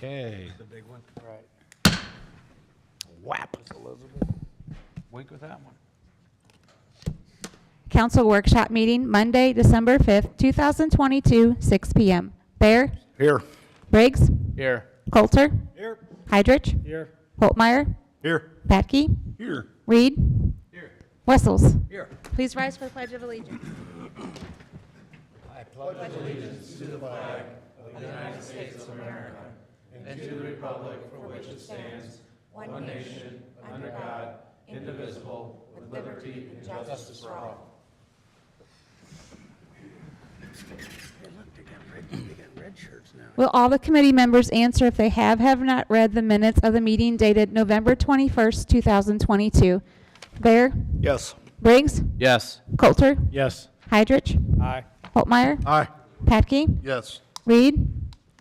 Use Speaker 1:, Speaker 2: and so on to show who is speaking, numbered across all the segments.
Speaker 1: Okay.
Speaker 2: The big one.
Speaker 3: Right.
Speaker 1: Whap.
Speaker 3: Elizabeth. Wink with that one.
Speaker 4: Council workshop meeting Monday, December 5th, 2022, 6 p.m. Bear,
Speaker 1: Here.
Speaker 4: Briggs,
Speaker 3: Here.
Speaker 4: Coulter,
Speaker 2: Here.
Speaker 4: Heidrich,
Speaker 2: Here.
Speaker 4: Holtmeyer,
Speaker 1: Here.
Speaker 4: Patke,
Speaker 1: Here.
Speaker 4: Reed,
Speaker 3: Here.
Speaker 4: Wessels.
Speaker 2: Here.
Speaker 4: Please rise for the Pledge of Allegiance.
Speaker 2: I pledge allegiance to the flag of the United States of America and to the republic for which it stands, one nation, under God, indivisible, with liberty and justice for all. Hey, look, they got red shirts now.
Speaker 4: Will all the committee members answer if they have not read the minutes of the meeting dated November 21st, 2022? Bear,
Speaker 1: Yes.
Speaker 4: Briggs,
Speaker 3: Yes.
Speaker 4: Coulter,
Speaker 1: Yes.
Speaker 4: Heidrich,
Speaker 2: Aye.
Speaker 4: Holtmeyer,
Speaker 1: Aye.
Speaker 4: Patke,
Speaker 1: Yes.
Speaker 4: Reed,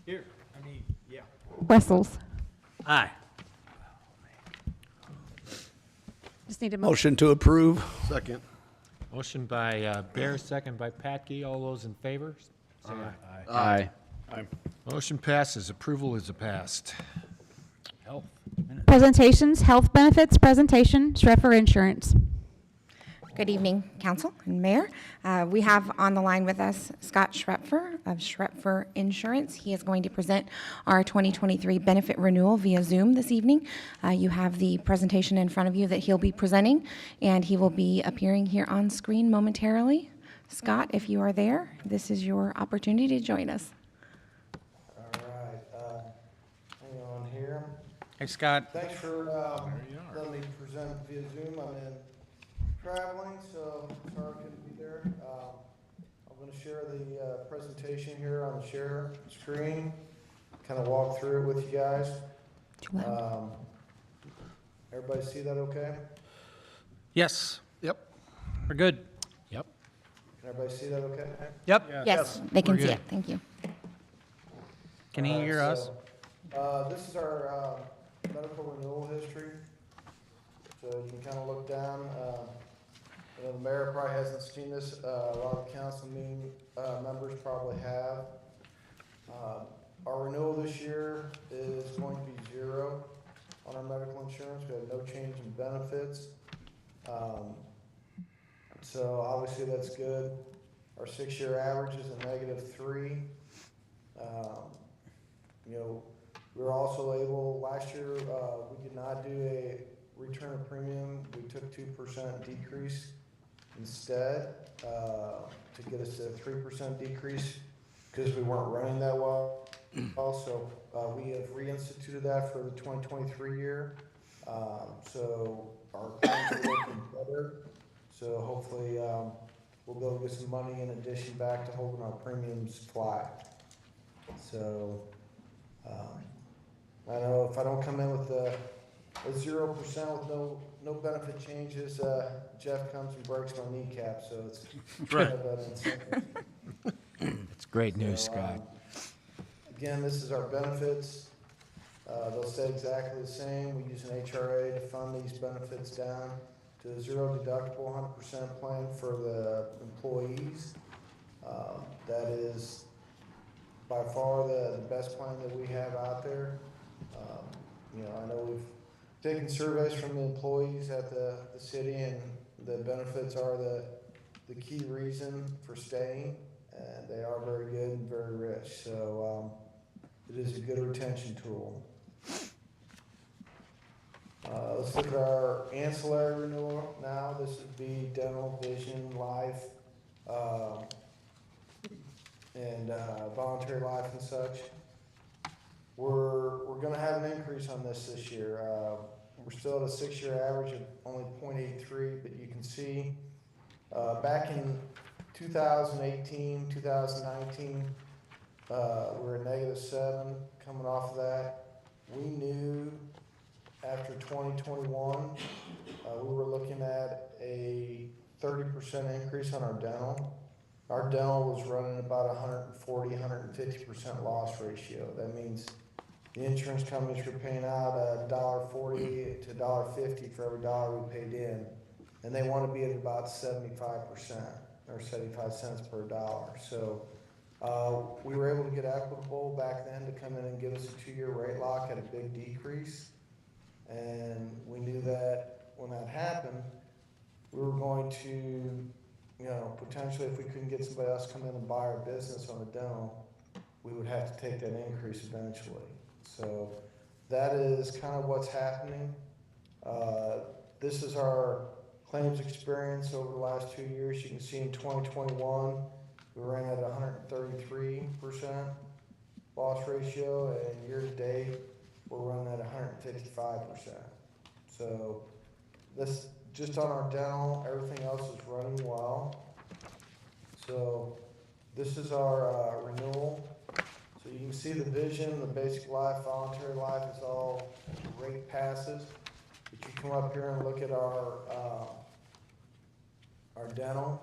Speaker 2: Here. Yeah.
Speaker 4: Wessels.
Speaker 2: Aye.
Speaker 4: Just need a motion.
Speaker 1: Motion to approve. Second.
Speaker 5: Motion by Bear, second by Patke. All those in favor? Say aye.
Speaker 3: Aye.
Speaker 1: Aye.
Speaker 5: Motion passes. Approval is passed. Health.
Speaker 4: Presentations, health benefits presentation, Schreffer Insurance.
Speaker 6: Good evening, Council and Mayor. We have on the line with us Scott Schrepfer of Schrepfer Insurance. He is going to present our 2023 benefit renewal via Zoom this evening. You have the presentation in front of you that he'll be presenting, and he will be appearing here on screen momentarily. Scott, if you are there, this is your opportunity to join us.
Speaker 7: All right, hang on here.
Speaker 2: Hey, Scott.
Speaker 7: Thanks for letting me present via Zoom. I'm in traveling, so sorry I couldn't be there. I'm going to share the presentation here on the share screen, kind of walk through it with you guys. Everybody see that okay?
Speaker 2: Yes.
Speaker 1: Yep.
Speaker 2: We're good.
Speaker 5: Yep.
Speaker 7: Can everybody see that okay?
Speaker 2: Yep.
Speaker 6: Yes, they can
Speaker 2: We're
Speaker 6: see
Speaker 2: good.
Speaker 6: it. Thank you.
Speaker 2: Can he hear us?
Speaker 7: This is our medical renewal history. So you can kind of look down. The mayor probably hasn't seen this. A lot of the council meeting members probably have. Our renewal this year is going to be 0 on our medical insurance. We have no change in benefits. So obviously that's good. Our 6-year average is a -3. We were also able, last year, we did not do a return of premium. We took 2% decrease instead to get us to a 3% decrease because we weren't running that well. Also, we have reinstituted that for the 2023 year. So our plans are looking better. So hopefully we'll be able to get some money in addition back to holding our premiums flat. So I know if I don't come in with a 0% with no benefit changes, Jeff comes and breaks my kneecap, so it's kind of an incentive.
Speaker 5: It's great news,
Speaker 7: So,
Speaker 5: Scott.
Speaker 7: Again, this is our benefits. They'll stay exactly the same. We use an HRA to fund these benefits down to a 0 deductible 100% plan for the employees. That is by far the best plan that we have out there. I know we've taken surveys from the employees at the city, and the benefits are the key reason for staying, and they are very good and very rich. So it is a good retention tool. Let's look at our ancillary renewal now. This would be dental, vision, life, and voluntary life and such. We're going to have an increase on this year. We're still at a 6-year average of only 0.83, but you can see back in 2018, 2019, we were at -7 coming off of that. We knew after 2021, we were looking at a 30% increase on our dental. Our dental was running about 140, 150% loss ratio. That means the insurance companies were paying out $1.40 to $1.50 for every dollar we paid in, and they want to be at about 75% or 75 cents per dollar. So We were able to get Equitable back then to come in and give us a 2-year rate lock at a big decrease. And we knew that when that happened, we were going to, you know, potentially if we couldn't get somebody else to come in and buy our business on the dental, we would have to take that increase eventually. So that is kind of what's happening. This is our claims experience over the last 2 years. You can see in 2021, we ran at 133% loss ratio, and year to date, we're running at 155%. So this, just on our dental, everything else is running well. So this is our renewal. So you can see the vision, the basic life, voluntary life is all rate passes. If you come up here and look at our dental,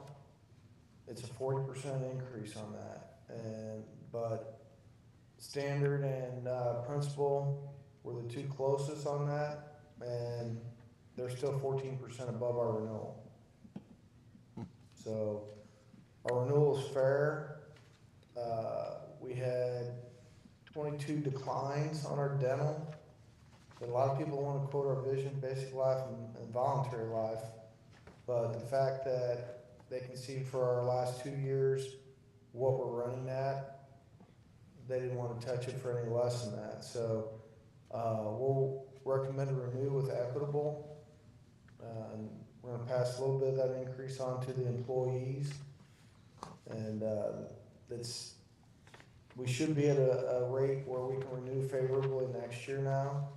Speaker 7: it's a 40% increase on that. But standard and principal were the two closest on that, and they're still 14% above our renewal. So our renewal is fair. We had 22 declines on our dental. But a lot of people want to quote our vision, basic life, and voluntary life. But the fact that they can see for our last 2 years what we're running at, they didn't want to touch it for any less than that. So we'll recommend a renew with Equitable. And we're going to pass a little bit of that increase on to the employees. And we should be at a rate where we can renew favorably next year now.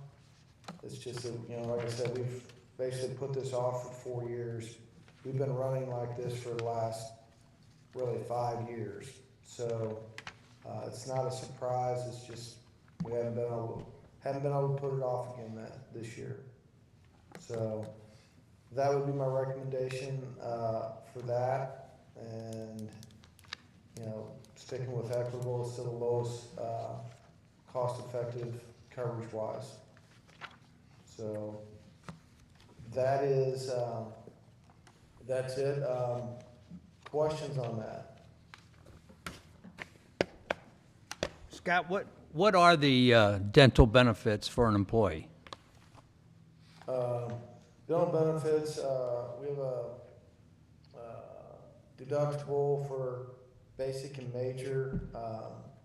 Speaker 7: It's just that, you know, like I said, we've basically put this off for 4 years. We've been running like this for the last really 5 years. So it's not a surprise. It's just we haven't been able to put it off again this year. So that would be my recommendation for that. And, you know, sticking with Equitable is still the lowest cost-effective coverage-wise. So that is, that's it. Questions on that?
Speaker 3: Scott, what are the dental benefits for an employee?
Speaker 7: Dental benefits, we have a deductible for basic and major.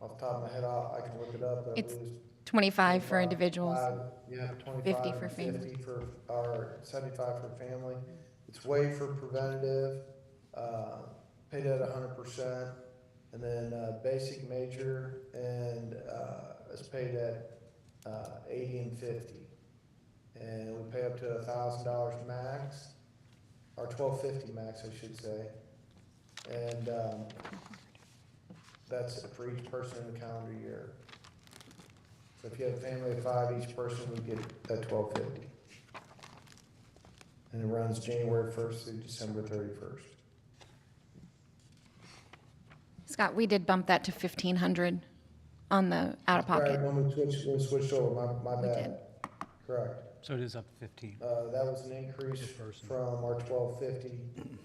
Speaker 7: Off the top of my head, I can look it up. But
Speaker 6: It's 25 for individuals.
Speaker 7: Yeah, 25
Speaker 6: 50 for
Speaker 7: and
Speaker 6: families.
Speaker 7: 50 for our 75 for family. It's waived for preventative, paid at 100%, and then basic, major, and is paid at 80 and 50. And we pay up to $1,000 max, or $1,250 max, I should say. And that's for each person in the calendar year. So if you have a family of 5, each person would get that $1,250. And it runs January 1st through December 31st.
Speaker 6: Scott, we did bump that to 1,500 on the out-of-pocket.
Speaker 7: Right, when we switched over, my
Speaker 6: We
Speaker 7: bad.
Speaker 6: did.
Speaker 7: Correct.
Speaker 5: So it is up to 15.
Speaker 7: That was an increase from our $1,250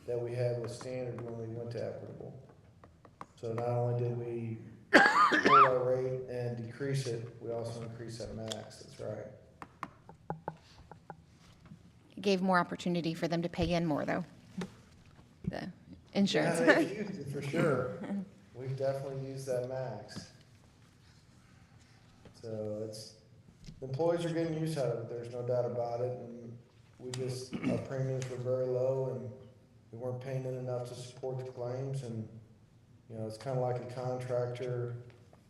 Speaker 7: that we had with standard when we went to Equitable. So not only did we hold our rate and decrease it, we also increased that max, that's right.
Speaker 6: It gave more opportunity for them to pay in more, though, the insurance.
Speaker 7: Yeah, they've used it for sure. We've definitely used that max. So employees are getting used out of it, there's no doubt about it. And our premiums were very low and we weren't paying in enough to support the claims. And, you know, it's kind of like a contractor,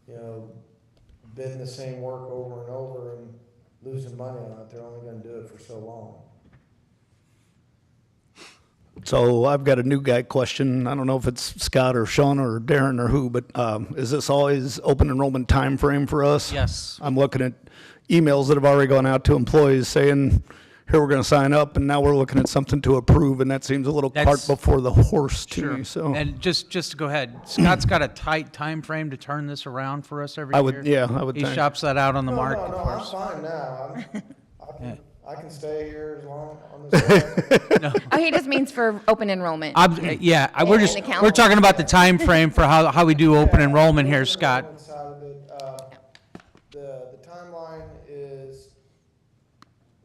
Speaker 7: you know, bidding the same work over and over and losing money on it. They're only going to do it for so long.
Speaker 1: So I've got a new guy question. I don't know if it's Scott or Sean or Darren or who, but is this always open enrollment time frame for us?
Speaker 3: Yes.
Speaker 1: I'm looking at emails that have already gone out to employees saying, here, we're going to sign up, and now we're looking at something to approve, and that seems a little cart
Speaker 3: That's-
Speaker 1: before the horse to
Speaker 3: Sure.
Speaker 1: me, so.
Speaker 3: And just to go ahead, Scott's got a tight time frame to turn this around for us every
Speaker 1: I
Speaker 3: year.
Speaker 1: would, yeah, I would
Speaker 3: He
Speaker 1: think.
Speaker 3: shops that out on the market
Speaker 7: No,
Speaker 3: for
Speaker 7: I'm
Speaker 3: us.
Speaker 7: fine now. I can stay here as long on this side.
Speaker 6: Oh, he just means for open enrollment.
Speaker 3: Yeah,
Speaker 6: we're just- the
Speaker 3: we're talking about the time frame for how we do open enrollment here, Scott.
Speaker 7: One side of it, the timeline is,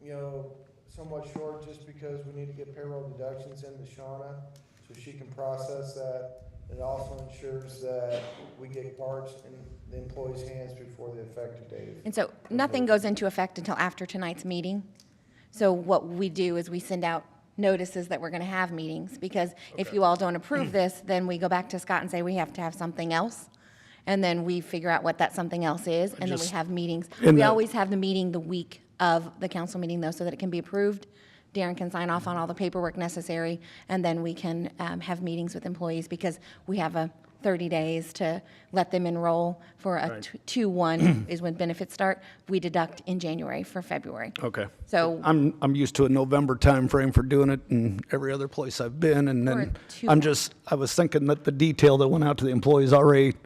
Speaker 7: you know, somewhat short just because we need to get payroll deductions into Shauna so she can process that. It also ensures that we get cards in the employee's hands before the effective date.
Speaker 6: And so nothing goes into effect until after tonight's meeting. So what we do is we send out notices that we're going to have meetings, because if you all don't approve this, then we go back to Scott and say we have to have something else. And then we figure out what that something else is, and then we have meetings. We always have the meeting the week of the council meeting, though, so that it can be approved. Darren can sign off on all the paperwork necessary, and then we can have meetings with employees, because we have a 30 days to let them enroll for a 2/1 is when benefits start. We deduct in January for February.
Speaker 1: Okay.
Speaker 6: So
Speaker 1: I'm used to a November timeframe for doing it in every other place I've been, and
Speaker 6: Or
Speaker 1: then
Speaker 6: two-
Speaker 1: I was thinking that the detail that went out to the employees already,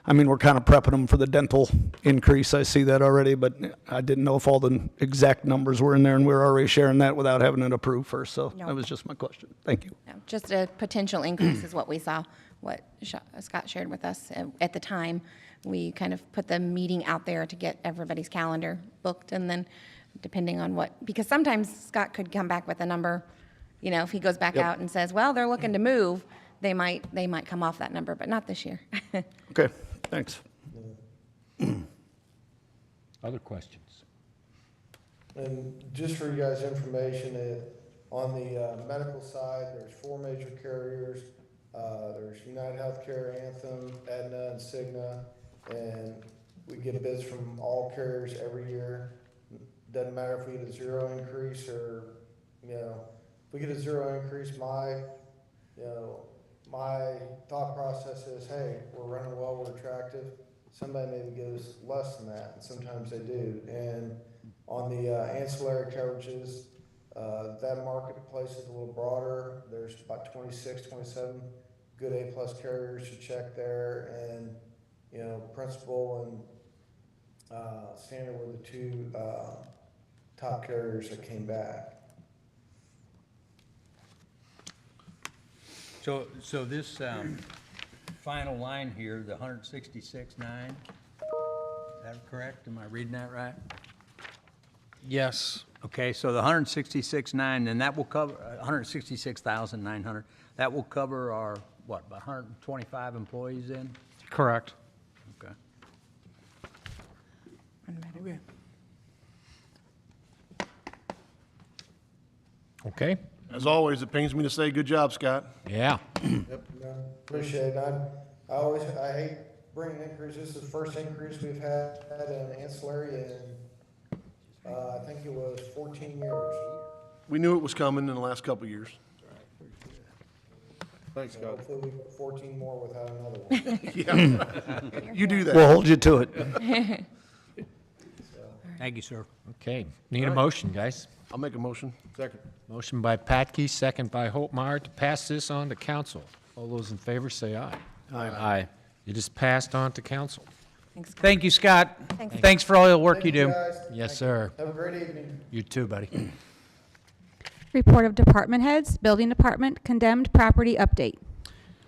Speaker 1: I mean, we're kind of prepping them for the dental increase, I see that already, but I didn't know if all the exact numbers were in there, and we were already sharing that without having it approved first, so
Speaker 6: No.
Speaker 1: that was just my question. Thank you.
Speaker 6: no, just a potential increase is what we saw, what Scott shared with us. At the time, we kind of put the meeting out there to get everybody's calendar booked, and then depending on what, because sometimes Scott could come back with a number, you know, if he goes back
Speaker 1: Yep.
Speaker 6: out and says, well, they're looking to move, they might come off that number, but not this year.
Speaker 1: Okay, thanks.
Speaker 5: Other questions?
Speaker 7: And just for you guys' information, on the medical side, there's 4 major carriers. There's United Healthcare, Anthem, Aetna, and Cigna, and we get bids from all carriers every year. Doesn't matter if we get a 0 increase or, you know, if we get a 0 increase, my thought process is, hey, we're running well, we're attractive. Somebody maybe gives less than that, and sometimes they do. And on the ancillary coverages, that marketplace is a little broader. There's about 26, 27 good A-plus carriers to check there, and, you know, Principal and Standard were the 2 top carriers that came back.
Speaker 3: So this final line here, the 166.9, is that correct? Am I reading that right?
Speaker 2: Yes.
Speaker 3: Okay, so the 166.9, and that will cover 166,900. That will cover our, what, about 125 employees then?
Speaker 2: Correct.
Speaker 3: Okay.
Speaker 5: Okay?
Speaker 8: As always, it pains me to say good job, Scott.
Speaker 5: Yeah.
Speaker 7: Yep, no, appreciate it. I hate bringing increases. This is the first increase we've had in ancillary in, I think it was 14 years.
Speaker 8: We knew it was coming in the last couple of years. Thanks,
Speaker 7: So
Speaker 8: Scott.
Speaker 7: hopefully we get 14 more without another one.
Speaker 8: You do that.
Speaker 1: We'll hold you to it.
Speaker 3: Thank you, sir.
Speaker 5: Okay. Need a motion, guys.
Speaker 8: I'll make a motion. Second.
Speaker 5: Motion by Patke, second by Holtmeyer to pass this on to council. All those in favor say aye.
Speaker 2: Aye.
Speaker 5: It is passed on to council.
Speaker 6: Thanks, Scott.
Speaker 3: Thank you, Scott.
Speaker 6: Thanks.
Speaker 3: Thanks for all the work you
Speaker 7: Thank
Speaker 3: do.
Speaker 7: guys.
Speaker 5: Yes, sir.
Speaker 7: Have a great evening.
Speaker 5: You too, buddy.
Speaker 4: Report of department heads, building department, condemned property update.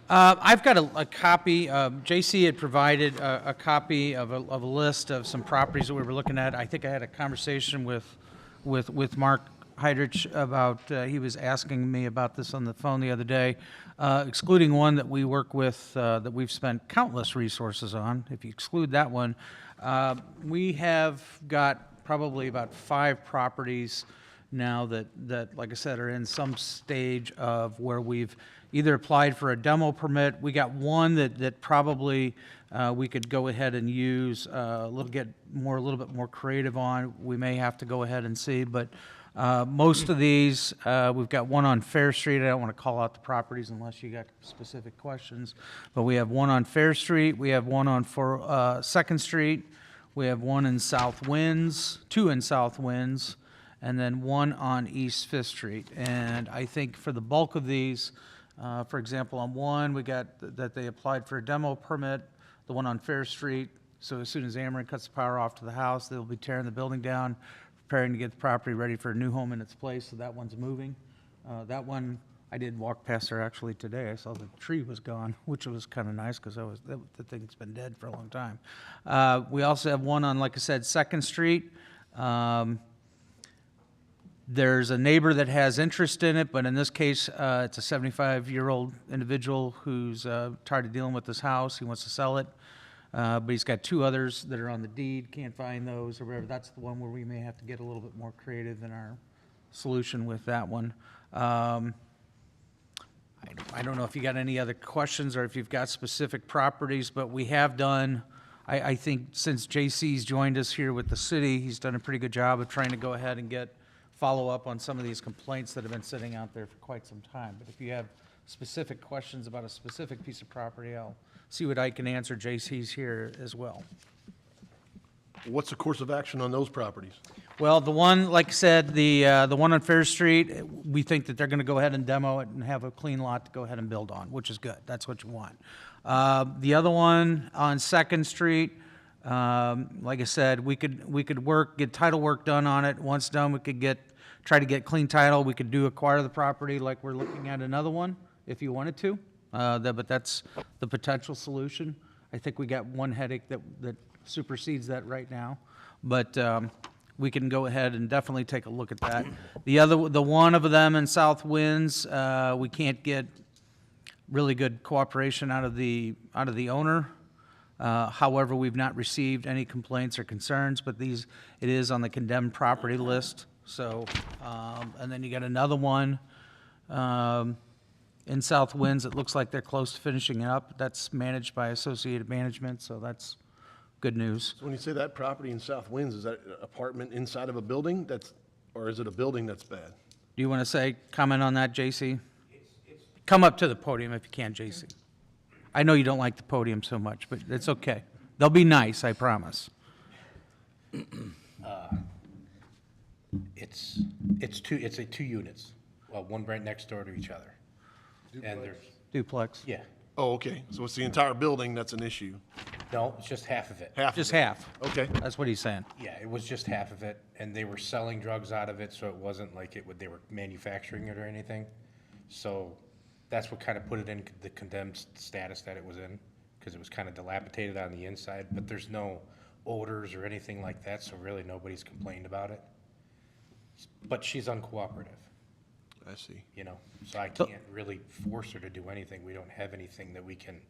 Speaker 2: I've got a copy, JC had provided a copy of a list of some properties that we were looking at. I think I had a conversation with Mark Heidrich about, he was asking me about this on the phone the other day, excluding one that we work with, that we've spent countless resources on. If you exclude that one, we have got probably about 5 properties now that, like I said, are in some stage of where we've either applied for a demo permit. We got one that probably we could go ahead and use a little bit more creative on. We may have to go ahead and see, but most of these, we've got one on Fair Street. I don't want to call out the properties unless you got specific questions, but we have one on Fair Street. We have one on 2nd Street. We have one in South Winds, 2 in South Winds, and then one on East 5th Street. And I think for the bulk of these, for example, on one, we got that they applied for a demo permit, the one on Fair Street. So as soon as Ameren cuts the power off to the house, they'll be tearing the building down,
Speaker 3: preparing to get the property ready for a new home in its place, so that one's moving. That one, I did walk past there actually today. I saw the tree was gone, which was kind of nice because the thing's been dead for a long time. We also have one on, like I said, Second Street. There's a neighbor that has interest in it, but in this case, it's a 75-year-old individual who's tired of dealing with this house. He wants to sell it, but he's got two others that are on the deed, can't find those or whatever. That's the one where we may have to get a little bit more creative in our solution with that one. I don't know if you got any other questions or if you've got specific properties, but we have done, I think since JC's joined us here with the city, he's done a pretty good job of trying to go ahead and get follow up on some of these complaints that have been sitting out there for quite some time. But if you have specific questions about a specific piece of property, I'll see what I can answer. JC's here as well.
Speaker 8: What's the course of action on those properties?
Speaker 3: Well, the one, like I said, the one on Fair Street, we think that they're gonna go ahead and demo it and have a clean lot to go ahead and build on, which is good. That's what you want. The other one on Second Street, like I said, we could get title work done on it. Once done, we could try to get clean title. We could acquire the property like we're looking at another one, if you wanted to. But that's the potential solution. I think we got one headache that supersedes that right now. But, we can go ahead and definitely take a look at that. The one of them in South Winds, we can't get really good cooperation out of the owner. However, we've not received any complaints or concerns, but it is on the condemned property list. So, and then you got another one in South Winds. It looks like they're close to finishing up. That's managed by Associated Management, so that's good news.
Speaker 8: So when you say that property in South Winds, is that an apartment inside of a building or is it a building that's bad?
Speaker 3: Do you want to comment on that, JC? Come up to the podium if you can, JC. I know you don't like the podium so much, but it's okay. They'll be nice, I promise.
Speaker 9: It's two units, well, one right next door to each other. And there's,
Speaker 3: Duplex.
Speaker 9: yeah,
Speaker 8: Oh, okay. So it's the entire building that's an issue.
Speaker 9: no, it's just half of it.
Speaker 8: Half of
Speaker 3: Just
Speaker 8: it.
Speaker 3: half.
Speaker 8: Okay.
Speaker 3: That's what he's saying.
Speaker 9: Yeah, it was just half of it, and they were selling drugs out of it, so it wasn't like they were manufacturing it or anything. So that's what kind of put it in the condemned status that it was in, because it was kind of dilapidated on the inside, but there's no odors or anything like that, so really nobody's complained about it. But she's uncooperative,
Speaker 8: I see.
Speaker 9: you know, so I can't really force her to do anything. We don't have anything that we can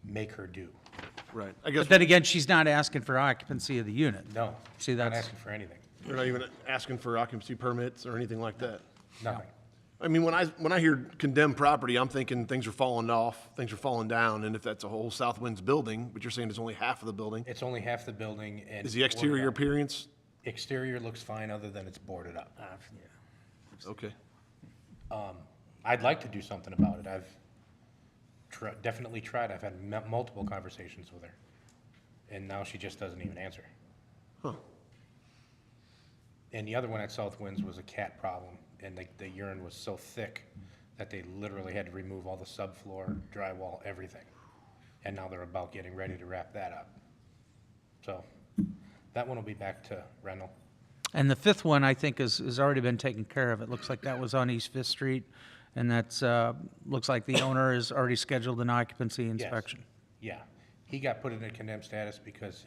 Speaker 9: make her do.
Speaker 8: Right. I guess
Speaker 3: But then again, she's not asking for occupancy of the unit.
Speaker 9: No,
Speaker 3: See,
Speaker 9: not
Speaker 3: that's-
Speaker 9: asking for anything,
Speaker 8: they're not even asking for occupancy permits or anything like that.
Speaker 9: nothing.
Speaker 8: I mean, when I hear condemned property, I'm thinking things are falling off, things are falling down, and if that's a whole South Winds building, but you're saying it's only half of the building,
Speaker 9: It's only half the building and.
Speaker 8: is the
Speaker 9: it's boarded
Speaker 8: exterior
Speaker 9: up.
Speaker 8: appearance?
Speaker 9: Exterior looks fine, other than it's boarded up.
Speaker 8: Okay.
Speaker 9: I'd like to do something about it. I've definitely tried. I've had multiple conversations with her. And now she just doesn't even answer.
Speaker 8: Huh.
Speaker 9: And the other one at South Winds was a cat problem, and the urine was so thick that they literally had to remove all the subfloor, drywall, everything. And now they're about getting ready to wrap that up. So, that one will be back to rental.
Speaker 3: And the fifth one, I think, has already been taken care of. It looks like that was on East Fifth Street, and that's, looks like the owner has already scheduled an occupancy
Speaker 9: Yes.
Speaker 3: inspection.
Speaker 9: Yeah, he got put in a condemned status because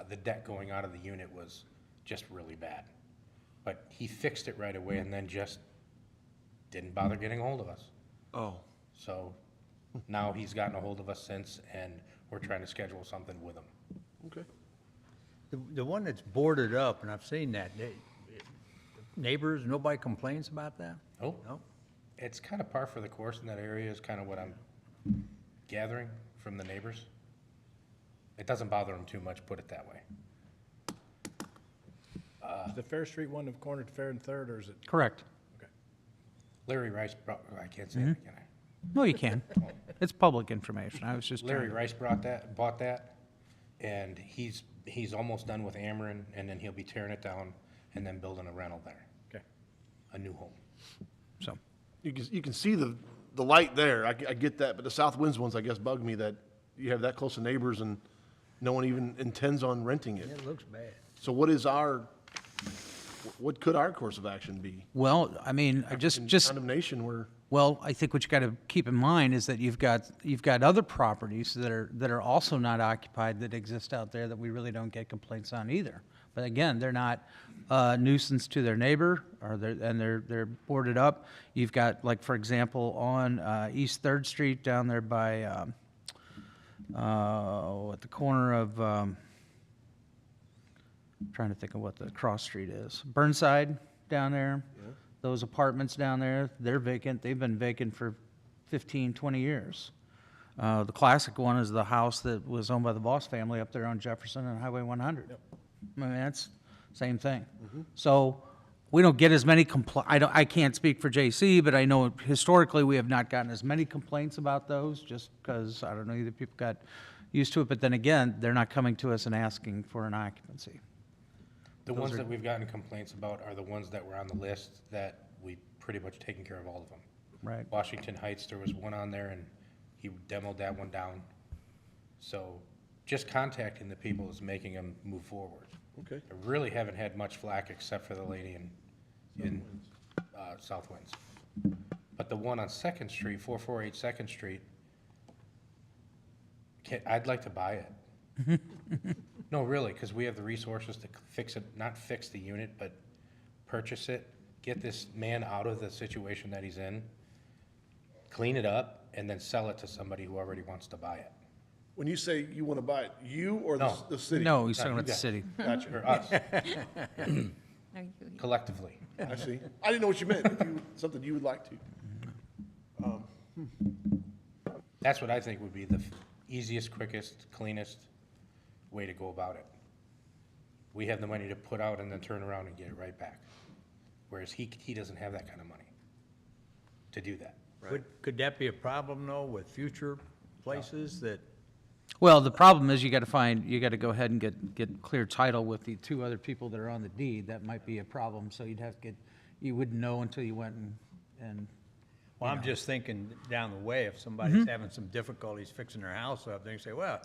Speaker 9: the deck going out of the unit was just really bad. But he fixed it right away and then just didn't bother getting a hold of us.
Speaker 8: Oh,
Speaker 9: So now he's gotten a hold of us since, and we're trying to schedule something with him.
Speaker 8: okay.
Speaker 3: The one that's boarded up, and I've seen that, neighbors, nobody complains about that?
Speaker 9: Oh,
Speaker 3: No?
Speaker 9: it's kind of par for the course in that area is kind of what I'm gathering from the neighbors. It doesn't bother them too much, put it that way.
Speaker 10: Is the Fair Street one of corner to Fair and Third, or is it?
Speaker 3: Correct.
Speaker 9: Larry Rice brought, I can't say that, can I?
Speaker 3: No, you can. It's public information. I was just
Speaker 9: Larry
Speaker 3: trying to-
Speaker 9: Rice bought that, and he's almost done with Ameren, and then he'll be tearing it down and then building a rental there,
Speaker 10: Okay.
Speaker 9: a new home.
Speaker 3: So,
Speaker 8: You can see the light there. I get that, but the South Winds ones, I guess, bug me that you have that close to neighbors and no one even intends on renting it.
Speaker 3: it looks bad.
Speaker 8: So what is our What could our course of action be?
Speaker 3: Well, I mean, I
Speaker 8: In
Speaker 3: just
Speaker 8: condemnation, we're,
Speaker 3: Well, I think what you got to keep in mind is that you've got other properties that are also not occupied that exist out there that we really don't get complaints on either. But again, they're not nuisance to their neighbor, they're boarded up. You've got, like, for example, on East Third Street down there by at the corner of trying to think of what the cross street is, Burnside down there. Those apartments down there, they're vacant. They've been vacant for 15, 20 years. The classic one is the house that was owned by the Voss family up there on Jefferson and Highway 100. I mean, that's same thing. So we don't get as many I can't speak for JC, but I know historically we have not gotten as many complaints about those just because, I don't know, either people got used to it, but then again, they're not coming to us and asking for an occupancy.
Speaker 9: The ones that we've gotten complaints about are the ones that were on the list that we pretty much taken care of all of them.
Speaker 3: Right.
Speaker 9: Washington Heights, there was one on there and he demoed that one down. So just contacting the people is making them move forward.
Speaker 8: okay.
Speaker 9: I really haven't had much flack except for the lady in South Winds. But the one on 2nd Street, 448 2nd Street, I'd like to buy it. No, really, because we have the resources to fix it, not fix the unit, but purchase it, get this man out of the situation that he's in, clean it up, and then sell it to somebody who already wants to buy it.
Speaker 8: When you say you want to buy it, you or
Speaker 9: No.
Speaker 8: the city?
Speaker 3: No, he's talking
Speaker 9: you
Speaker 3: about the
Speaker 9: got it.
Speaker 3: city.
Speaker 8: Gotcha.
Speaker 9: Or us, collectively.
Speaker 8: I see. I didn't know what you meant. If you, something you would like to.
Speaker 9: That's what I think would be the easiest, quickest, cleanest way to go about it. We have the money to put out and then turn around and get it right back. Whereas he doesn't have that kind of money to do that.
Speaker 10: Could that be a problem, though, with future places that,
Speaker 3: Well, the problem is you got to go ahead and get clear title with the two other people that are on the deed. That might be a problem, so you'd have to you wouldn't know until you went and
Speaker 10: well, I'm just thinking down the way, if somebody's having some difficulties fixing their house up, they say, well,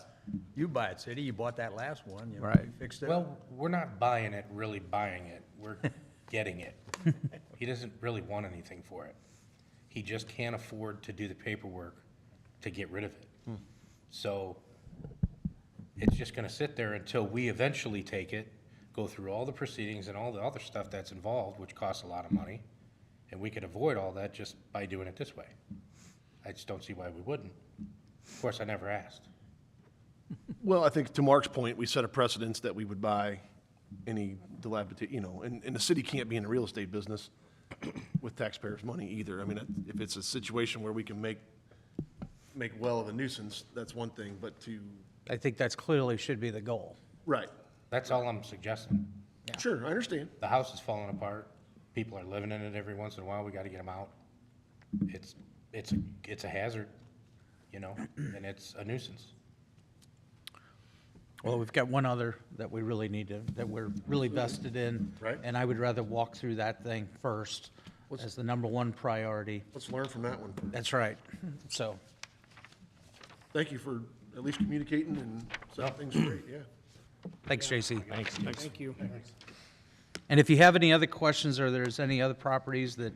Speaker 10: you buy it, city, you bought that last one, you know,
Speaker 3: Right.
Speaker 10: you fixed it.
Speaker 9: Well, we're not buying it, really buying it. We're getting it. He doesn't really want anything for it. He just can't afford to do the paperwork to get rid of it. So it's just gonna sit there until we eventually take it, go through all the proceedings and all the other stuff that's involved, which costs a lot of money. And we could avoid all that just by doing it this way. I just don't see why we wouldn't. Of course, I never asked.
Speaker 8: Well, I think to Mark's point, we set a precedence that we would buy any dilapidated, and the city can't be in the real estate business with taxpayers' money either. I mean, if it's a situation where we can make well of a nuisance, that's one thing, but
Speaker 3: I think that's clearly should be the goal.
Speaker 8: right.
Speaker 9: That's all I'm suggesting.
Speaker 8: Sure, I understand.
Speaker 9: The house is falling apart. People are living in it every once in a while. We gotta get them out. It's a hazard, and it's a nuisance.
Speaker 3: Well, we've got one other that we really that we're really vested in.
Speaker 8: Right.
Speaker 3: And I would rather walk through that thing first as the number one priority.
Speaker 8: Let's learn from that one.
Speaker 3: That's right. So,
Speaker 8: Thank you for at least communicating and setting things straight, yeah.
Speaker 3: thanks, JC.
Speaker 5: Thanks.
Speaker 10: Thank you.
Speaker 3: And if you have any other questions or there's any other properties that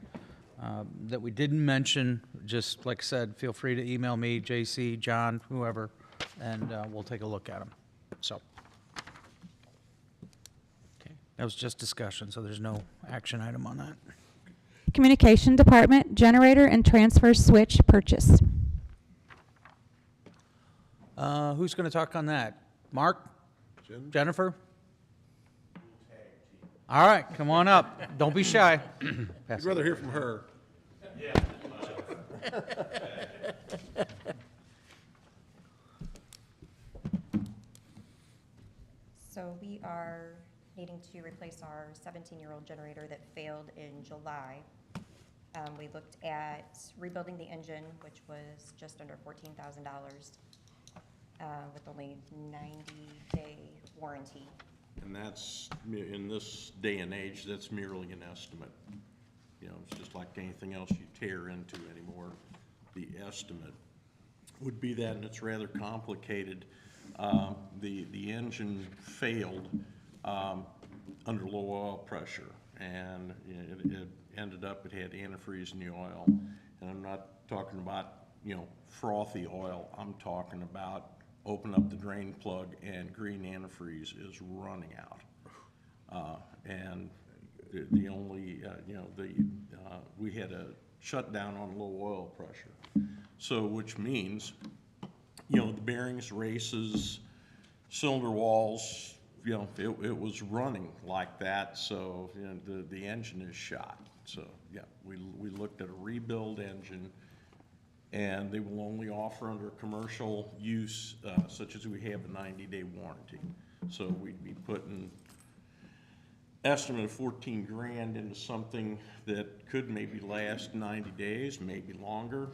Speaker 3: we didn't mention, just like I said, feel free to email me, JC, John, whoever, and we'll take a look at them. So. Okay. That was just discussion, so there's no action item on that.
Speaker 4: Communication Department, generator and transfer switch purchase.
Speaker 3: Who's going to talk on that? Mark? Jennifer? All right, come on up. Don't be shy.
Speaker 8: I'd rather hear from her.
Speaker 11: So we are needing to replace our 17-year-old generator that failed in July. We looked at rebuilding the engine, which was just under $14,000, with only 90-day warranty.
Speaker 12: And that's, in this day and age, that's merely an estimate. It's just like anything else you tear into anymore. The estimate would be that, and it's rather complicated. The engine failed. under low oil pressure, and it ended up, it had antifreeze in the oil. And I'm not talking about, frothy oil. I'm talking about open up the drain plug and green antifreeze is running out. And the only, we had a shutdown on low oil pressure. So, which means, the bearings, races, cylinder walls, it was running like that, so, the engine is shot. So, yeah, we looked at a rebuild engine, and they will only offer under commercial use, such as we have a 90-day warranty. So we'd be putting estimate of 14 grand into something that could maybe last 90 days, maybe longer.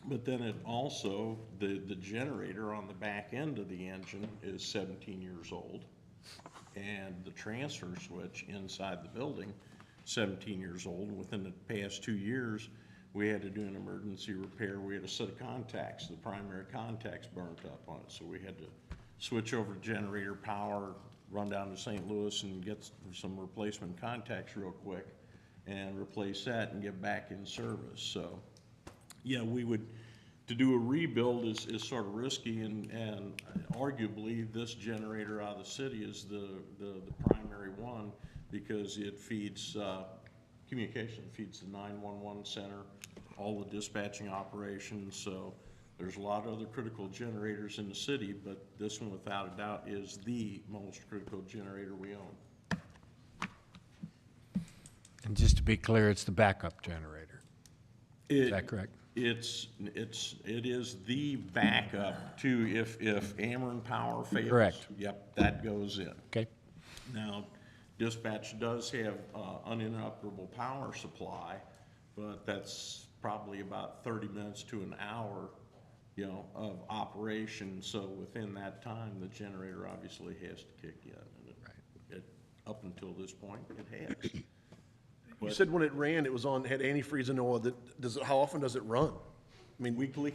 Speaker 12: But then it also, the generator on the back end of the engine is 17 years old. And the transfer switch inside the building, 17 years old. Within the past 2 years, we had to do an emergency repair. We had a set of contacts, the primary contacts burnt up on it. So we had to switch over to generator power, run down to St. Louis and get some replacement contacts real quick and replace that and get back in service. So, yeah, to do a rebuild is sort of risky, and arguably this generator out of the city is the primary one because it feeds communication, feeds the 911 center, all the dispatching operations. So there's a lot of other critical generators in the city, but this one without a doubt is the most critical generator we own.
Speaker 5: And just to be clear, it's the backup generator. Is that correct?
Speaker 12: It is the backup to if Ameren Power fails.
Speaker 5: Correct.
Speaker 12: Yep, that goes in.
Speaker 5: Okay.
Speaker 12: Now, dispatch does have uninterruptible power supply, but that's probably about 30 minutes to an hour, of operation. So within that time, the generator obviously has to kick in. And up until this point, it has.
Speaker 8: You said when it ran, had antifreeze in the oil. How often does it run? I mean,
Speaker 12: Weekly,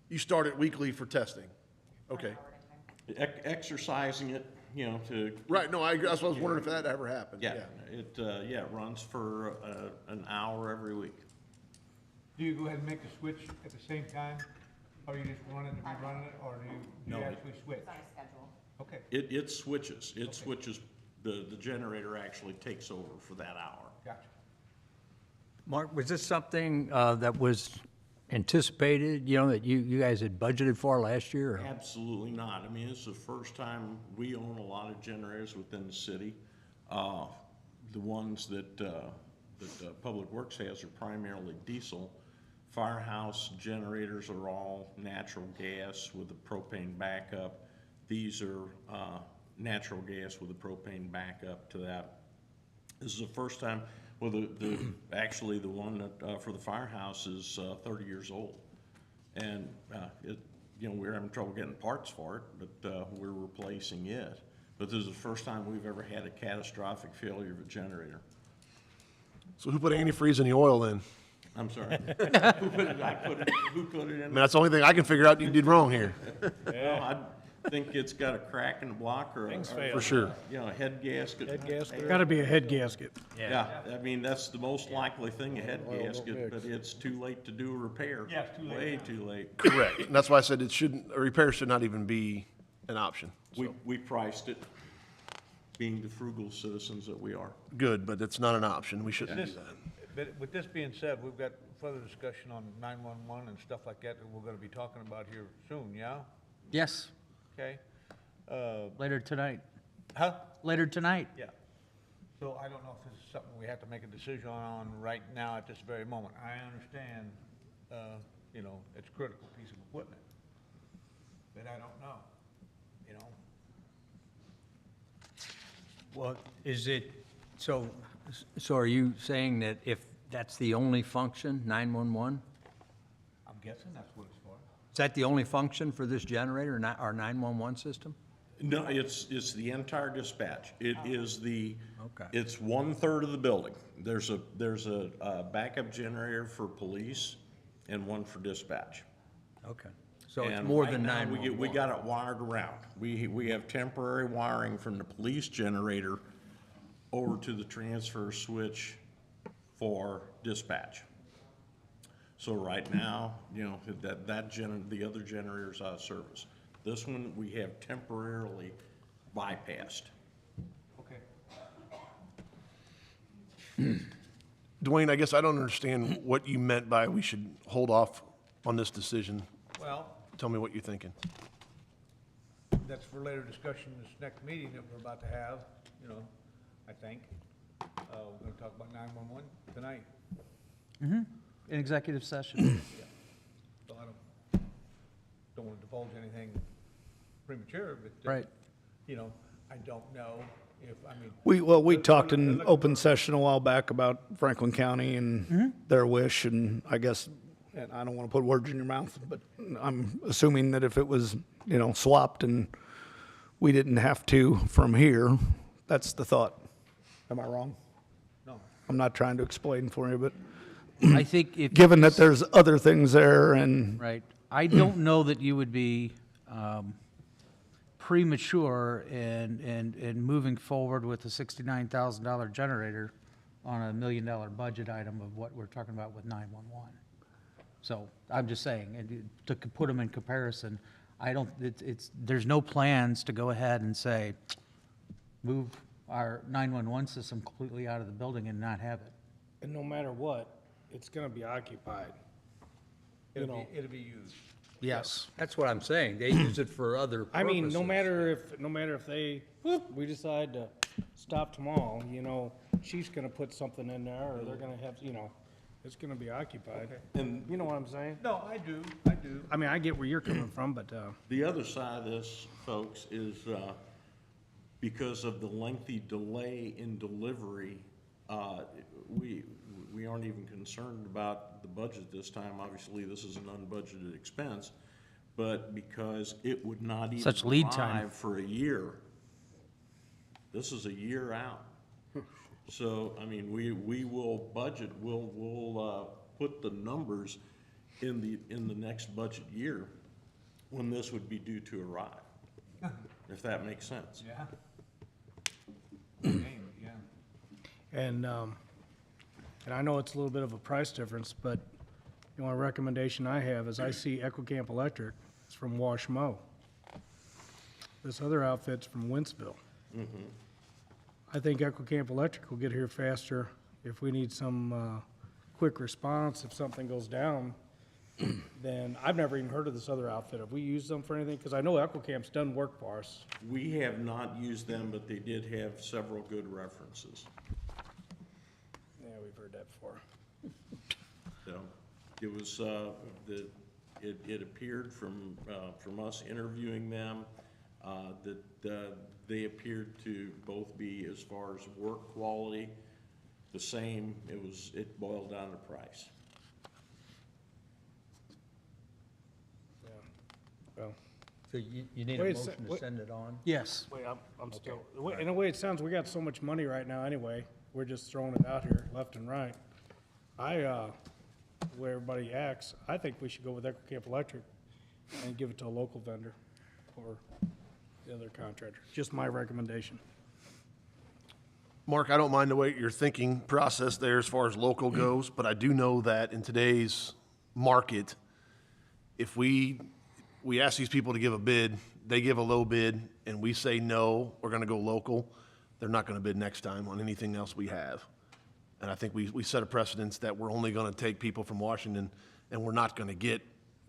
Speaker 8: you start it weekly for testing. Okay.
Speaker 12: exercising it, to.
Speaker 8: Right, no, that's what I was wondering if that ever happened.
Speaker 12: Yeah, it runs for an hour every week.
Speaker 13: Do you go ahead and make the switch at the same time, or you just run it to be running it, or do you actually switch?
Speaker 11: It's on a schedule.
Speaker 13: Okay.
Speaker 12: It switches. It switches. The generator actually takes over for that hour.
Speaker 13: Gotcha.
Speaker 10: Mark, was this something that was anticipated, that you guys had budgeted for last year? Or?
Speaker 12: Absolutely not. I mean, it's the first time we own a lot of generators within the city. The ones that Public Works has are primarily diesel. Firehouse generators are all natural gas with a propane backup. These are natural gas with a propane backup to that. This is the first time. Well, actually the one that for the firehouse is 30 years old, and we're having trouble getting parts for it, but we're replacing it. But this is the first time we've ever had a catastrophic failure of a generator.
Speaker 8: So who put antifreeze in the oil then?
Speaker 12: I'm sorry. Who put it in?
Speaker 8: I mean, that's the only thing I can figure out you did wrong here.
Speaker 12: Well, I think it's got a crack in the block or
Speaker 8: For sure.
Speaker 12: a head gasket. Head gasket.
Speaker 13: Gotta be a head gasket.
Speaker 12: Yeah, I mean, that's the most likely thing, a head gasket, but it's too late to do a repair.
Speaker 13: Yeah, it's too late.
Speaker 12: Way too late.
Speaker 8: Correct. And that's why I said a repair should not even be an option.
Speaker 12: We priced it, being the frugal citizens that we are.
Speaker 8: Good, but it's not an option. We shouldn't do that.
Speaker 13: But with this being said, we've got further discussion on 911 and stuff like that we're gonna be talking about here soon, yeah?
Speaker 3: Yes,
Speaker 13: Okay?
Speaker 3: later tonight.
Speaker 13: Huh?
Speaker 3: Later tonight.
Speaker 13: Yeah. So I don't know if this is something we have to make a decision on right now at this very moment. I understand, it's a critical piece of equipment, but I don't know,
Speaker 10: Well, so are you saying that if that's the only function, 911?
Speaker 13: I'm guessing that's what it's for.
Speaker 10: Is that the only function for this generator, our 911 system?
Speaker 12: No, it's the entire dispatch. It is
Speaker 10: Okay.
Speaker 12: it's 1/3 of the building. There's a backup generator for police and one for dispatch.
Speaker 10: Okay. So it's
Speaker 12: And
Speaker 10: more
Speaker 12: right
Speaker 10: than
Speaker 12: now,
Speaker 10: 911?
Speaker 12: We got it wired around. We have temporary wiring from the police generator over to the transfer switch for dispatch. So right now, you know, the other generator's out of service. This one we have temporarily bypassed.
Speaker 8: Dwayne, I guess I don't understand what you meant by we should hold off on this decision.
Speaker 13: Well,
Speaker 8: Tell me what you're thinking.
Speaker 13: that's for later discussion, this next meeting that we're about to have, you know, I think. We're gonna talk about 911 tonight.
Speaker 3: In executive session.
Speaker 13: So I don't want to divulge anything premature, but.
Speaker 3: Right.
Speaker 13: You know, I don't know if, I mean.
Speaker 1: We talked in open session a while back about Franklin County and their wish, and I guess, and I don't want to put words in your mouth, but I'm assuming that if it was, you know, swapped and we didn't have to from here, that's the thought. Am I wrong?
Speaker 13: No.
Speaker 1: I'm not trying to explain for you, but
Speaker 3: I think if.
Speaker 1: given that there's other things there and
Speaker 3: Right. I don't know that you would be premature in moving forward with a $69,000 generator on a $1 million budget item of what we're talking about with 911. So I'm just saying, and to put them in comparison, there's no plans to go ahead and say, move our 911 system completely out of the building and not have it.
Speaker 14: And no matter what, it's gonna be occupied.
Speaker 13: It'll be used.
Speaker 3: Yes.
Speaker 10: That's what I'm saying. They use it for other purposes.
Speaker 14: I mean, no matter if they, we decide to stop tomorrow, you know, chief's gonna put something in there, or they're gonna have, you know, it's gonna be occupied.
Speaker 12: And
Speaker 14: You know what I'm saying?
Speaker 13: No, I do.
Speaker 14: I mean, I get where you're coming from, but,
Speaker 12: the other side of this, folks, is because of the lengthy delay in delivery, we aren't even concerned about the budget this time. Obviously, this is an unbudgeted expense, but because it would not even
Speaker 3: Such lead time.
Speaker 12: arrive for a year. This is a year out. So, I mean, we will budget, we'll put the numbers in the next budget year when this would be due to arrive, if that makes sense.
Speaker 13: Yeah. Yeah.
Speaker 14: and I know it's a little bit of a price difference, but, you know, a recommendation I have is I see EcoCamp Electric, it's from Wash Mo. This other outfit's from Wentzville. I think EcoCamp Electric will get here faster if we need some quick response, if something goes down. Then, I've never even heard of this other outfit. Have we used them for anything? Because I know EcoCamp's done work for us.
Speaker 12: We have not used them, but they did have several good references.
Speaker 14: Yeah, we've heard that before.
Speaker 12: So, it was, it appeared from us interviewing them, that they appeared to both be, as far as work quality, the same. It boiled down to price.
Speaker 14: Well,
Speaker 10: So you need a
Speaker 14: Wait a
Speaker 10: motion
Speaker 14: sec-
Speaker 10: to
Speaker 14: wait.
Speaker 10: send it on?
Speaker 3: Yes.
Speaker 14: wait, I'm still, in a way, it sounds, we got so much money right now anyway. We're just throwing it out here, left and right. Where everybody acts, I think we should go with EcoCamp Electric and give it to a local vendor or the other contractor. Just my recommendation.
Speaker 8: Mark, I don't mind the way your thinking process there as far as local goes, but I do know that in today's market, if we ask these people to give a bid, they give a low bid, and we say, no, we're gonna go local, they're not gonna bid next time on anything else we have. And I think we set a precedence that we're only gonna take people from Washington, and we're not gonna get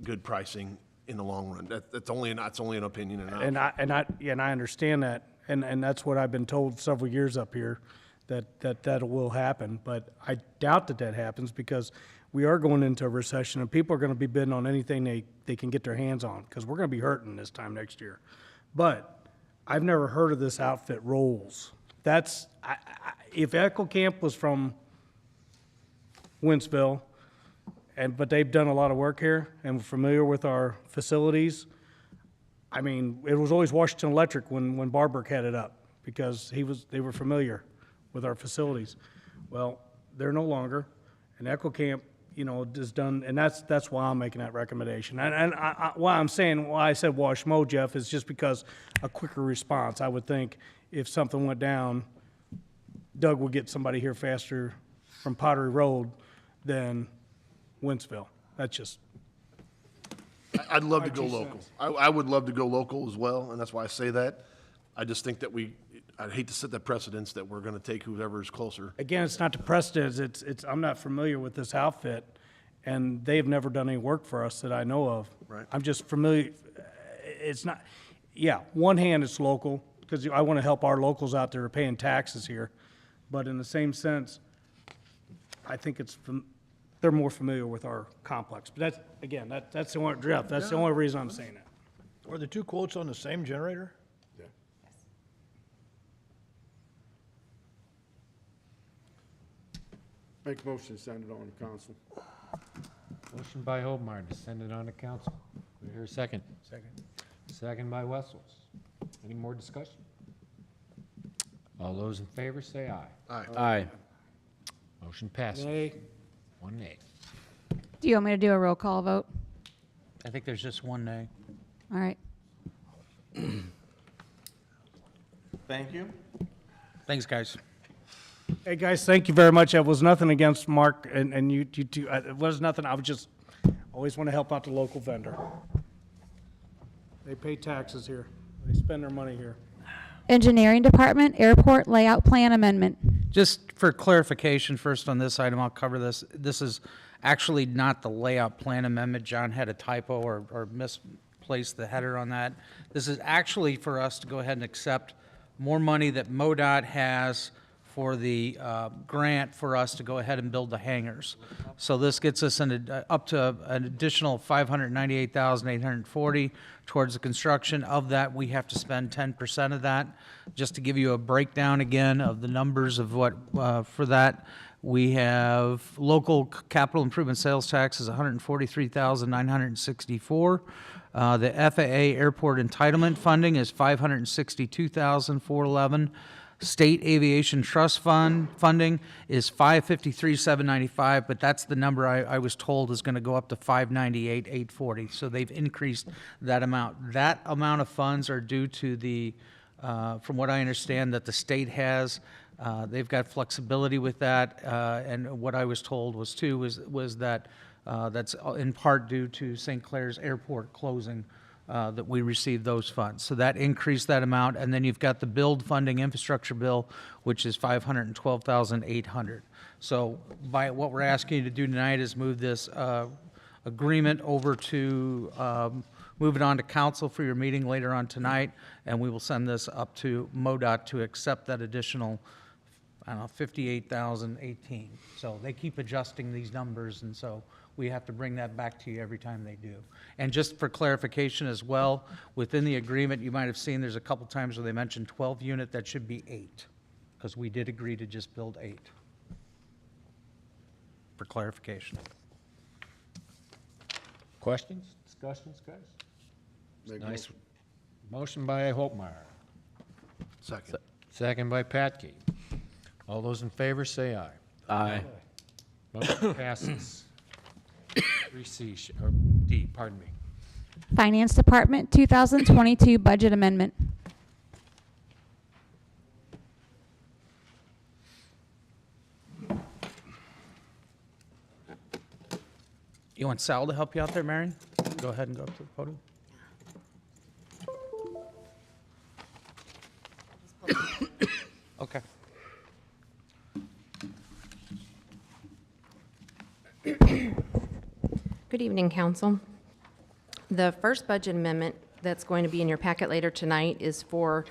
Speaker 8: good pricing in the long run. That's only an opinion, and
Speaker 14: I understand that, and that's what I've been told several years up here, that will happen. But I doubt that happens because we are going into a recession and people are gonna be bidding on anything they can get their hands on, because we're gonna be hurting this time next year. But I've never heard of this outfit, Rolls. That's, if EcoCamp was from Wentzville, but they've done a lot of work here and we're familiar with our facilities. I mean, it was always Washington Electric when Barberg had it up, because they were familiar with our facilities. Well, they're no longer, and EcoCamp, you know, is done, and that's why I'm making that recommendation. And why I said Wash Mo, Jeff, is just because a quicker response. I would think if something went down, Doug would get somebody here faster from Pottery Road than Wentzville. That's just,
Speaker 8: I'd love to
Speaker 14: My
Speaker 8: go
Speaker 14: 2
Speaker 8: local.
Speaker 14: cents.
Speaker 8: I would love to go local as well, and that's why I say that. I just think that I'd hate to set that precedence that we're gonna take whoever's closer.
Speaker 14: again, it's not the precedence, it's, I'm not familiar with this outfit, and they've never done any work for us that I know of.
Speaker 8: Right.
Speaker 14: I'm just familiar, it's not, yeah, one hand it's local, because I want to help our locals out there paying taxes here, but in the same sense, I think they're more familiar with our complex. But that's, again, that's the only, Jeff, that's the only reason I'm saying that.
Speaker 13: Were the 2 quotes on the same generator?
Speaker 2: Make a motion to send it on to council.
Speaker 5: Motion by Hobmeyer to send it on to council. Do I hear a second?
Speaker 14: Second.
Speaker 5: Second by Wessels. Any more discussion? All those in favor say aye.
Speaker 10: Aye.
Speaker 5: Motion passes.
Speaker 14: Nay.
Speaker 5: 1 nay.
Speaker 4: Do you want me to do a roll call vote?
Speaker 3: I think there's just one nay.
Speaker 4: All right.
Speaker 12: Thank you.
Speaker 3: Thanks, guys.
Speaker 14: Hey, guys, thank you very much. It was nothing against Mark and you two. It was nothing. I was just, always want to help out the local vendor. They pay taxes here. They spend their money here.
Speaker 4: Engineering Department, Airport Layout Plan Amendment.
Speaker 3: Just for clarification, first on this item, I'll cover this. This is actually not the layout plan amendment. John had a typo or misplaced the header on that. This is actually for us to go ahead and accept more money that MoDOT has for the grant for us to go ahead and build the hangars. So this gets us up to an additional $598,840 towards the construction. Of that, we have to spend 10% of that. Just to give you a breakdown again of the numbers of what, for that, we have local capital improvement sales tax is $143,964. The FAA airport entitlement funding is $562,411. State Aviation Trust Fund funding is $553,795, but that's the number I was told is going to go up to $598,840. So they've increased that amount. That amount of funds are due to the, from what I understand, that the state has. They've got flexibility with that, and what I was told was too was that that's in part due to St. Clair's Airport closing. That we received those funds. So that increased that amount, and then you've got the build funding infrastructure bill, which is $512,800. So by what we're asking you to do tonight is move this agreement over to, move it on to council for your meeting later on tonight, and we will send this up to MoDOT to accept that additional, I don't know, $58,018. So they keep adjusting these numbers, and so we have to bring that back to you every time they do. And just for clarification as well, within the agreement, you might have seen there's a couple times where they mentioned 12 unit, that should be 8, because we did agree to just build 8. For clarification.
Speaker 5: Questions, discussions, guys?
Speaker 2: Make a
Speaker 5: Nice. Motion by Hobmeyer.
Speaker 8: Second.
Speaker 5: Second by Patke. All those in favor say aye.
Speaker 10: Aye.
Speaker 5: Motion passes. 3C, or D, pardon me.
Speaker 4: Finance Department, 2022 Budget Amendment.
Speaker 3: You want Sal to help you out there, Marion? Go ahead and go up to the podium. Okay.
Speaker 15: Good evening, council. The first budget amendment that's going to be in your packet later tonight is for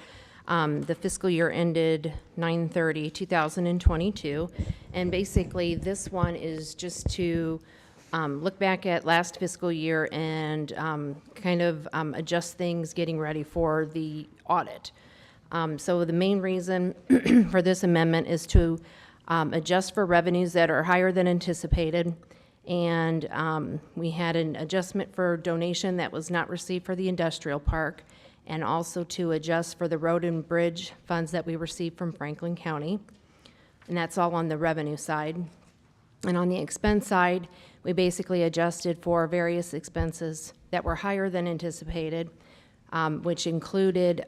Speaker 15: the fiscal year ended 9/30/2022. And basically, this one is just to look back at last fiscal year and kind of adjust things, getting ready for the audit. So the main reason for this amendment is to adjust for revenues that are higher than anticipated. And we had an adjustment for donation that was not received for the industrial park, and also to adjust for the road and bridge funds that we received from Franklin County. And that's all on the revenue side. And on the expense side, we basically adjusted for various expenses that were higher than anticipated, which included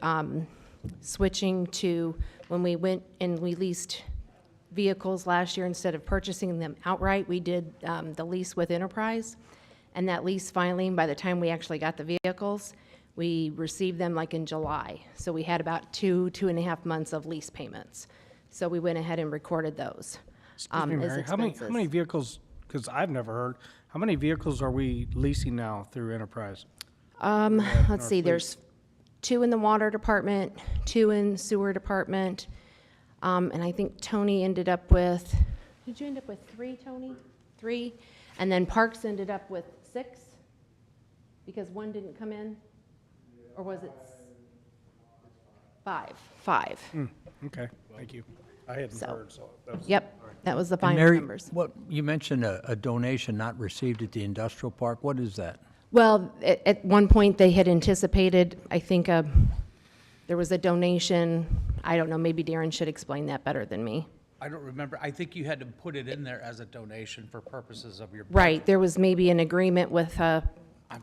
Speaker 15: switching to, when we went and we leased vehicles last year. Instead of purchasing them outright, we did the lease with Enterprise. And that lease filing, by the time we actually got the vehicles, we received them like in July. So we had about 2.5 months of lease payments. So we went ahead and recorded those
Speaker 14: Excuse me,
Speaker 15: as
Speaker 14: Mary, how many
Speaker 15: expenses.
Speaker 14: vehicles, because I've never heard, how many vehicles are we leasing now through Enterprise?
Speaker 15: Let's see, there's 2 in the water department, 2 in sewer department, and I think Tony ended up with, did you end up with 3, Tony? 3? And then Parks ended up with 6? Because 1 didn't come in? Or was it 5? 5.
Speaker 14: Okay, thank you. I hadn't
Speaker 15: So-
Speaker 14: heard, so that was.
Speaker 15: Yep, that was the
Speaker 10: And
Speaker 15: final
Speaker 10: Mary,
Speaker 15: numbers.
Speaker 10: what, you mentioned a donation not received at the industrial park. What is that?
Speaker 15: Well, at one point, they had anticipated, I think, there was a donation. I don't know, maybe Darren should explain that better than me.
Speaker 3: I don't remember. I think you had to put it in there as a donation for purposes of your.
Speaker 15: Right, there was maybe an agreement with
Speaker 3: I'm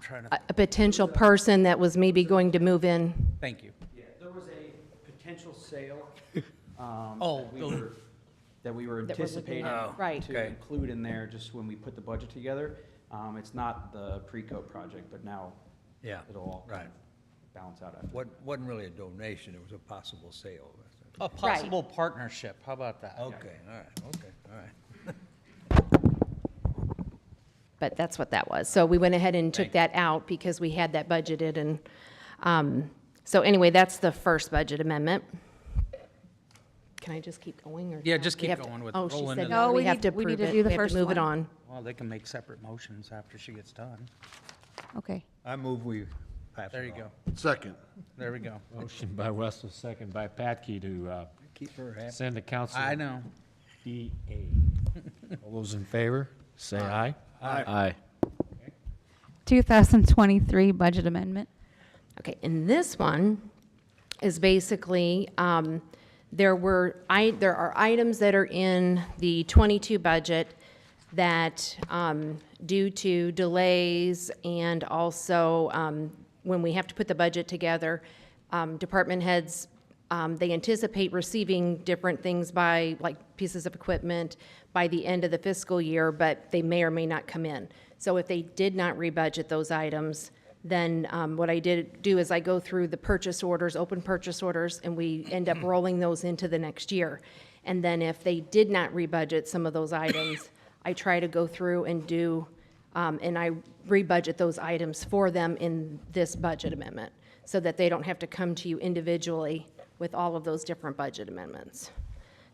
Speaker 3: trying to,
Speaker 15: a potential person that was maybe going to move in.
Speaker 3: thank you.
Speaker 16: Yeah, there was a potential sale.
Speaker 3: Oh,
Speaker 16: That we were
Speaker 15: That we're looking
Speaker 16: anticipating
Speaker 15: at. Right.
Speaker 16: to include in there just when we put the budget together. It's not the pre-coat project, but now
Speaker 10: Yeah,
Speaker 16: it'll all
Speaker 10: right.
Speaker 16: balance out after.
Speaker 13: Wasn't really a donation, it was a possible sale.
Speaker 3: A possible partnership. How about that?
Speaker 13: Okay, all right.
Speaker 15: But that's what that was. So we went ahead and took that out because we had that budgeted and, so anyway, that's the first budget amendment. Can I just keep going or?
Speaker 3: Yeah, just
Speaker 15: we
Speaker 3: keep
Speaker 15: have to-
Speaker 3: going with
Speaker 15: Oh, she
Speaker 3: rolling
Speaker 15: said
Speaker 3: it.
Speaker 15: no,
Speaker 4: No,
Speaker 15: we
Speaker 4: we
Speaker 15: have
Speaker 4: need-
Speaker 15: to
Speaker 4: we
Speaker 15: approve
Speaker 4: need to
Speaker 15: it.
Speaker 4: do the
Speaker 15: We have
Speaker 4: first
Speaker 15: to move it
Speaker 4: one.
Speaker 15: on.
Speaker 3: Well, they can make separate motions after she gets done.
Speaker 4: Okay.
Speaker 13: I move we pass it
Speaker 3: There you
Speaker 13: on.
Speaker 3: go.
Speaker 8: Second.
Speaker 3: There we go.
Speaker 5: Motion by Wessel, second by Patke to
Speaker 13: Keep her happy.
Speaker 5: send to council.
Speaker 3: I know.
Speaker 5: DA. All those in favor, say aye.
Speaker 10: Aye.
Speaker 4: 2023 budget amendment.
Speaker 15: Okay, and this one is basically, there are items that are in the 22 budget that, due to delays and also when we have to put the budget together, department heads, they anticipate receiving different things by, like pieces of equipment, by the end of the fiscal year, but they may or may not come in. So if they did not rebudget those items, then what I did do is I go through the purchase orders, open purchase orders, and we end up rolling those into the next year. And then if they did not rebudget some of those items, I try to go through and do, and I rebudget those items for them in this budget amendment, so that they don't have to come to you individually with all of those different budget amendments.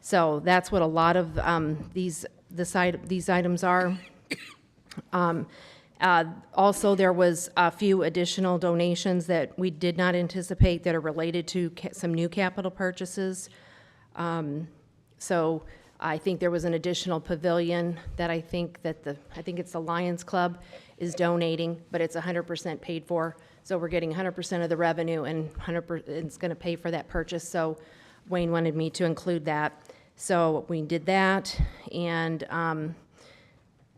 Speaker 15: So that's what a lot of these items are. Also, there was a few additional donations that we did not anticipate that are related to some new capital purchases. So I think there was an additional pavilion that I think it's the Lions Club is donating, but it's 100% paid for. So we're getting 100% of the revenue and 100%, it's going to pay for that purchase. So Wayne wanted me to include that. So we did that, and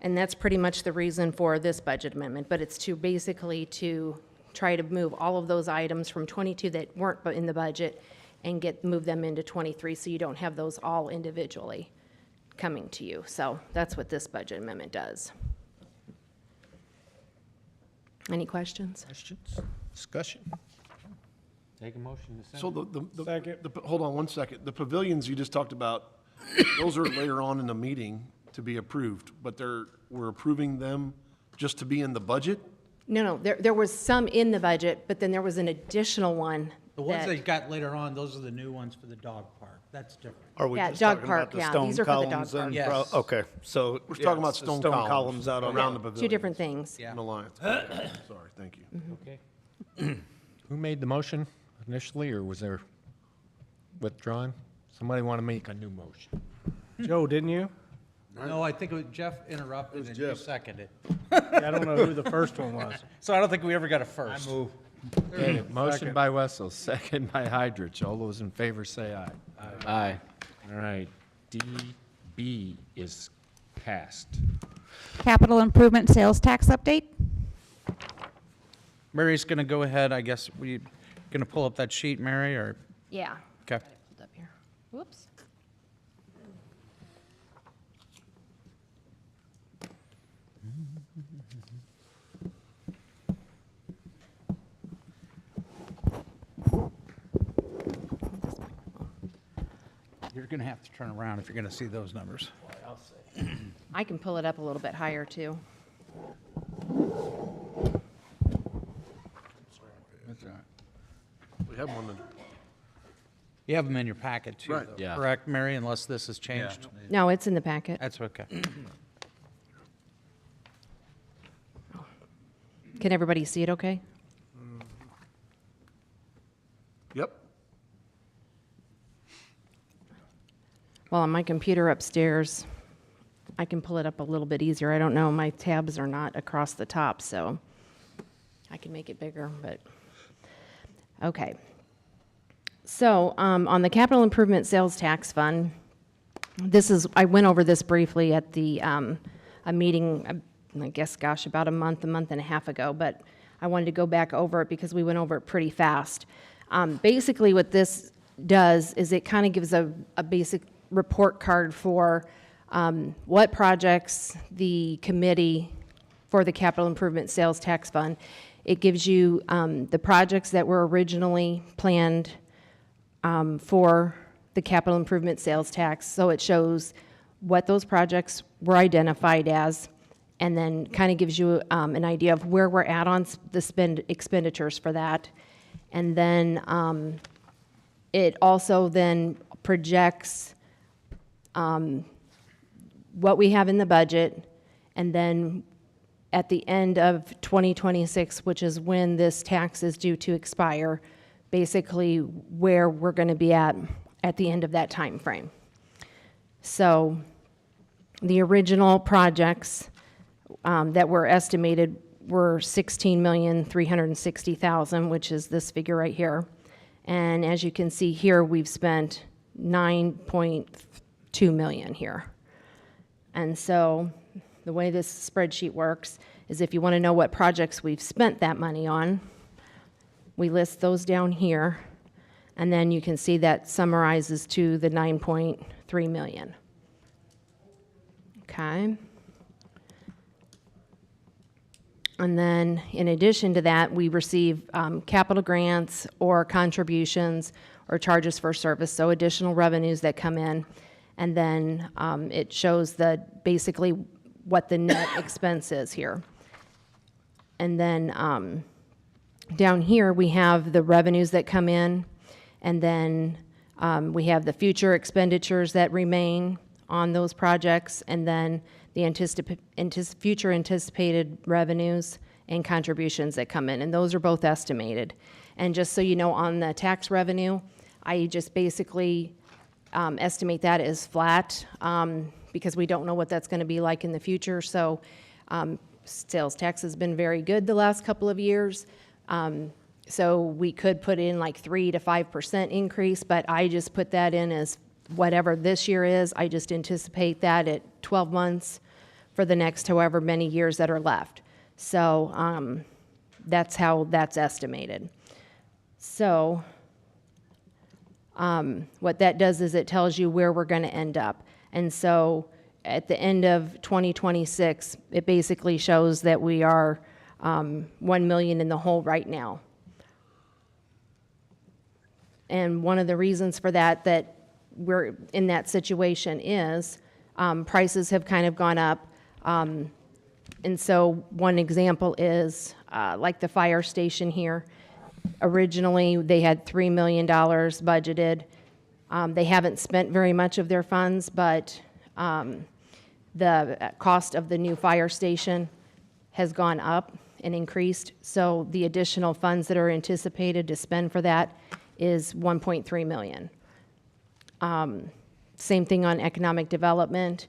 Speaker 15: that's pretty much the reason for this budget amendment. But it's to basically to try to move all of those items from 22 that weren't in the budget and move them into 23, so you don't have those all individually coming to you. So that's what this budget amendment does. Any questions?
Speaker 5: Questions, discussion? Take a motion to send.
Speaker 8: So hold on one second. The pavilions you just talked about, those are later on in the meeting to be approved, but we're approving them just to be in the budget?
Speaker 15: No, there was some in the budget, but then there was an additional one.
Speaker 3: The ones that you got later on, those are the new ones for the dog park. That's different.
Speaker 1: Are we
Speaker 15: Yeah,
Speaker 1: just
Speaker 15: dog
Speaker 1: talking
Speaker 15: park,
Speaker 1: about the
Speaker 15: yeah,
Speaker 1: stone
Speaker 15: these are for the dog
Speaker 1: columns
Speaker 15: park.
Speaker 1: and
Speaker 3: Yes.
Speaker 1: Okay, so.
Speaker 8: We're
Speaker 1: yeah,
Speaker 8: talking about
Speaker 1: it's the
Speaker 8: stone
Speaker 1: columns
Speaker 8: columns
Speaker 1: out on
Speaker 8: around
Speaker 1: the.
Speaker 8: the pavilion.
Speaker 15: Two different things.
Speaker 3: Yeah.
Speaker 8: In the Lions. Okay, sorry, thank you.
Speaker 5: Okay. Who made the motion initially, or was there withdrawn? Somebody want to make a new motion?
Speaker 14: Joe, didn't you?
Speaker 3: No, I think it was Jeff interrupted and you seconded.
Speaker 14: I don't know who the first one was.
Speaker 3: So I don't think we ever got a first.
Speaker 13: I move.
Speaker 5: Okay, motion
Speaker 14: Second.
Speaker 5: by Wessel, second by Hydrich. All those in favor say aye. Aye. All right, DB is passed.
Speaker 4: Capital improvement sales tax update.
Speaker 3: Mary's going to go ahead, I guess. We going to pull up that sheet, Mary, or?
Speaker 15: Yeah.
Speaker 3: Okay.
Speaker 15: Hold up here. Whoops.
Speaker 3: You're going to have to turn around if you're going to see those numbers.
Speaker 15: I can pull it up a little bit higher, too.
Speaker 3: That's all right.
Speaker 8: We have one that.
Speaker 3: You have them in your packet, too,
Speaker 8: Right.
Speaker 3: though,
Speaker 5: Yeah.
Speaker 3: correct, Mary, unless this has changed?
Speaker 15: No, it's in the packet.
Speaker 3: That's okay.
Speaker 15: Can everybody see it okay?
Speaker 8: Yep.
Speaker 15: Well, on my computer upstairs, I can pull it up a little bit easier. I don't know, my tabs are not across the top, so I can make it bigger, but, okay. So, on the capital improvement sales tax fund, I went over this briefly at the, a meeting, I guess, gosh, about a month and a half ago, but I wanted to go back over it because we went over it pretty fast. Basically, what this does is it kind of gives a basic report card for what projects the committee for the capital improvement sales tax fund. It gives you the projects that were originally planned for the capital improvement sales tax. So it shows what those projects were identified as, and then kind of gives you an idea of where we're at on the expenditures for that. And then it also then projects what we have in the budget, and then at the end of 2026, which is when this tax is due to expire, basically where we're going to be at the end of that time frame. So the original projects that were estimated were $16,360,000, which is this figure right here. And as you can see here, we've spent $9.2 million here. And so the way this spreadsheet works is if you want to know what projects we've spent that money on, we list those down here, and then you can see that summarizes to the 9.3 million. Okay. And then in addition to that, we receive capital grants or contributions or charges for service, so additional revenues that come in. And then it shows basically what the net expense is here. And then down here, we have the revenues that come in, and then we have the future expenditures that remain on those projects, and then the future anticipated revenues and contributions that come in, and those are both estimated. And just so you know, on the tax revenue, I just basically estimate that as flat because we don't know what that's going to be like in the future. So sales tax has been very good the last couple of years. So we could put in like 3 to 5% increase, but I just put that in as whatever this year is. I just anticipate that at 12 months for the next however many years that are left. So that's how that's estimated. So what that does is it tells you where we're going to end up. And so at the end of 2026, it basically shows that we are 1 million in the hole right now. And one of the reasons for that we're in that situation is prices have kind of gone up. And so one example is like the fire station here. Originally, they had $3 million budgeted. They haven't spent very much of their funds, but the cost of the new fire station has gone up and increased. So the additional funds that are anticipated to spend for that is $1.3 million. Same thing on economic development.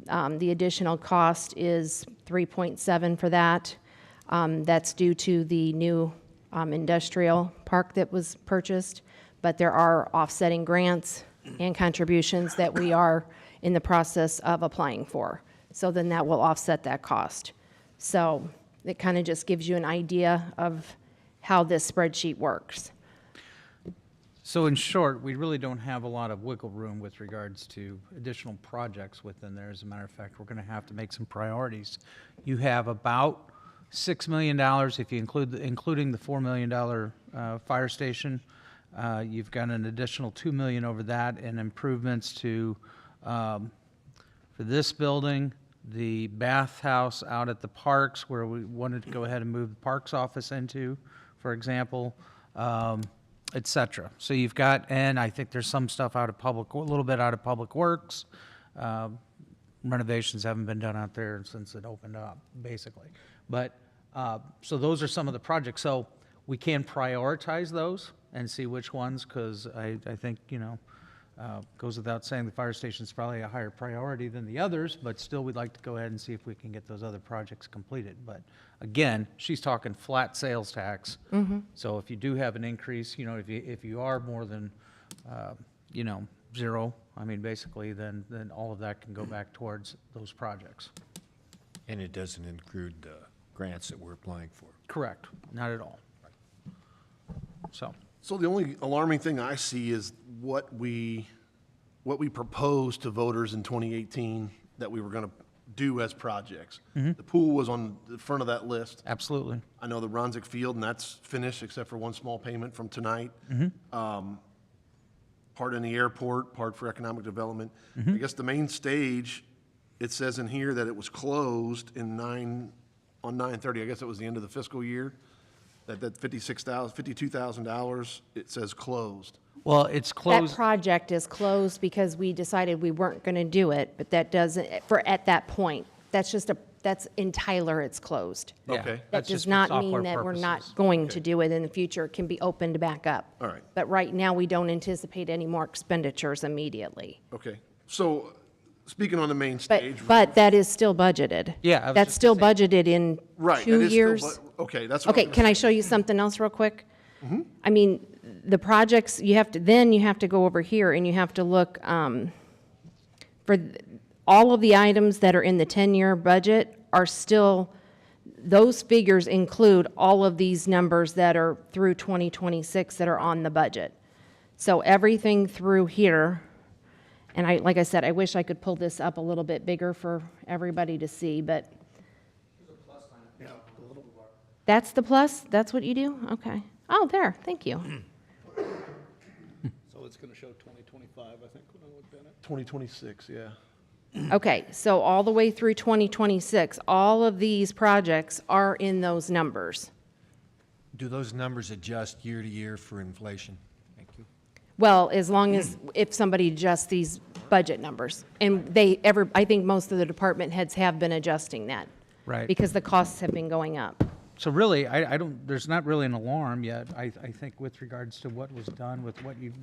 Speaker 15: The additional cost is 3.7 for that. That's due to the new industrial park that was purchased, but there are offsetting grants and contributions that we are in the process of applying for. So then that will offset that cost. So it kind of just gives you an idea of how this spreadsheet works.
Speaker 3: So in short, we really don't have a lot of wiggle room with regards to additional projects within there. As a matter of fact, we're going to have to make some priorities. You have about $6 million, if you including the $4 million fire station. You've got an additional $2 million over that in improvements to, for this building, the bathhouse out at the parks where we wanted to go ahead and move the parks office into, for example, et cetera. So you've got, and I think there's some stuff out of public, a little bit out of Public Works. Renovations haven't been done out there since it opened up, basically. But, so those are some of the projects. So we can prioritize those and see which ones, because I think, you know, goes without saying, the fire station's probably a higher priority than the others, but still, we'd like to go ahead and see if we can get those other projects completed. But again, she's talking flat sales tax. So if you do have an increase, you know, if you are more than, you know, zero, I mean, basically, then all of that can go back towards those projects.
Speaker 5: And it doesn't include the grants that we're applying for.
Speaker 3: Correct, not at all. So.
Speaker 8: So the only alarming thing I see is what we proposed to voters in 2018 that we were going to do as projects. The pool was on the front of that list.
Speaker 3: Absolutely.
Speaker 8: I know the Ronzik Field, and that's finished except for one small payment from tonight. Part in the airport, part for economic development. I guess the main stage, it says in here that it was closed on 9/30. I guess it was the end of the fiscal year. That $52,000, it says closed.
Speaker 3: Well, it's
Speaker 15: That
Speaker 3: closed.
Speaker 15: project is closed because we decided we weren't going to do it, but that doesn't, at that point, that's in Tyler, it's closed.
Speaker 3: Yeah,
Speaker 8: Okay.
Speaker 15: That
Speaker 3: that's
Speaker 15: does
Speaker 3: just for
Speaker 15: not
Speaker 3: software
Speaker 15: mean that we're not
Speaker 3: purposes.
Speaker 15: going to do it in the future. It can be opened back up.
Speaker 8: All right.
Speaker 15: But right now, we don't anticipate any more expenditures immediately.
Speaker 8: Okay. So speaking on the main stage.
Speaker 15: But that is still budgeted.
Speaker 3: Yeah, I was
Speaker 15: That's
Speaker 3: just
Speaker 15: still
Speaker 3: gonna say-
Speaker 15: budgeted in
Speaker 8: Right. that
Speaker 15: 2
Speaker 8: is still
Speaker 15: years.
Speaker 8: Okay, that's what
Speaker 15: Okay, can I show you something else real quick? I mean, the projects, you have to go over here and you have to look, all of the items that are in the 10-year budget are still, those figures include all of these numbers that are through 2026 that are on the budget. So everything through here, and like I said, I wish I could pull this up a little bit bigger for everybody to see, but. That's the plus? That's what you do? Okay. Oh, there, thank you.
Speaker 1: So it's going to show 2025, I think, when I looked at it.
Speaker 8: 2026, yeah.
Speaker 15: Okay, so all the way through 2026, all of these projects are in those numbers.
Speaker 5: Do those numbers adjust year to year for inflation? Thank you.
Speaker 15: Well, as long as, if somebody adjusts these budget numbers. And I think most of the department heads have been adjusting that.
Speaker 3: Right.
Speaker 15: Because the costs have been going up.
Speaker 3: So really, I don't, there's not really an alarm yet, I think, with regards to what was done with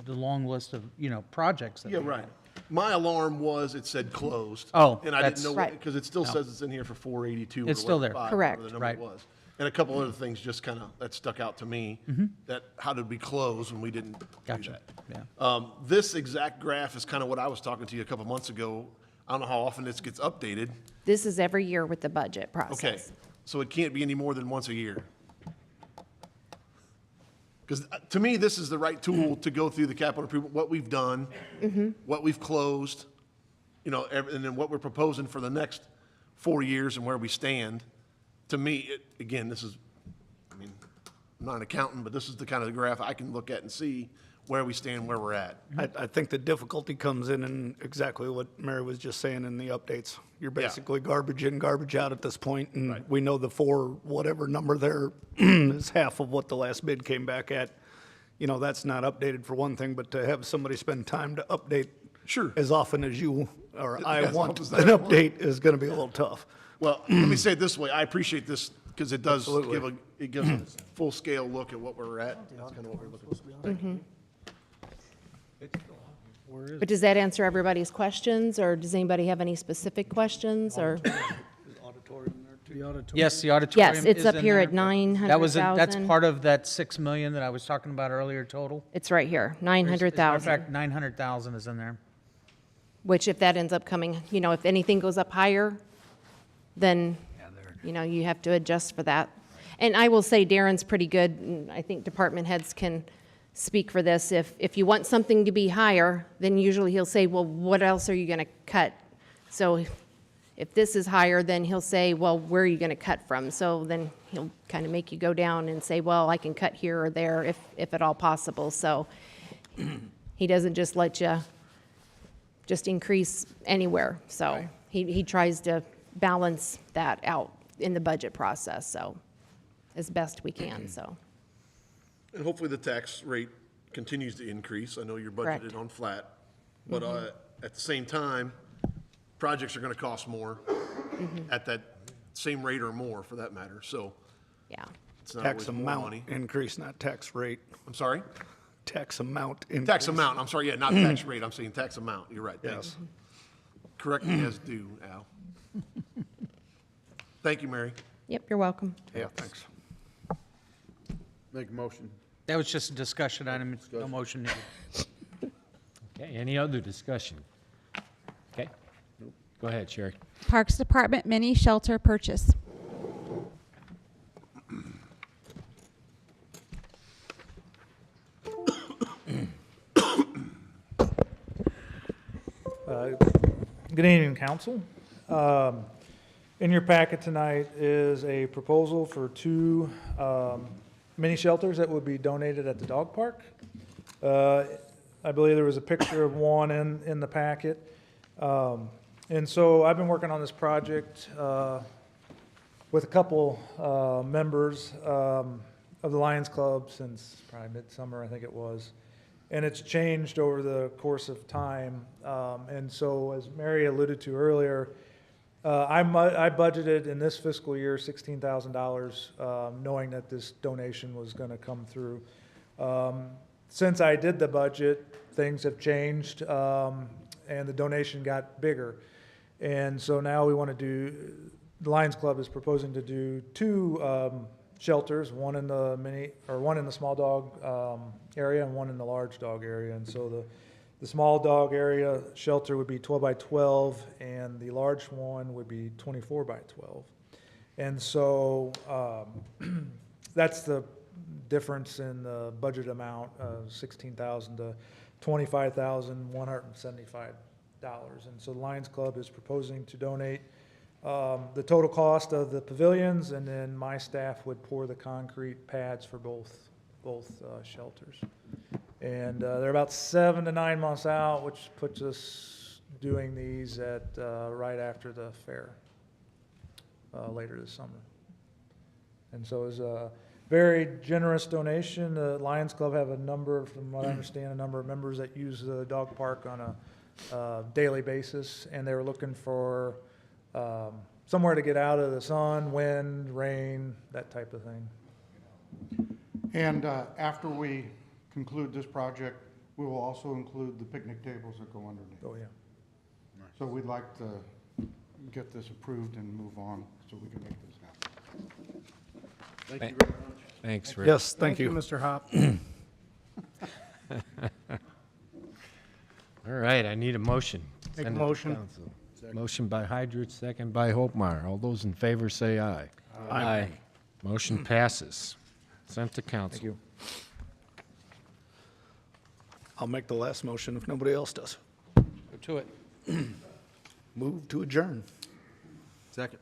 Speaker 3: the long list of, you know, projects. That
Speaker 8: Yeah,
Speaker 3: we
Speaker 8: right.
Speaker 3: had.
Speaker 8: My alarm was it said closed.
Speaker 3: Oh,
Speaker 8: And I didn't
Speaker 3: that's-
Speaker 8: know,
Speaker 15: Right.
Speaker 8: because it still says it's in here for 482.
Speaker 3: It's still there.
Speaker 15: Correct.
Speaker 8: The number
Speaker 3: Right.
Speaker 8: was. And a couple other things just kind of, that stuck out to me, that how did we close when we didn't do
Speaker 3: Gotcha,
Speaker 8: that?
Speaker 3: yeah.
Speaker 8: This exact graph is kind of what I was talking to you a couple months ago. I don't know how often this gets updated.
Speaker 15: This is every year with the budget process.
Speaker 8: Okay, so it can't be any more than once a year. Because to me, this is the right tool to go through the capital improvement, what we've done, what we've closed, you know, and then what we're proposing for the next 4 years and where we stand. To me, again, this is, I mean, I'm not an accountant, but this is the kind of graph I can look at and see where we stand, where we're at.
Speaker 1: I think the difficulty comes in exactly what Mary was just saying in the updates. You're
Speaker 8: Yeah.
Speaker 1: basically garbage in, garbage out at this point, and we know the whatever number there is half of what the last bid came back at. You know, that's not updated for one thing, but to have somebody spend time to update
Speaker 8: Sure.
Speaker 1: as often as you or I
Speaker 8: As
Speaker 1: want
Speaker 8: often as
Speaker 1: an
Speaker 8: I want.
Speaker 1: update is going to be a little tough.
Speaker 8: Well, let me say it this way, I appreciate this because it does
Speaker 1: Absolutely.
Speaker 8: it gives a full-scale look at what we're at. That's kind of what we're looking for.
Speaker 15: But does that answer everybody's questions, or does anybody have any specific questions, or?
Speaker 3: Yes, the auditorium
Speaker 15: Yes, it's
Speaker 3: is
Speaker 15: up
Speaker 3: in
Speaker 15: here
Speaker 3: there.
Speaker 15: at 900,000.
Speaker 3: That's part of that 6 million that I was talking about earlier total.
Speaker 15: It's right here,
Speaker 3: As a matter of
Speaker 15: 900,000.
Speaker 3: fact, 900,000 is in there.
Speaker 15: Which if that ends up coming, you know, if anything goes up higher, then, you know, you have to adjust for that. And I will say Darren's pretty good, and I think department heads can speak for this. If you want something to be higher, then usually he'll say, well, what else are you going to cut? So if this is higher, then he'll say, well, where are you going to cut from? So then he'll kind of make you go down and say, well, I can cut here or there if at all possible. So he doesn't just let you just increase anywhere. So he tries to balance that out in the budget process, so as best we can, so.
Speaker 8: And hopefully the tax rate continues to increase. I know you're budgeted
Speaker 15: Correct.
Speaker 8: on flat, but at the same time, projects are gonna cost more at that same rate or more, for that matter, so
Speaker 15: Yeah.
Speaker 8: it's not
Speaker 1: Tax
Speaker 8: always more
Speaker 1: amount
Speaker 8: money.
Speaker 1: increase, not tax rate.
Speaker 8: I'm sorry?
Speaker 1: Tax amount increase.
Speaker 8: Tax amount, I'm sorry, yeah, not tax rate, I'm saying tax amount, you're right, thanks.
Speaker 1: Yes.
Speaker 8: Correct me as due, Al. Thank you, Mary.
Speaker 15: Yep, you're welcome.
Speaker 1: Yeah, thanks.
Speaker 13: Make a motion.
Speaker 3: That was just a discussion item, it's no motion needed.
Speaker 5: Okay, any other discussion? Okay, go ahead, Sherry.
Speaker 4: Parks Department mini shelter purchase.
Speaker 17: Good evening, council. In your packet tonight is a proposal for two mini shelters that would be donated at the dog park. I believe there was a picture of one in the packet. And so I've been working on this project with a couple members of the Lions Club since probably midsummer, I think it was. And it's changed over the course of time. And so, as Mary alluded to earlier, I budgeted in this fiscal year $16,000, knowing that this donation was going to come through. Since I did the budget, things have changed, and the donation got bigger. And so now we want to do, the Lions Club is proposing to do two shelters, one in the small dog area and one in the large dog area. And so the small dog area shelter would be 12 by 12 and the large one would be 24 by 12. And so that's the difference in the budget amount of $16,000 to $25,175. And so the Lions Club is proposing to donate the total cost of the pavilions, and then my staff would pour the concrete pads for both shelters. And they're about 7 to 9 months out, which puts us doing these at right after the fair later this summer. And so it's a very generous donation. The Lions Club have from what I understand, a number of members that use the dog park on a daily basis, and they were looking for somewhere to get out of the sun, wind, rain, that type of thing.
Speaker 18: And after we conclude this project, we will also include the picnic tables that go underneath.
Speaker 17: Oh, yeah.
Speaker 18: So we'd like to get this approved and move on so we can make this happen.
Speaker 8: Thank you very much.
Speaker 5: Thanks, Rick.
Speaker 1: Yes, thank you.
Speaker 14: Mr. Hop.
Speaker 5: All right, I need a motion.
Speaker 14: Make a
Speaker 5: Send it to
Speaker 14: motion.
Speaker 5: council. Motion by Hydrich, second by Hopmeyer. All those in favor say aye. Aye. Motion passes. Sent to council.
Speaker 1: Thank you. I'll make the last motion if nobody else does.
Speaker 3: Go to it.
Speaker 1: Move to adjourn.
Speaker 8: Second.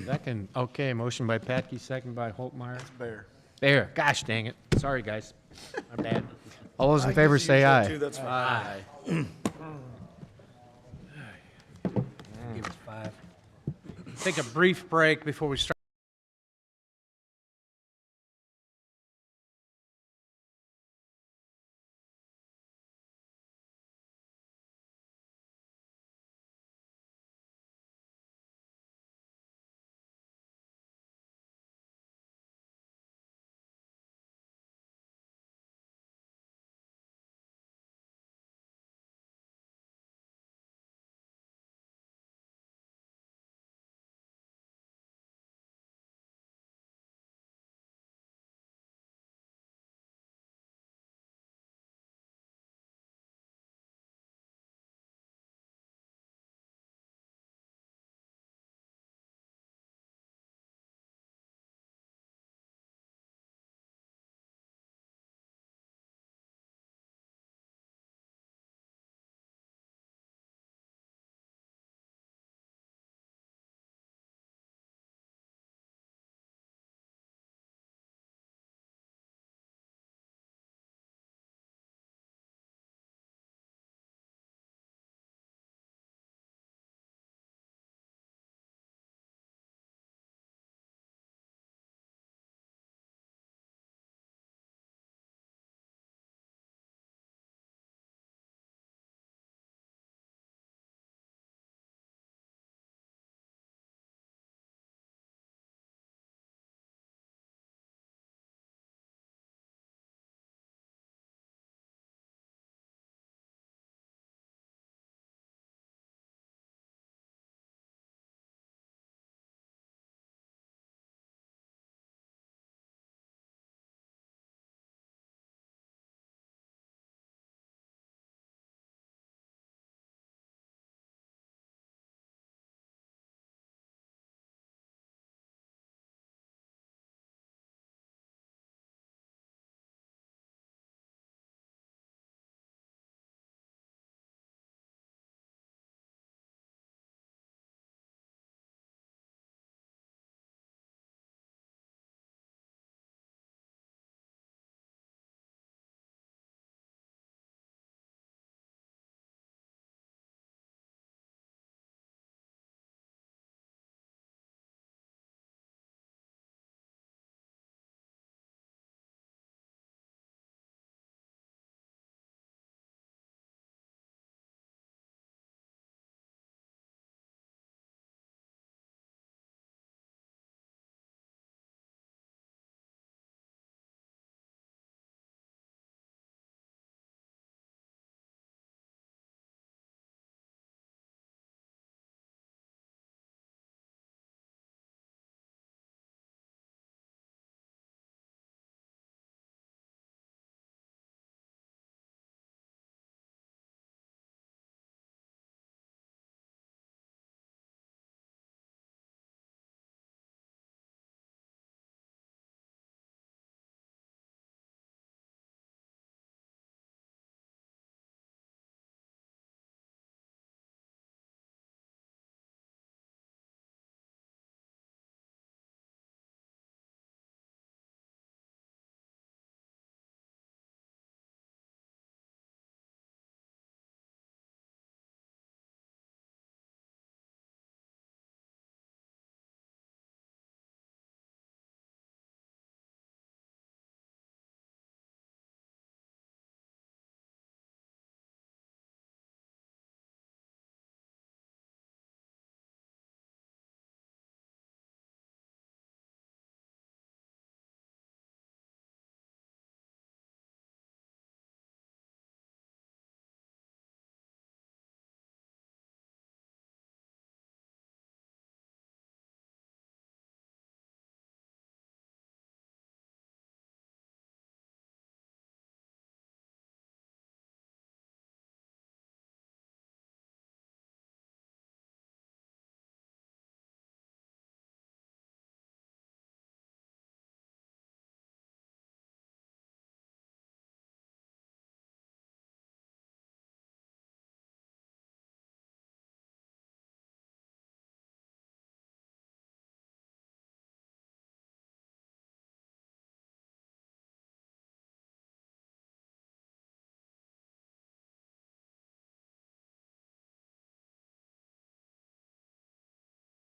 Speaker 5: Second, okay, motion by Patke, second by Hopmeyer.
Speaker 8: Bear.
Speaker 5: There, gosh dang it. Sorry, guys. My bad. All those in favor say aye.
Speaker 1: That's fine.
Speaker 5: Aye.
Speaker 3: Give us 5. Take a brief break before we start.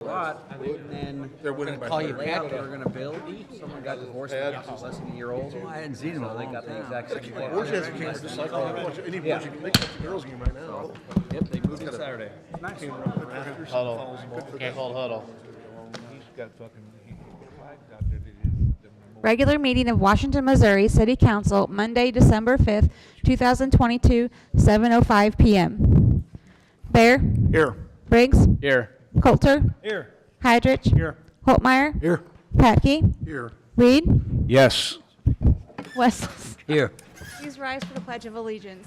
Speaker 16: lot, and then
Speaker 8: They're winning by
Speaker 16: call you
Speaker 8: 30.
Speaker 16: back, they were gonna build. Someone got divorced, and the house was less than a year old. I hadn't seen him. So they got the exact same thing.
Speaker 8: Orange has a camera just like that. Any
Speaker 16: Yeah.
Speaker 8: bunch of, they got the girls game right now.
Speaker 16: Yep, they moved it Saturday.
Speaker 8: Nice.
Speaker 13: Huddle. It's called huddle. He's got fucking, flags out there.
Speaker 4: Regular meeting of Washington, Missouri City Council, Monday, December 5th, 2022, 7:05 PM. Bear?
Speaker 1: Here.
Speaker 4: Briggs?
Speaker 5: Here.
Speaker 4: Coulter?
Speaker 17: Here.
Speaker 4: Heidrich?
Speaker 1: Here.
Speaker 4: Holtmeyer?
Speaker 1: Here.
Speaker 4: Patke?
Speaker 8: Here.
Speaker 4: Reed?
Speaker 1: Yes.
Speaker 4: Wessels?
Speaker 5: Here.
Speaker 4: Please rise for the Pledge of Allegiance.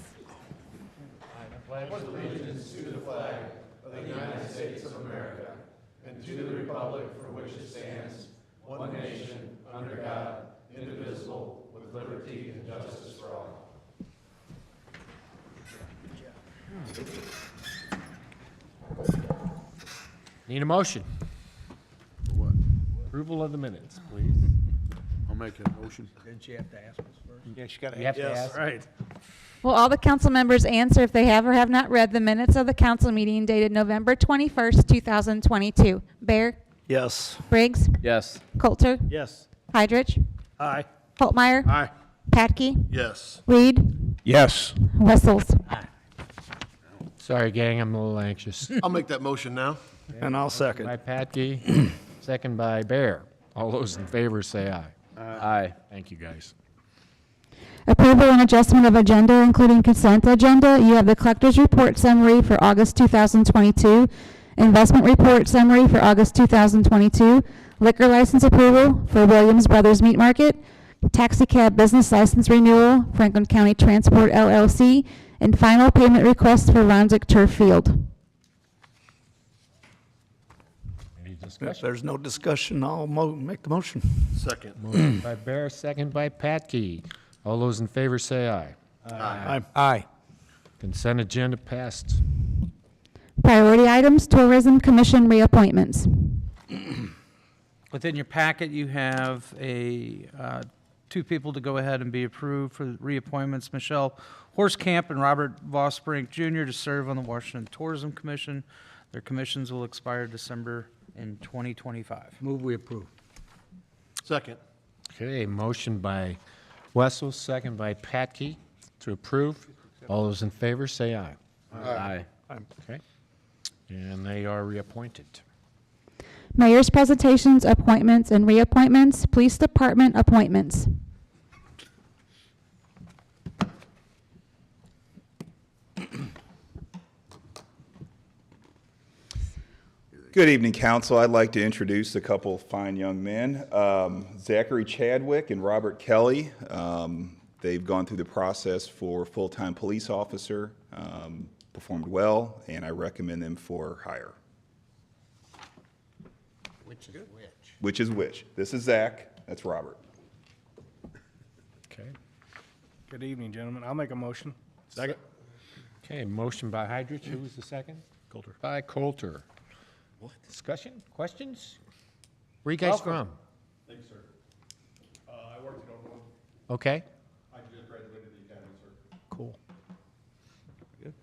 Speaker 5: Need a motion? Approval of the minutes, please.
Speaker 8: I'll make a motion.
Speaker 10: Didn't you have to ask us first?
Speaker 13: Yeah, she got
Speaker 5: You have to
Speaker 8: Yes.
Speaker 5: ask.
Speaker 1: Right.
Speaker 4: Will all the council members answer if they have or have not read the minutes of the council meeting dated November 21st, 2022? Bear?
Speaker 1: Yes.
Speaker 4: Briggs?
Speaker 5: Yes.
Speaker 4: Coulter?
Speaker 14: Yes.
Speaker 4: Heidrich?
Speaker 1: Aye.
Speaker 4: Holtmeyer?
Speaker 1: Aye.
Speaker 4: Patke?
Speaker 8: Yes.
Speaker 4: Reed?
Speaker 1: Yes.
Speaker 4: Wessels?
Speaker 5: Sorry, gang, I'm a little anxious.
Speaker 8: I'll make that motion now.
Speaker 1: And I'll
Speaker 5: By
Speaker 1: second.
Speaker 5: Patke, second by Bear. All those in favor say aye. Aye. Thank you, guys.
Speaker 4: Approval and adjustment of agenda, including consent agenda. You have the collector's report summary for August 2022, investment report summary for August 2022, liquor license approval for Williams Brothers Meat Market, taxi cab business license renewal, Franklin County Transport LLC, and final payment request for Ronzik Turf Field.
Speaker 5: Any
Speaker 1: If
Speaker 5: discussion?
Speaker 1: there's no discussion, I'll make the motion.
Speaker 8: Second.
Speaker 5: Motion by Bear, second by Patke. All those in favor say aye.
Speaker 1: Aye.
Speaker 3: Aye.
Speaker 5: Consent agenda passed.
Speaker 4: Priority items, Tourism Commission reappointments.
Speaker 3: Within your packet, you have two people to go ahead and be approved for reappointments. Michelle Horskamp and Robert Vosbrink Jr. to serve on the Washington Tourism Commission. Their commissions will expire December in 2025.
Speaker 10: Move we approve.
Speaker 8: Second.
Speaker 5: Okay, motion by Wessel, second by Patke to approve. All those in favor say aye. Aye. Okay. And they are reappointed.
Speaker 4: Mayor's presentations, appointments, and reappointments. Police Department appointments.
Speaker 19: Good evening, council. I'd like to introduce a couple fine young men, Zachary Chadwick and Robert Kelly. They've gone through the process for full-time police officer, performed well, and I recommend them for hire.
Speaker 9: Which is which?
Speaker 19: Which is which? This is Zach, that's Robert.
Speaker 5: Okay.
Speaker 14: Good evening, gentlemen. I'll make a motion.
Speaker 8: Second.
Speaker 5: Okay, motion by Heidrich. Who was the second? Coulter. By Coulter. Discussion, questions? Where you guys from?
Speaker 8: Thanks, sir. I worked at Oakland.
Speaker 5: Okay,
Speaker 8: I just graduated the academy, sir.
Speaker 5: cool.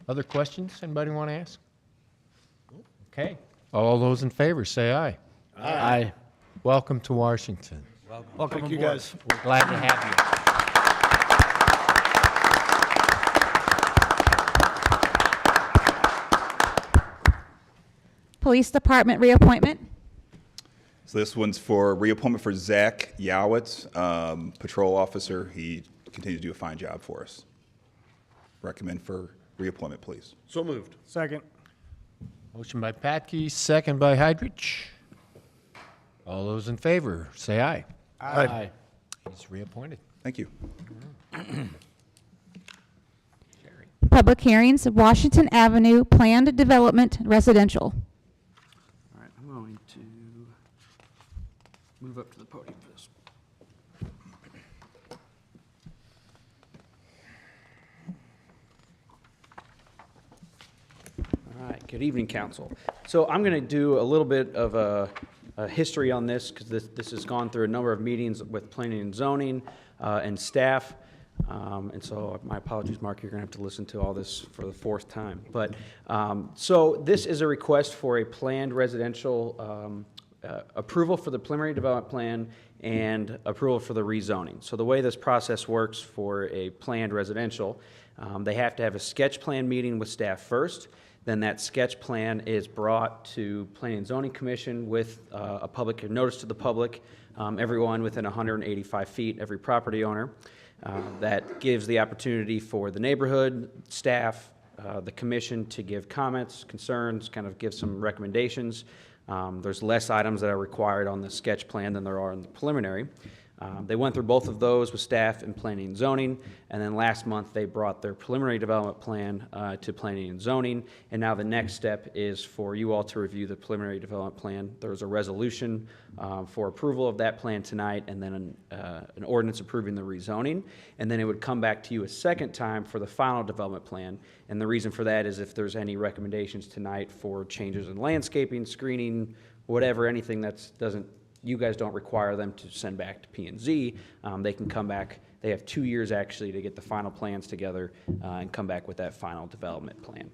Speaker 5: Other questions anybody want to ask? Okay, all those in favor say aye. Aye. Welcome to Washington.
Speaker 3: Welcome
Speaker 1: Thank you,
Speaker 3: aboard.
Speaker 1: guys.
Speaker 5: We're glad to have you.
Speaker 4: Police Department reappointment.
Speaker 19: So this one's for reappointment for Zach Yowitz, patrol officer. He continues to do a fine job for us. Recommend for reappointment, please.
Speaker 8: So moved.
Speaker 14: Second.
Speaker 5: Motion by Patke, second by Heidrich. All those in favor, say aye.
Speaker 1: Aye.
Speaker 5: He's reappointed.
Speaker 19: Thank you.
Speaker 4: Public hearings, Washington Avenue Planned Development Residential.
Speaker 16: All right, I'm going to move up to the podium for this. All right, good evening, council. So I'm going to do a little bit of a history on this because this has gone through a number of meetings with planning and zoning and staff. And so my apologies, Mark, you're going to have to listen to all this for the fourth time. But, so this is a request for a planned residential approval for the preliminary development plan and approval for the rezoning. So the way this process works for a planned residential, they have to have a sketch plan meeting with staff first. Then that sketch plan is brought to Planning and Zoning Commission with a public notice to the public, everyone within 185 feet, every property owner. That gives the opportunity for the neighborhood, staff, the commission to give comments, concerns, kind of give some recommendations. There's less items that are required on the sketch plan than there are in the preliminary. They went through both of those with staff and planning and zoning, and then last month they brought their preliminary development plan to planning and zoning, and now the next step is for you all to review the preliminary development plan. There's a resolution for approval of that plan tonight, and then an ordinance approving the rezoning, and then it would come back to you a second time for the final development plan, and the reason for that is if there's any recommendations tonight for changes in landscaping, screening, whatever, anything that doesn't, you guys don't require them to send back to P&Z. They can come back. They have 2 years actually to get the final plans together and come back with that final development plan.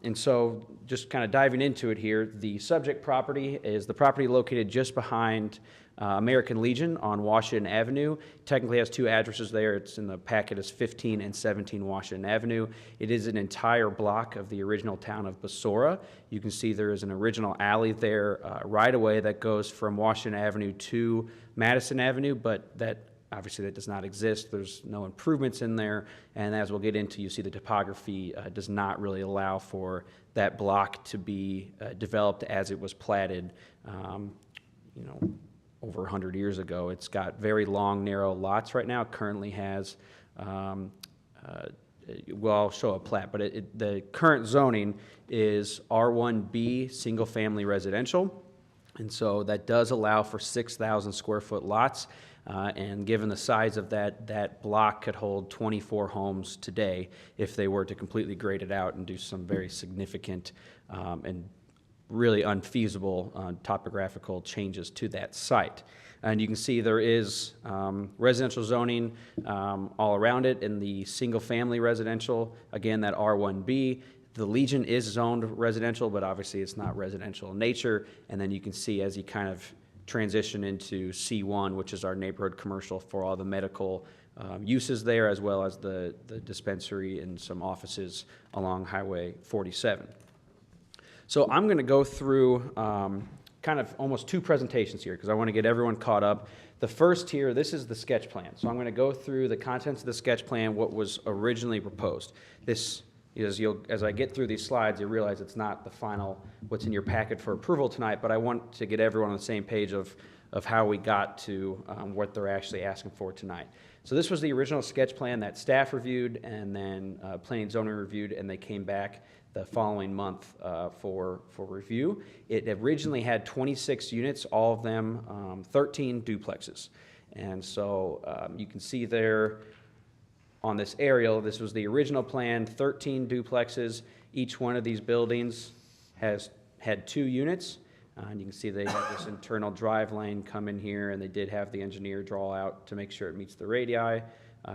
Speaker 16: And so just kind of diving into it here, the subject property is the property located just behind American Legion on Washington Avenue. Technically has 2 addresses there. It's in the packet as 15 and 17 Washington Avenue. It is an entire block of the original town of Basora. You can see there is an original alley there right away that goes from Washington Avenue to Madison Avenue, but that obviously that does not exist. There's no improvements in there, and as we'll get into, you see the topography does not really allow for that block to be developed as it was platted, you know, over 100 years ago. It's got very long, narrow lots right now. It currently has, well, I'll show a plat, but the current zoning is R1B, single-family residential, and so that does allow for 6,000 square foot lots. And given the size of that block could hold 24 homes today if they were to completely grade it out and do some very significant and really unfeasible topographical changes to that site. And you can see there is residential zoning all around it in the single-family residential, again, that R1B. The Legion is zoned residential, but obviously it's not residential in nature. And then you can see as you kind of transition into C1, which is our neighborhood commercial for all the medical uses there, as well as the dispensary and some offices along Highway 47. So I'm going to go through kind of almost 2 presentations here because I want to get everyone caught up. The first here, this is the sketch plan. So I'm going to go through the contents of the sketch plan, what was originally proposed. This is, as I get through these slides, you realize it's not the final, what's in your packet for approval tonight, but I want to get everyone on the same page of how we got to what they're actually asking for tonight. So this was the original sketch plan that staff reviewed and then Planning and Zoning reviewed, and they came back the following month for review. It originally had 26 units, all of them 13 duplexes. And so you can see there on this aerial, this was the original plan, 13 duplexes. Each one of these buildings had 2 units. And you can see they have this internal drive lane come in here, and they did have the engineer draw out to make sure it meets the radii.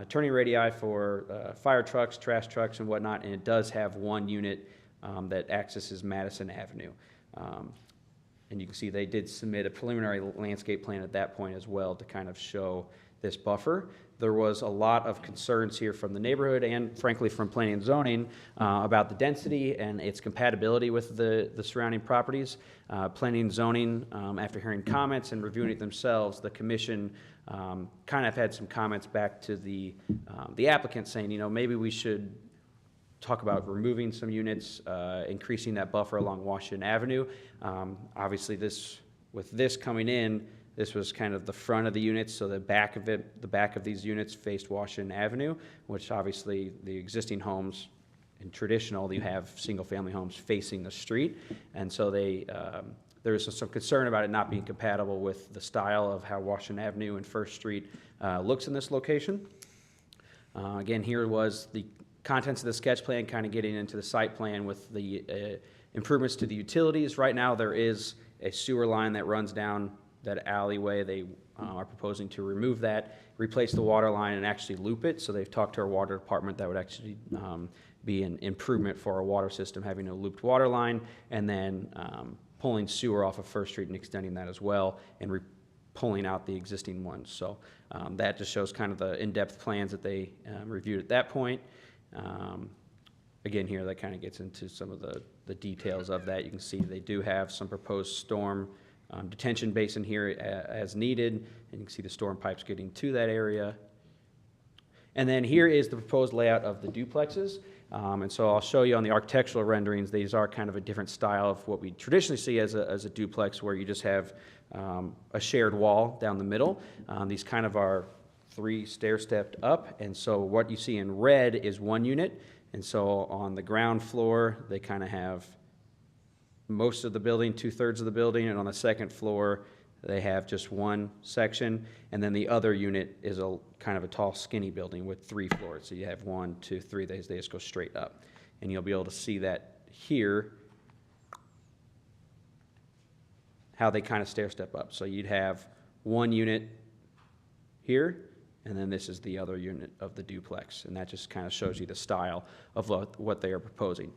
Speaker 16: Turning radii for fire trucks, trash trucks, and whatnot, and it does have 1 unit that accesses Madison Avenue. And you can see they did submit a preliminary landscape plan at that point as well to kind of show this buffer. There was a lot of concerns here from the neighborhood and frankly from Planning and Zoning about the density and its compatibility with the surrounding properties. Planning and Zoning, after hearing comments and reviewing it themselves, the commission kind of had some comments back to the applicant saying, you know, maybe we should talk about removing some units, increasing that buffer along Washington Avenue. Obviously with this coming in, this was kind of the front of the units, so the back of these units faced Washington Avenue, which obviously the existing homes in traditional, you have single-family homes facing the street, and so there was some concern about it not being compatible with the style of how Washington Avenue and First Street looks in this location. Again, here was the contents of the sketch plan, kind of getting into the site plan with the improvements to the utilities. Right now, there is a sewer line that runs down that alleyway. They are proposing to remove that, replace the water line, and actually loop it. So they've talked to our water department. That would actually be an improvement for our water system, having a looped water line, and then pulling sewer off of First Street and extending that as well, and pulling out the existing ones. So that just shows kind of the in-depth plans that they reviewed at that point. Again, here that kind of gets into some of the details of that. You can see they do have some proposed storm detention basin here as needed, and you can see the storm pipes getting to that area. And then here is the proposed layout of the duplexes. And so I'll show you on the architectural renderings, these are kind of a different style of what we traditionally see as a duplex, where you just have a shared wall down the middle. These kind of are 3 stair-stepped up, and so what you see in red is 1 unit. And so on the ground floor, they kind of have most of the building, 2/3 of the building, and on the second floor, they have just 1 section, and then the other unit is a kind of a tall, skinny building with 3 floors. So you have 1, 2, 3, they just go straight up. And you'll be able to see that here, how they kind of stair-step up. So you'd have 1 unit here, and then this is the other unit of the duplex, and that just kind of shows you the style of what they are proposing.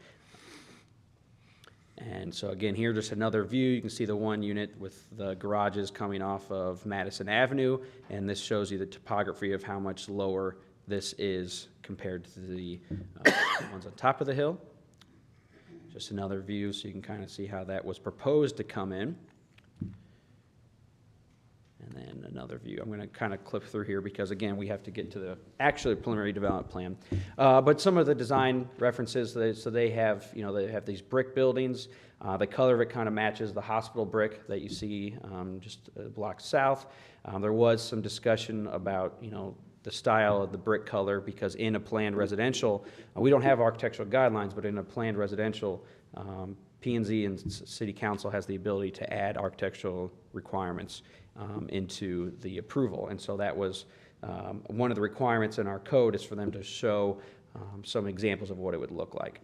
Speaker 16: And so again, here just another view. You can see the 1 unit with the garages coming off of Madison Avenue, and this shows you the topography of how much lower this is compared to the ones on top of the hill. Just another view so you can kind of see how that was proposed to come in. And then another view. I'm going to kind of clip through here because, again, we have to get to the actual preliminary development plan. But some of the design references, so they have, they have these brick buildings. The color of it kind of matches the hospital brick that you see just a block south. There was some discussion about, the style of the brick color, because in a planned residential, we don't have architectural guidelines, but in a planned residential, P&Z and City Council has the ability to add architectural requirements into the approval. And so that was one of the requirements in our code, is for them to show some examples of what it would look like.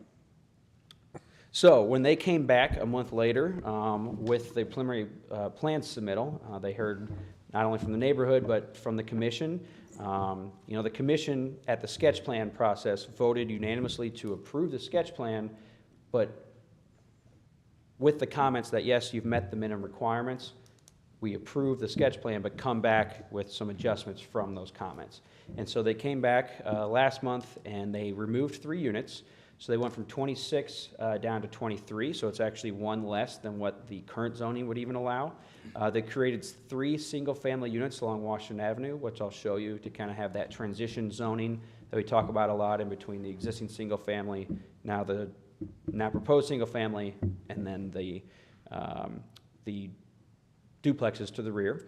Speaker 16: So when they came back a month later with the preliminary plan submittal, they heard not only from the neighborhood but from the commission. The commission at the sketch plan process voted unanimously to approve the sketch plan, but with the comments that, yes, you've met the minimum requirements. We approve the sketch plan, but come back with some adjustments from those comments. And so they came back last month, and they removed 3 units. So they went from 26 down to 23, so it's actually 1 less than what the current zoning would even allow. They created 3 single-family units along Washington Avenue, which I'll show you to kind of have that transition zoning that we talk about a lot in between the existing single-family, now proposed single-family, and then the duplexes to the rear.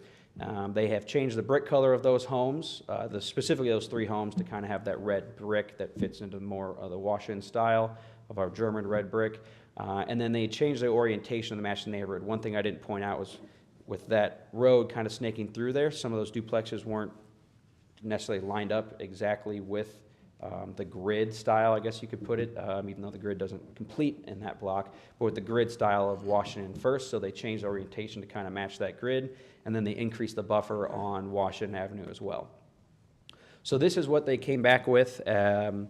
Speaker 16: They have changed the brick color of those homes, specifically those 3 homes, to kind of have that red brick that fits into more of the Washington style of our German red brick. And then they changed the orientation of the matching neighborhood. One thing I didn't point out was with that road kind of snaking through there, some of those duplexes weren't necessarily lined up exactly with the grid style, I guess you could put it, even though the grid doesn't complete in that block, but with the grid style of Washington First, so they changed the orientation to kind of match that grid, and then they increased the buffer on Washington Avenue as well. So this is what they came back with to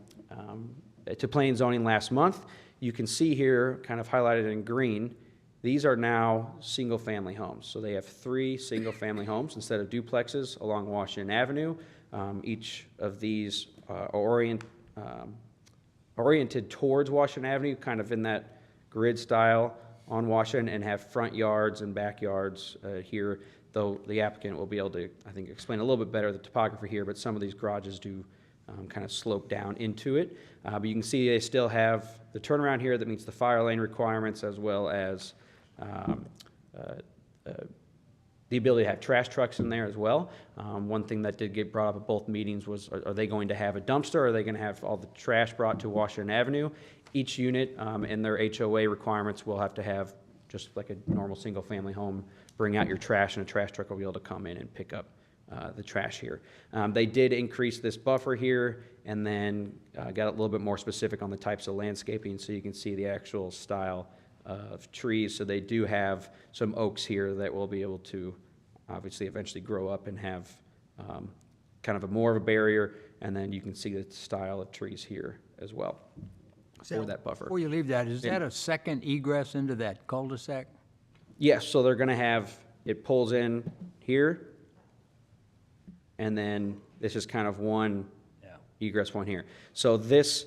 Speaker 16: planning and zoning last month. You can see here, kind of highlighted in green, these are now single-family homes. So they have 3 single-family homes instead of duplexes along Washington Avenue. Each of these are oriented towards Washington Avenue, kind of in that grid style on Washington, and have front yards and backyards here, though the applicant will be able to, I think, explain a little bit better the topography here, but some of these garages do kind of slope down into it. But you can see they still have the turnaround here that meets the fire lane requirements, as well as the ability to have trash trucks in there as well. One thing that did get brought up at both meetings was, are they going to have a dumpster, or are they going to have all the trash brought to Washington Avenue? Each unit in their HOA requirements will have to have, just like a normal single-family home, bring out your trash, and a trash truck will be able to come in and pick up the trash here. They did increase this buffer here, and then got a little bit more specific on the types of landscaping, so you can see the actual style of trees. So they do have some oaks here that will be able to obviously eventually grow up and have kind of a more of a barrier, and then you can see the style of trees here as well for that buffer.
Speaker 10: Before you leave that, is
Speaker 16: Yeah.
Speaker 10: that a second egress into that cul-de-sac?
Speaker 16: Yes, so they're gonna have, it pulls in here, and then this is kind of one egress point here. So this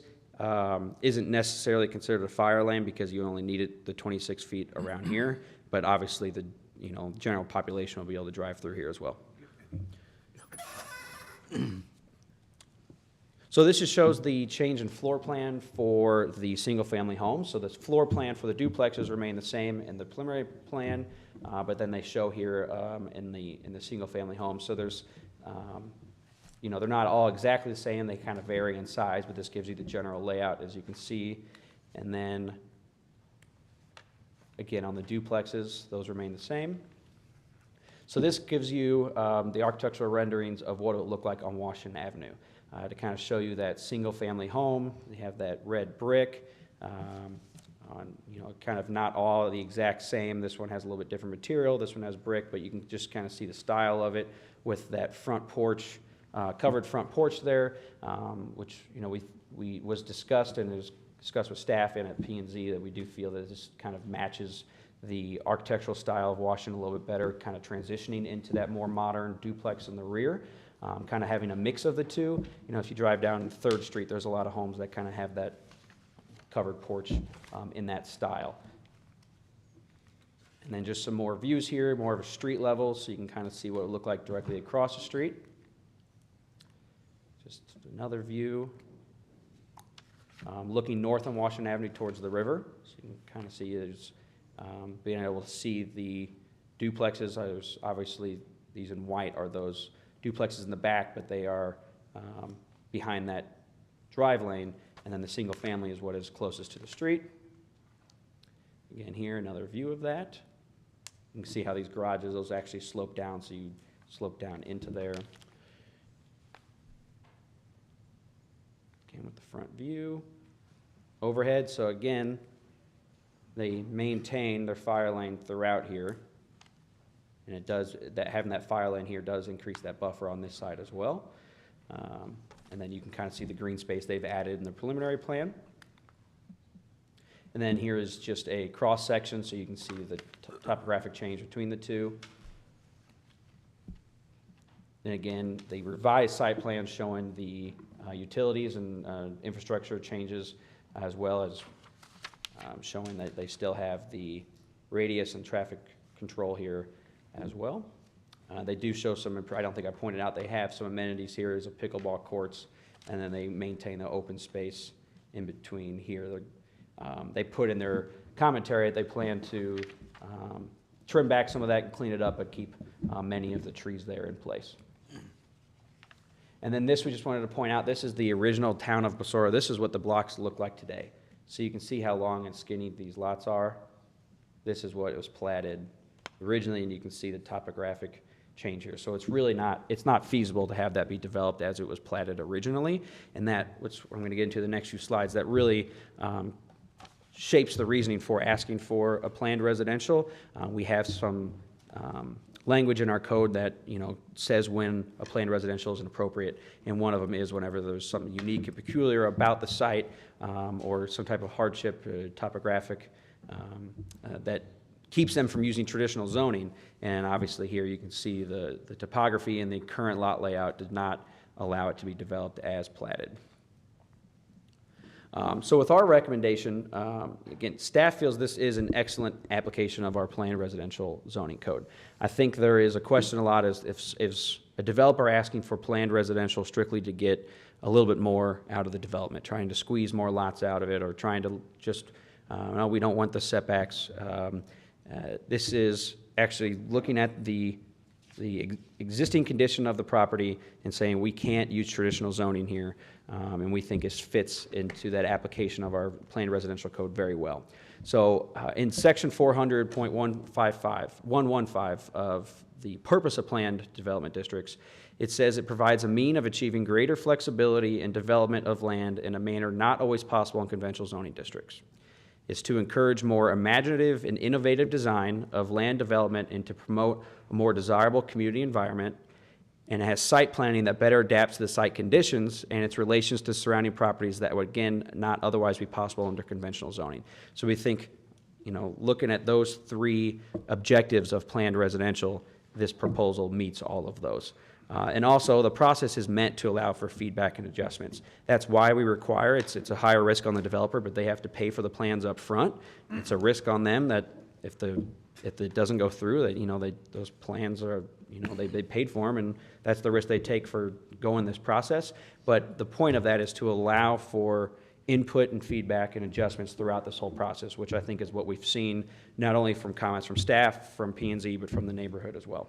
Speaker 16: isn't necessarily considered a fire lane because you only need it the 26 feet around here, but obviously the, general population will be able to drive through here as well. So this just shows the change in floor plan for the single-family homes. So the floor plan for the duplexes remain the same in the preliminary plan, but then they show here in the single-family homes. So there's, they're not all exactly the same. They kind of vary in size, but this gives you the general layout, as you can see. And then, again, on the duplexes, those remain the same. So this gives you the architectural renderings of what it would look like on Washington Avenue. To kind of show you that single-family home, they have that red brick, kind of not all the exact same. This one has a little bit different material. This one has brick, but you can just kind of see the style of it with that front porch, covered front porch there, which we was discussed and was discussed with staff and at P&Z that we do feel that this kind of matches the architectural style of Washington a little bit better, kind of transitioning into that more modern duplex in the rear. Kind of having a mix of the two. If you drive down 3rd Street, there's a lot of homes that kind of have that covered porch in that style. And then just some more views here, more of a street level, so you can kind of see what it would look like directly across the street. Just another view. Looking north on Washington Avenue towards the river, so you can kind of see there's being able to see the duplexes. There's obviously these in white are those duplexes in the back, but they are behind that drive lane, and then the single family is what is closest to the street. Again, here, another view of that. You can see how these garages, those actually slope down, so you slope down into there. Again, with the front view. Overhead, so again, they maintain their fire lane throughout here. And it does, having that fire lane here does increase that buffer on this side as well. And then you can kind of see the green space they've added in the preliminary plan. And then here is just a cross section, so you can see the topographic change between the two. And again, the revised site plan showing the utilities and infrastructure changes, as well as showing that they still have the radius and traffic control here as well. They do show some, I don't think I pointed out, they have some amenities here as a pickleball courts, and then they maintain the open space in between here. They put in their commentary that they plan to trim back some of that and clean it up, but keep many of the trees there in place. And then this, we just wanted to point out, this is the original town of Basora. This is what the blocks look like today. So you can see how long and skinny these lots are. This is what it was platted originally, and you can see the topographic change here. So it's really not, it's not feasible to have that be developed as it was platted originally. And that, which I'm going to get into the next few slides, that really shapes the reasoning for asking for a planned residential. We have some language in our code that says when a planned residential is inappropriate, and one of them is whenever there's something unique and peculiar about the site or some type of hardship, topographic, that keeps them from using traditional zoning. And obviously here you can see the topography and the current lot layout did not allow it to be developed as platted. So with our recommendation, again, staff feels this is an excellent application of our planned residential zoning code. I think there is a question a lot is if a developer asking for planned residential strictly to get a little bit more out of the development, trying to squeeze more lots out of it, or trying to just, no, we don't want the setbacks. This is actually looking at the existing condition of the property and saying we can't use traditional zoning here, and we think it fits into that application of our planned residential code very well. So in section 400.115 of the purpose of planned development districts, it says it provides a mean of achieving greater flexibility in development of land in a manner not always possible in conventional zoning districts. is to encourage more imaginative and innovative design of land development and to promote a more desirable community environment, and it has site planning that better adapts to the site conditions and its relations to surrounding properties that would, again, not otherwise be possible under conventional zoning. So we think, looking at those three objectives of planned residential, this proposal meets all of those. And also, the process is meant to allow for feedback and adjustments. That's why we require, it's a higher risk on the developer, but they have to pay for the plans up front. It's a risk on them that if it doesn't go through, that, those plans are, they paid for them, and that's the risk they take for going this process. But the point of that is to allow for input and feedback and adjustments throughout this whole process, which I think is what we've seen, not only from comments from staff, from P&Z, but from the neighborhood as well.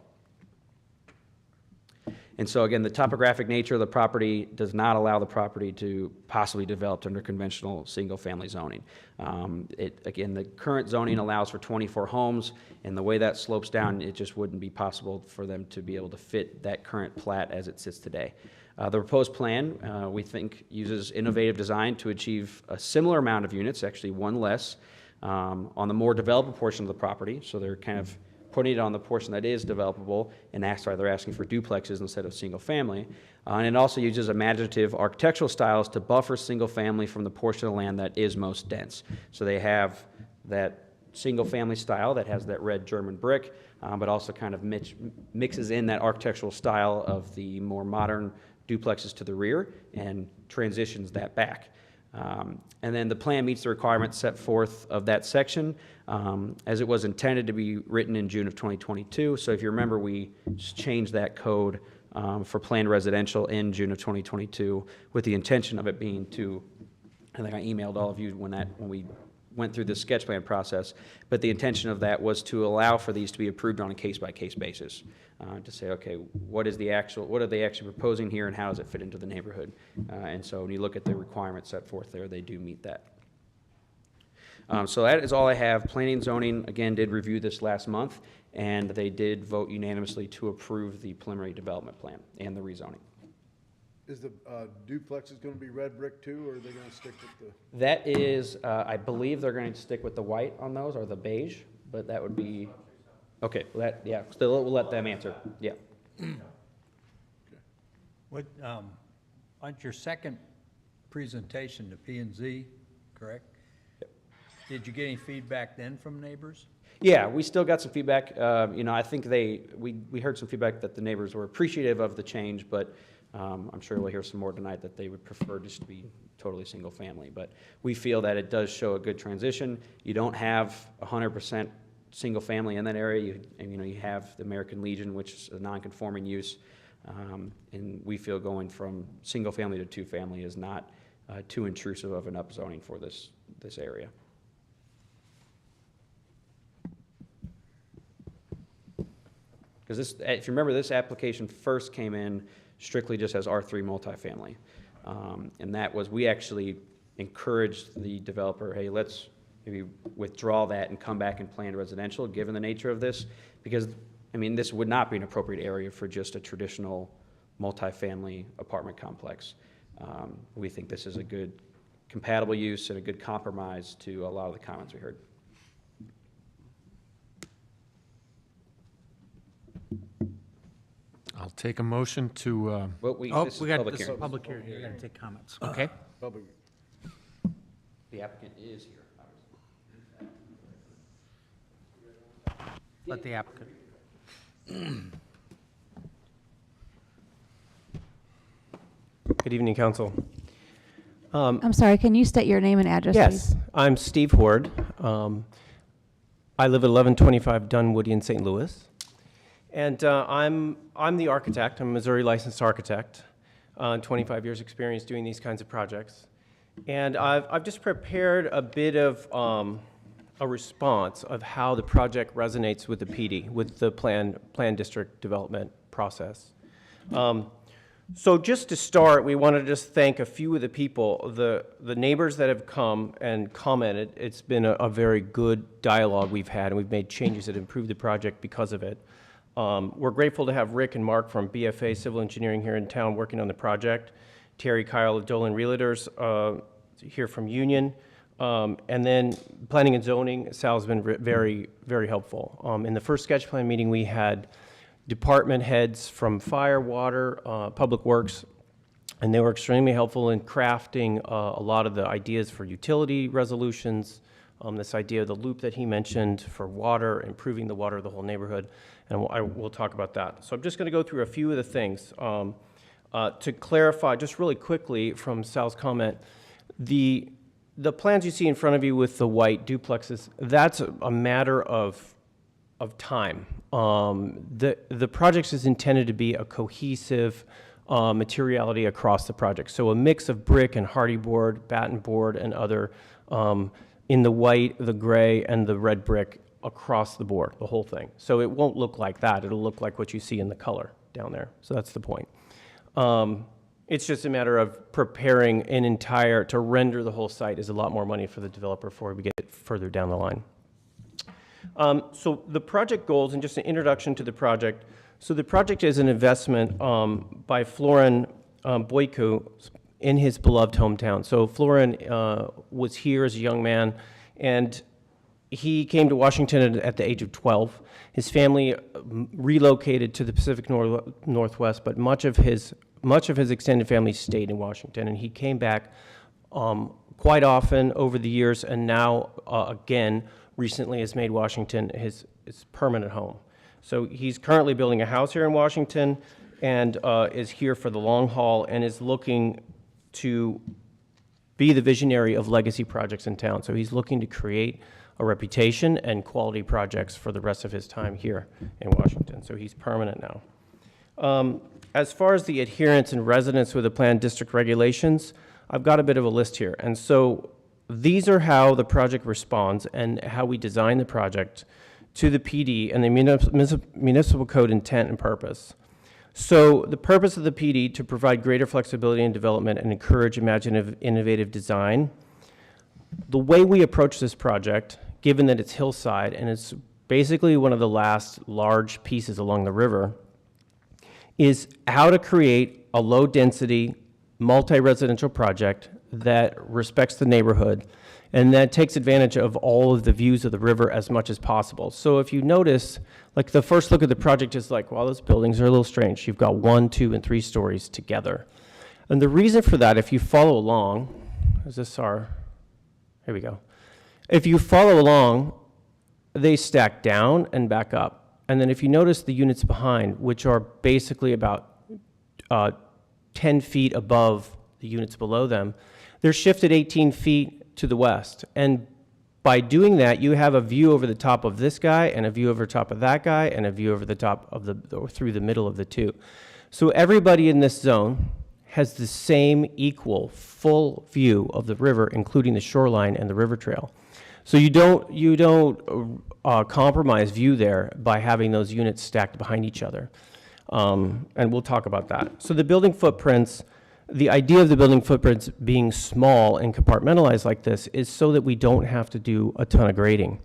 Speaker 16: And so again, the topographic nature of the property does not allow the property to possibly develop under conventional single-family zoning. Again, the current zoning allows for 24 homes, and the way that slopes down, it just wouldn't be possible for them to be able to fit that current plat as it sits today. The proposed plan, we think, uses innovative design to achieve a similar amount of units, actually one less, on the more developable portion of the property. So they're kind of putting it on the portion that is developable, and that's why they're asking for duplexes instead of single family. And it also uses imaginative architectural styles to buffer single family from the portion of land that is most dense. So they have that single family style that has that red German brick, but also kind of mixes in that architectural style of the more modern duplexes to the rear and transitions that back. And then the plan meets the requirements set forth of that section as it was intended to be written in June of 2022. So if you remember, we changed that code for planned residential in June of 2022 with the intention of it being to, I think I emailed all of you when we went through the sketch plan process, but the intention of that was to allow for these to be approved on a case-by-case basis, to say, okay, what are they actually proposing here, and how does it fit into the neighborhood? And so when you look at the requirements set forth there, they do meet that. So that is all I have. Planning and Zoning, again, did review this last month, and they did vote unanimously to approve the preliminary development plan and the rezoning.
Speaker 8: Is the duplexes going to be red brick too, or are they going to stick with the?
Speaker 16: That is, I believe they're going to stick with the white on those, or the beige, but that would be, okay, yeah, still, we'll let them answer, yeah.
Speaker 10: What, on your second presentation to P&Z, correct?
Speaker 16: Yep.
Speaker 10: Did you get any feedback then from neighbors?
Speaker 16: Yeah, we still got some feedback. I think we heard some feedback that the neighbors were appreciative of the change, but I'm sure we'll hear some more tonight that they would prefer just to be totally single family. But we feel that it does show a good transition. You don't have 100% single family in that area. You have the American Legion, which is a non-conforming use. And we feel going from single family to two family is not too intrusive of an upzoning for this area. Because if you remember, this application first came in strictly just as R3 multifamily. And that was, we actually encouraged the developer, hey, let's maybe withdraw that and come back and plan residential, given the nature of this, because, this would not be an appropriate area for just a traditional multifamily apartment complex. We think this is a good compatible use and a good compromise to a lot of the comments we heard.
Speaker 5: I'll take a motion to,
Speaker 16: We
Speaker 3: Oh,
Speaker 16: this is
Speaker 3: we got
Speaker 16: public
Speaker 3: this
Speaker 16: hearing.
Speaker 3: public hearing, you're gonna take comments.
Speaker 5: okay?
Speaker 16: The applicant is here.
Speaker 3: Let the applicant.
Speaker 20: Good evening, Council.
Speaker 4: I'm sorry, can you state your name and address,
Speaker 20: Yes,
Speaker 4: please?
Speaker 20: I'm Steve Horde. I live at 1125 Dunwoody in St. Louis. And I'm the architect. I'm a Missouri licensed architect. 25 years experience doing these kinds of projects. And I've just prepared a bit of a response of how the project resonates with the PD, with the plan district development process. So just to start, we want to just thank a few of the people, the neighbors that have come and commented. It's been a very good dialogue we've had, and we've made changes that improve the project because of it. We're grateful to have Rick and Mark from BFA Civil Engineering here in town working on the project. Terry Kyle of Dolan Realtors here from Union. And then planning and zoning, Sal's been very, very helpful. In the first sketch plan meeting, we had department heads from fire, water, public works, and they were extremely helpful in crafting a lot of the ideas for utility resolutions, this idea of the loop that he mentioned for water, improving the water of the whole neighborhood, and we'll talk about that. So I'm just going to go through a few of the things. To clarify, just really quickly from Sal's comment, the plans you see in front of you with the white duplexes, that's a matter of time. The project is intended to be a cohesive materiality across the project. So a mix of brick and hardy board, batten board, and other in the white, the gray, and the red brick across the board, the whole thing. So it won't look like that. It'll look like what you see in the color down there. So that's the point. It's just a matter of preparing to render the whole site is a lot more money for the developer before we get further down the line. So the project goals, and just an introduction to the project. So the project is an investment by Florin Boyko in his beloved hometown. So Florin was here as a young man, and he came to Washington at the age of 12. His family relocated to the Pacific Northwest, but much of his extended family stayed in Washington, and he came back quite often over the years, and now again recently has made Washington his permanent home. So he's currently building a house here in Washington, and is here for the long haul, and is looking to be the visionary of legacy projects in town. So he's looking to create a reputation and quality projects for the rest of his time here in Washington. So he's permanent now. As far as the adherence and residence with the planned district regulations, I've got a bit of a list here. And so these are how the project responds and how we design the project to the PD and the municipal code intent and purpose. So the purpose of the PD to provide greater flexibility in development and encourage imaginative, innovative design. The way we approach this project, given that it's hillside and it's basically one of the last large pieces along the river, is how to create a low-density, multi-residential project that respects the neighborhood and that takes advantage of all of the views of the river as much as possible. So if you notice, like the first look at the project is like, well, those buildings are a little strange. You've got 1, 2, and 3 stories together. And the reason for that, if you follow along, here we go. If you follow along, they stack down and back up. And then if you notice the units behind, which are basically about 10 feet above the units below them, they're shifted 18 feet to the west. And by doing that, you have a view over the top of this guy and a view over top of that guy and a view over the top of through the middle of the two. So everybody in this zone has the same equal full view of the river, including the shoreline and the river trail. So you don't compromise view there by having those units stacked behind each other. And we'll talk about that. So the building footprints, the idea of the building footprints being small and compartmentalized like this is so that we don't have to do a ton of grading.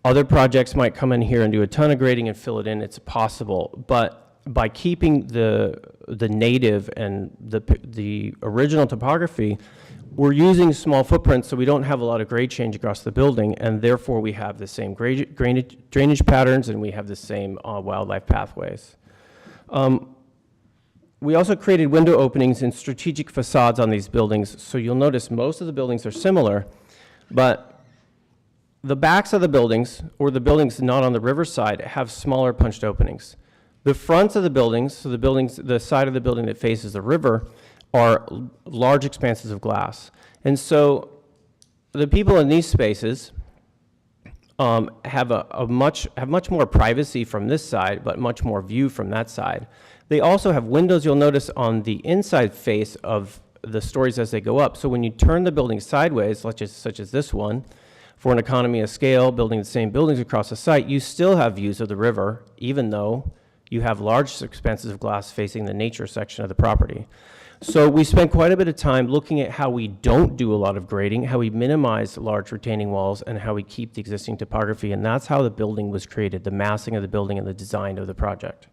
Speaker 20: Other projects might come in here and do a ton of grading and fill it in. It's possible, but by keeping the native and the original topography, we're using small footprints so we don't have a lot of grade change across the building, and therefore we have the same drainage patterns and we have the same wildlife pathways. We also created window openings and strategic facades on these buildings, so you'll notice most of the buildings are similar, but the backs of the buildings, or the buildings not on the riverside, have smaller punched openings. The fronts of the buildings, so the side of the building that faces the river, are large expanses of glass. And so the people in these spaces have much more privacy from this side, but much more view from that side. They also have windows, you'll notice, on the inside face of the stories as they go up. So when you turn the building sideways, such as this one, for an economy of scale, building the same buildings across the site, you still have views of the river, even though you have large expanses of glass facing the nature section of the property. So we spent quite a bit of time looking at how we don't do a lot of grading, how we minimize large retaining walls, and how we keep the existing topography, and that's how the building was created, the massing of the building and the design of the project.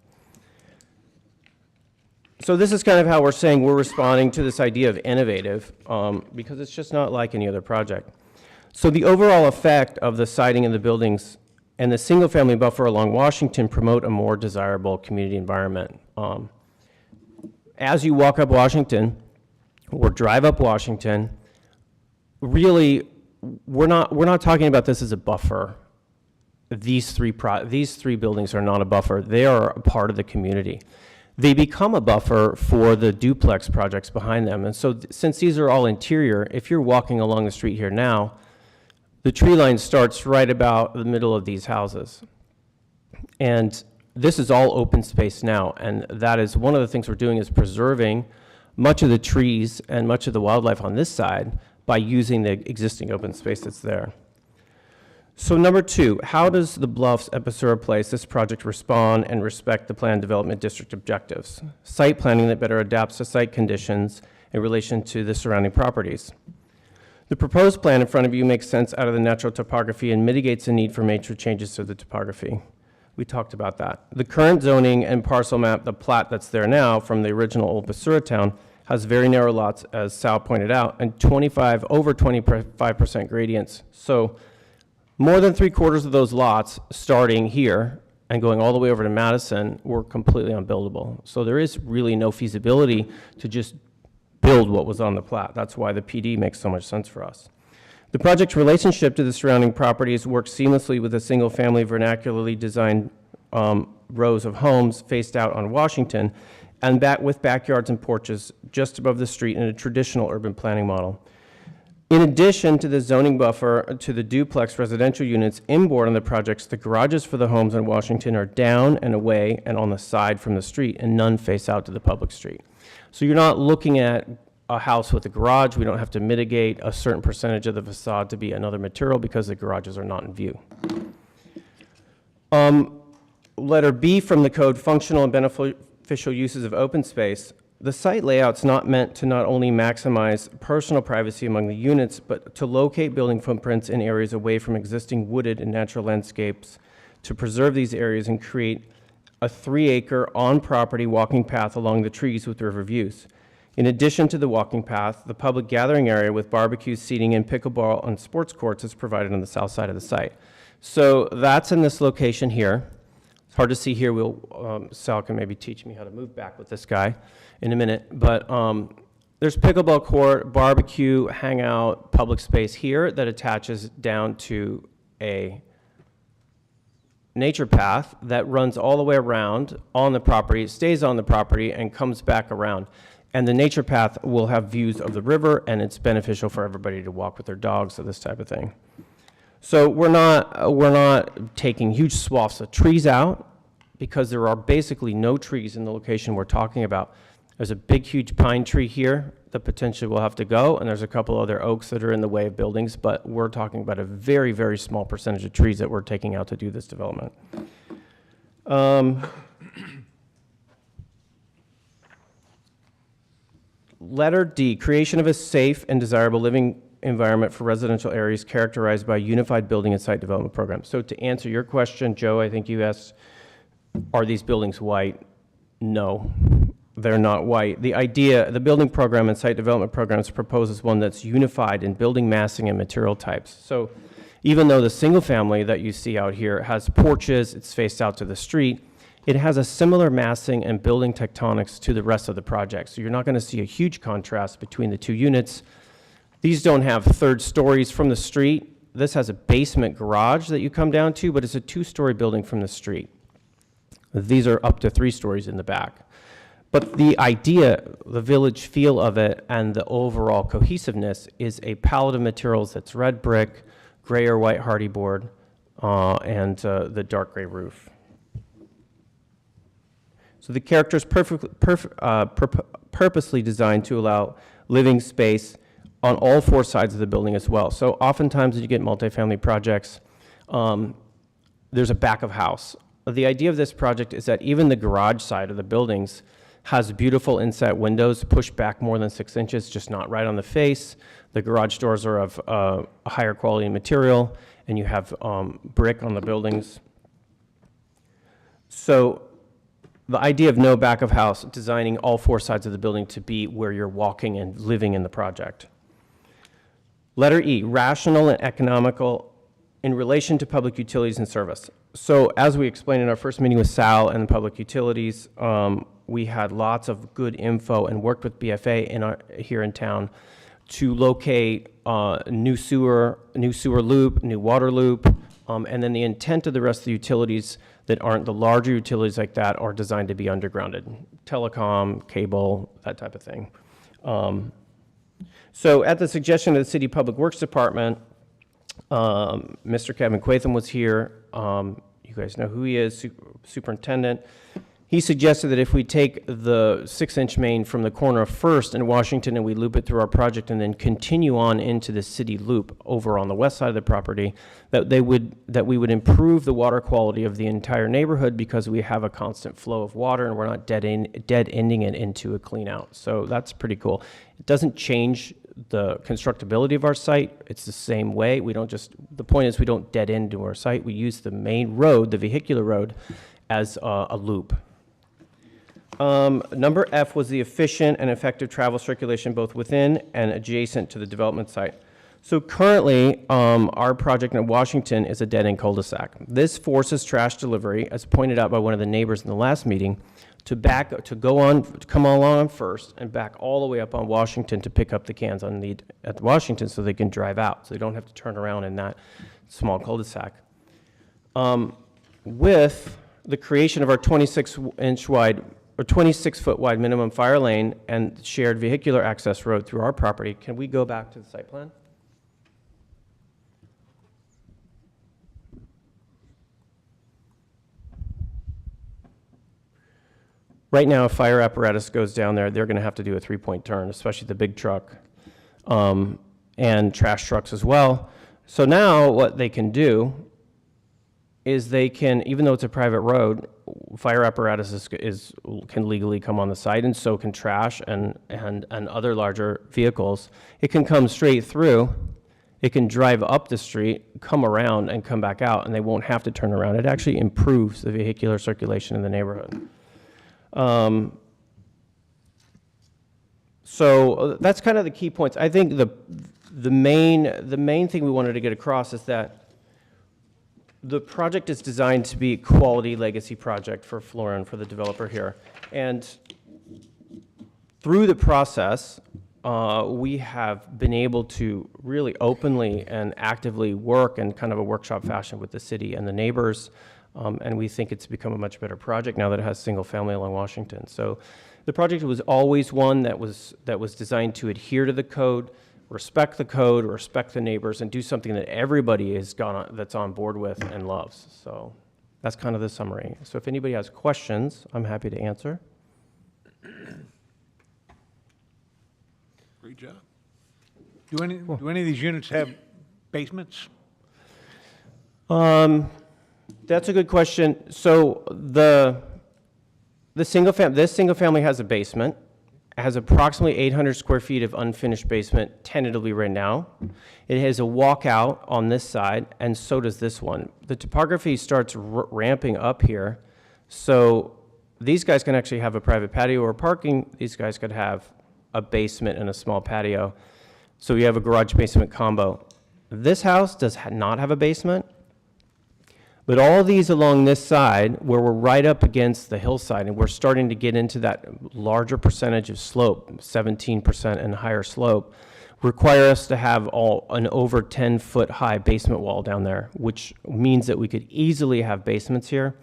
Speaker 20: So this is kind of how we're saying we're responding to this idea of innovative, because it's just not like any other project. So the overall effect of the siding in the buildings and the single-family buffer along Washington promote a more desirable community environment. As you walk up Washington or drive up Washington, really, we're not talking about this as a buffer. These three buildings are not a buffer. They are a part of the community. They become a buffer for the duplex projects behind them. And so since these are all interior, if you're walking along the street here now, the tree line starts right about the middle of these houses. And this is all open space now. And that is one of the things we're doing, is preserving much of the trees and much of the wildlife on this side by using the existing open space that's there. So number 2, how does the Bluffs Epicura Place, this project, respond and respect the Planned Development District objectives? Site planning that better adapts to site conditions in relation to the surrounding properties. The proposed plan in front of you makes sense out of the natural topography and mitigates the need for major changes to the topography. We talked about that. The current zoning and parcel map, the plat that's there now from the original old Basura town, has very narrow lots, as Sal pointed out, and over 25% gradients. So more than 3/4 of those lots starting here and going all the way over to Madison were completely unbuildable. So there is really no feasibility to just build what was on the plat. That's why the PD makes so much sense for us. The project's relationship to the surrounding properties works seamlessly with the single-family vernacularly designed rows of homes faced out on Washington, and with backyards and porches just above the street in a traditional urban planning model. In addition to the zoning buffer to the duplex residential units inboard on the projects, the garages for the homes on Washington are down and away and on the side from the street, and none face out to the public street. So you're not looking at a house with a garage. We don't have to mitigate a certain percentage of the facade to be another material because the garages are not in view. Letter B from the code, functional and beneficial uses of open space. The site layout's not meant to not only maximize personal privacy among the units, but to locate building footprints in areas away from existing wooded and natural landscapes, to preserve these areas and create a 3-acre on-property walking path along the trees with river views. In addition to the walking path, the public gathering area with barbecue, seating, and pickleball and sports courts is provided on the south side of the site. So that's in this location here. It's hard to see here. Sal can maybe teach me how to move back with this guy in a minute. But there's pickleball court, barbecue, hangout, public space here that attaches down to a nature path that runs all the way around on the property, stays on the property, and comes back around. And the nature path will have views of the river, and it's beneficial for everybody to walk with their dogs, or this type of thing. So we're not taking huge swaths of trees out, because there are basically no trees in the location we're talking about. There's a big, huge pine tree here that potentially will have to go, and there's a couple other oaks that are in the way of buildings, but we're talking about a very, very small percentage of trees that we're taking out to do this development. Letter D, creation of a safe and desirable living environment for residential areas characterized by a unified building and site development program. So to answer your question, Joe, I think you asked, are these buildings white? No, they're not white. The building program and site development programs proposes one that's unified in building massing and material types. So even though the single family that you see out here has porches, it's faced out to the street, it has a similar massing and building tectonics to the rest of the project. So you're not going to see a huge contrast between the two units. These don't have third stories from the street. This has a basement garage that you come down to, but it's a 2-story building from the street. These are up to 3 stories in the back. But the idea, the village feel of it, and the overall cohesiveness is a palette of materials that's red brick, gray or white hardy board, and the dark gray roof. So the character is purposely designed to allow living space on all 4 sides of the building as well. So oftentimes when you get multifamily projects, there's a back of house. The idea of this project is that even the garage side of the buildings has beautiful inset windows pushed back more than 6 inches, just not right on the face. The garage doors are of a higher quality material, and you have brick on the buildings. So the idea of no back of house, designing all four sides of the building to be where you're walking and living in the project. Letter E, rational and economical in relation to public utilities and service. So as we explained in our first meeting with Sal and Public Utilities, we had lots of good info and worked with BFA here in town to locate new sewer loop, new water loop, and then the intent of the rest of the utilities that aren't the larger utilities like that are designed to be undergrounded. Telecom, cable, that type of thing. So at the suggestion of the City Public Works Department, Mr. Kevin Quatham was here. You guys know who he is, superintendent. He suggested that if we take the 6-inch main from the corner of First and Washington and we loop it through our project and then continue on into the city loop over on the west side of the property, that we would improve the water quality of the entire neighborhood because we have a constant flow of water and we're not dead ending it into a clean out. So that's pretty cool. It doesn't change the constructability of our site. It's the same way. The point is we don't dead end to our site. We use the main road, the vehicular road, as a loop. Number F was the efficient and effective travel circulation both within and adjacent to the development site. So currently, our project in Washington is a dead-end cul-de-sac. This forces trash delivery, as pointed out by one of the neighbors in the last meeting, to come along First and back all the way up on Washington to pick up the cans at Washington so they can drive out, so they don't have to turn around in that small cul-de-sac. With the creation of our 26-inch wide or 26-foot wide minimum fire lane and shared vehicular access road through our property, can we go back to the site plan? Right now, if fire apparatus goes down there, they're going to have to do a 3-point turn, especially the big truck, and trash trucks as well. So now what they can do is they can, even though it's a private road, fire apparatus can legally come on the site, and so can trash and other larger vehicles. It can come straight through. It can drive up the street, come around, and come back out, and they won't have to turn around. It actually improves the vehicular circulation in the neighborhood. So that's kind of the key points. I think the main thing we wanted to get across is that the project is designed to be a quality legacy project for Florin, for the developer here. And through the process, we have been able to really openly and actively work in kind of a workshop fashion with the city and the neighbors. And we think it's become a much better project now that it has single family along Washington. So the project was always one that was designed to adhere to the code, respect the neighbors, and do something that everybody that's on board with and loves. So that's kind of the summary. So if anybody has questions, I'm happy to answer.
Speaker 13: Great job. Do any of these units have basements?
Speaker 20: That's a good question. So this single family has a basement. It has approximately 800 square feet of unfinished basement tentatively right now. It has a walkout on this side, and so does this one. The topography starts ramping up here, so these guys can actually have a private patio or parking. These guys could have a basement and a small patio. So we have a garage basement combo. This house does not have a basement. But all these along this side, where we're right up against the hillside, and we're starting to get into that larger percentage of slope, 17% and higher slope, require us to have an over 10-foot high basement wall down there, which means that we could easily have basements here.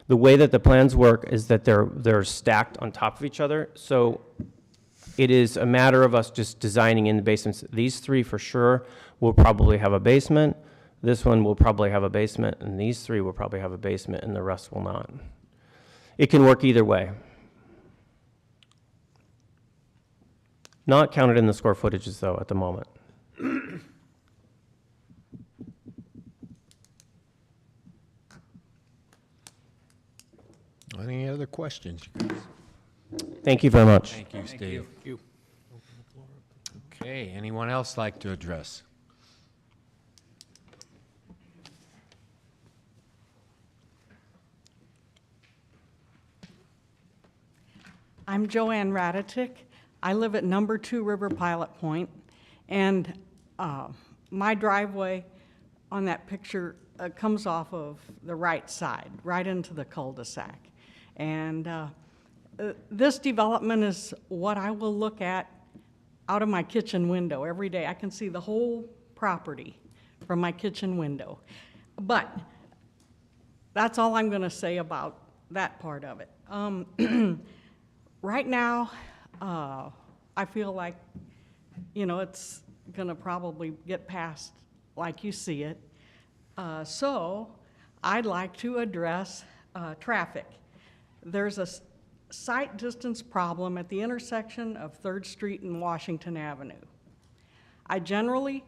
Speaker 20: The way that the plans work is that they're stacked on top of each other, so it is a matter of us just designing in the basements. These three for sure will probably have a basement. This one will probably have a basement, and these three will probably have a basement, and the rest will not. It can work either way. Not counted in the square footages, though, at the moment.
Speaker 5: Any other questions, you guys?
Speaker 20: Thank you very much.
Speaker 5: Thank you, Steve. Okay, anyone else like to address?
Speaker 2: I'm Joanne Ratatic. I live at number 2 River Pilot Point, and my driveway on that picture comes off of the right side, right into the cul-de-sac. And this development is what I will look at out of my kitchen window every day. I can see the whole property from my kitchen window. But that's all I'm going to say about that part of it. Right now, I feel like, it's going to probably get passed like you see it. So I'd like to address traffic. There's a sight distance problem at the intersection of 3rd Street and Washington Avenue. I generally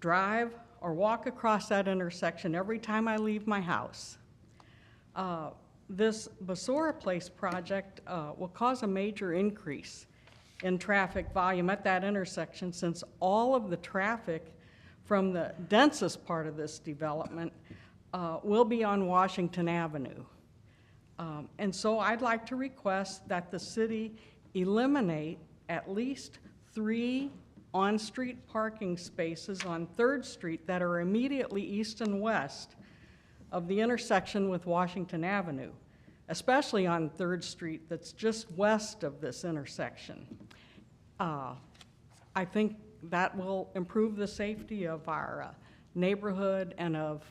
Speaker 2: drive or walk across that intersection every time I leave my house. This Basora Place project will cause a major increase in traffic volume at that intersection, since all of the traffic from the densest part of this development will be on Washington Avenue. And so I'd like to request that the city eliminate at least 3 on-street parking spaces on 3rd Street that are immediately east and west of the intersection with Washington Avenue, especially on 3rd Street that's just west of this intersection. I think that will improve the safety of our neighborhood and of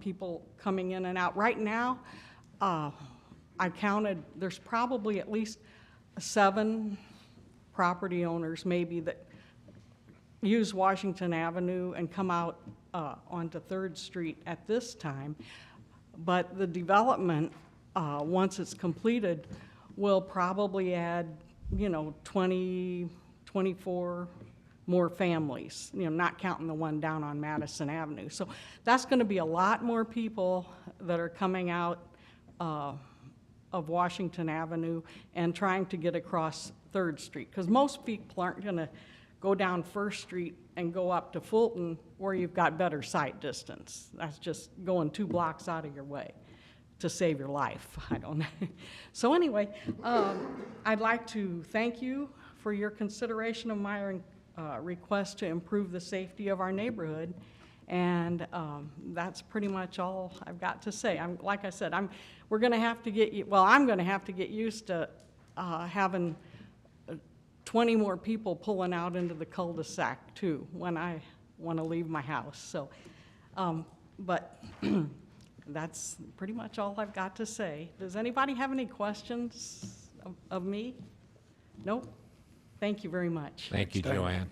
Speaker 2: people coming in and out. Right now, I counted, there's probably at least 7 property owners maybe that use Washington Avenue and come out onto 3rd Street at this time. But the development, once it's completed, will probably add, 20, 24 more families, not counting the one down on Madison Avenue. So that's going to be a lot more people that are coming out of Washington Avenue and trying to get across 3rd Street, because most people aren't going to go down 1st Street and go up to Fulton where you've got better sight distance. That's just going 2 blocks out of your way to save your life. I don't know. So anyway, I'd like to thank you for your consideration of my request to improve the safety of our neighborhood. And that's pretty much all I've got to say. Like I said, we're going to have to get, I'm going to have to get used to having 20 more people pulling out into the cul-de-sac too when I want to leave my house. So, but that's pretty much all I've got to say. Does anybody have any questions of me? Nope. Thank you very much.
Speaker 5: Thank you, Joanne.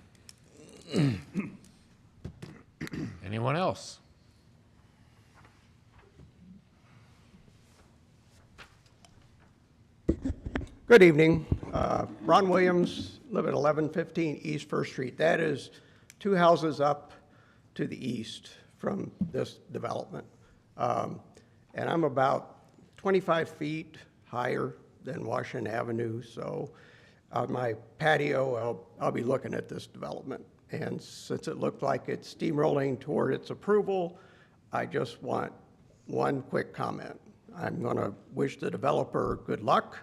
Speaker 5: Anyone else?
Speaker 21: Good evening. Ron Williams, live at 1115 East First Street. That is 2 houses up to the east from this development. And I'm about 25 feet higher than Washington Avenue, so on my patio, I'll be looking at this development. And since it looked like it's steamrolling toward its approval, I just want one quick comment. I'm going to wish the developer good luck,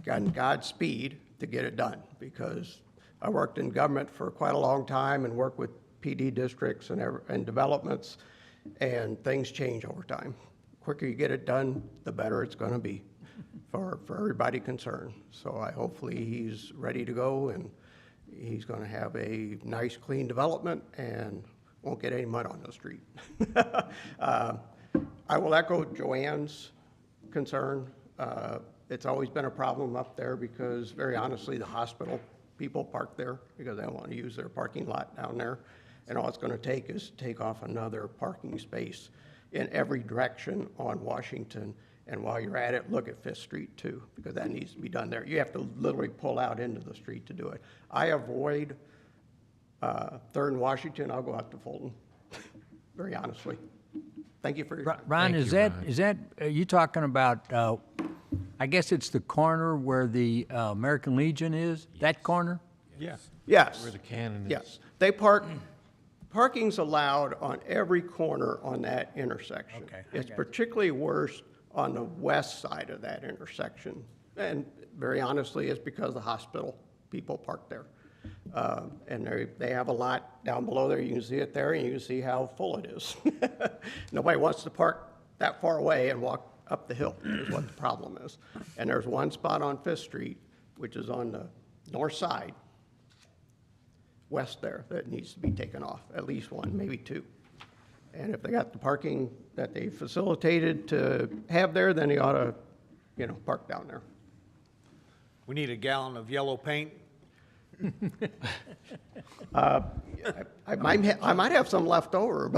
Speaker 21: and Godspeed to get it done, because I worked in government for quite a long time and worked with PD districts and developments, and things change over time. The quicker you get it done, the better it's going to be for everybody concerned. So hopefully he's ready to go, and he's going to have a nice, clean development and won't get any mud on the street. I will echo Joanne's concern. It's always been a problem up there because, very honestly, the hospital people park there because they don't want to use their parking lot down there. And all it's going to take is take off another parking space in every direction on Washington. And while you're at it, look at 5th Street too, because that needs to be done there. You have to literally pull out into the street to do it. I avoid 3rd and Washington. I'll go out to Fulton, very honestly. Thank you for your time.
Speaker 10: Ron, is that, are you talking about, I guess it's the corner where the American Legion is? That corner?
Speaker 5: Yes.
Speaker 21: Yes.
Speaker 5: Where the cannon is.
Speaker 21: Yes. Parking's allowed on every corner on that intersection.
Speaker 10: Okay,
Speaker 21: It's particularly worse on the west side of that intersection. And very honestly, it's because the hospital people park there. And they have a lot down below there. You can see it there, and you can see how full it is. Nobody wants to park that far away and walk up the hill, is what the problem is. And there's one spot on Fifth Street, which is on the north side, west there, that needs to be taken off, at least one, maybe two. And if they got the parking that they facilitated to have there, then they ought to, park down there.
Speaker 13: We need a gallon of yellow paint.
Speaker 21: I might have some left over,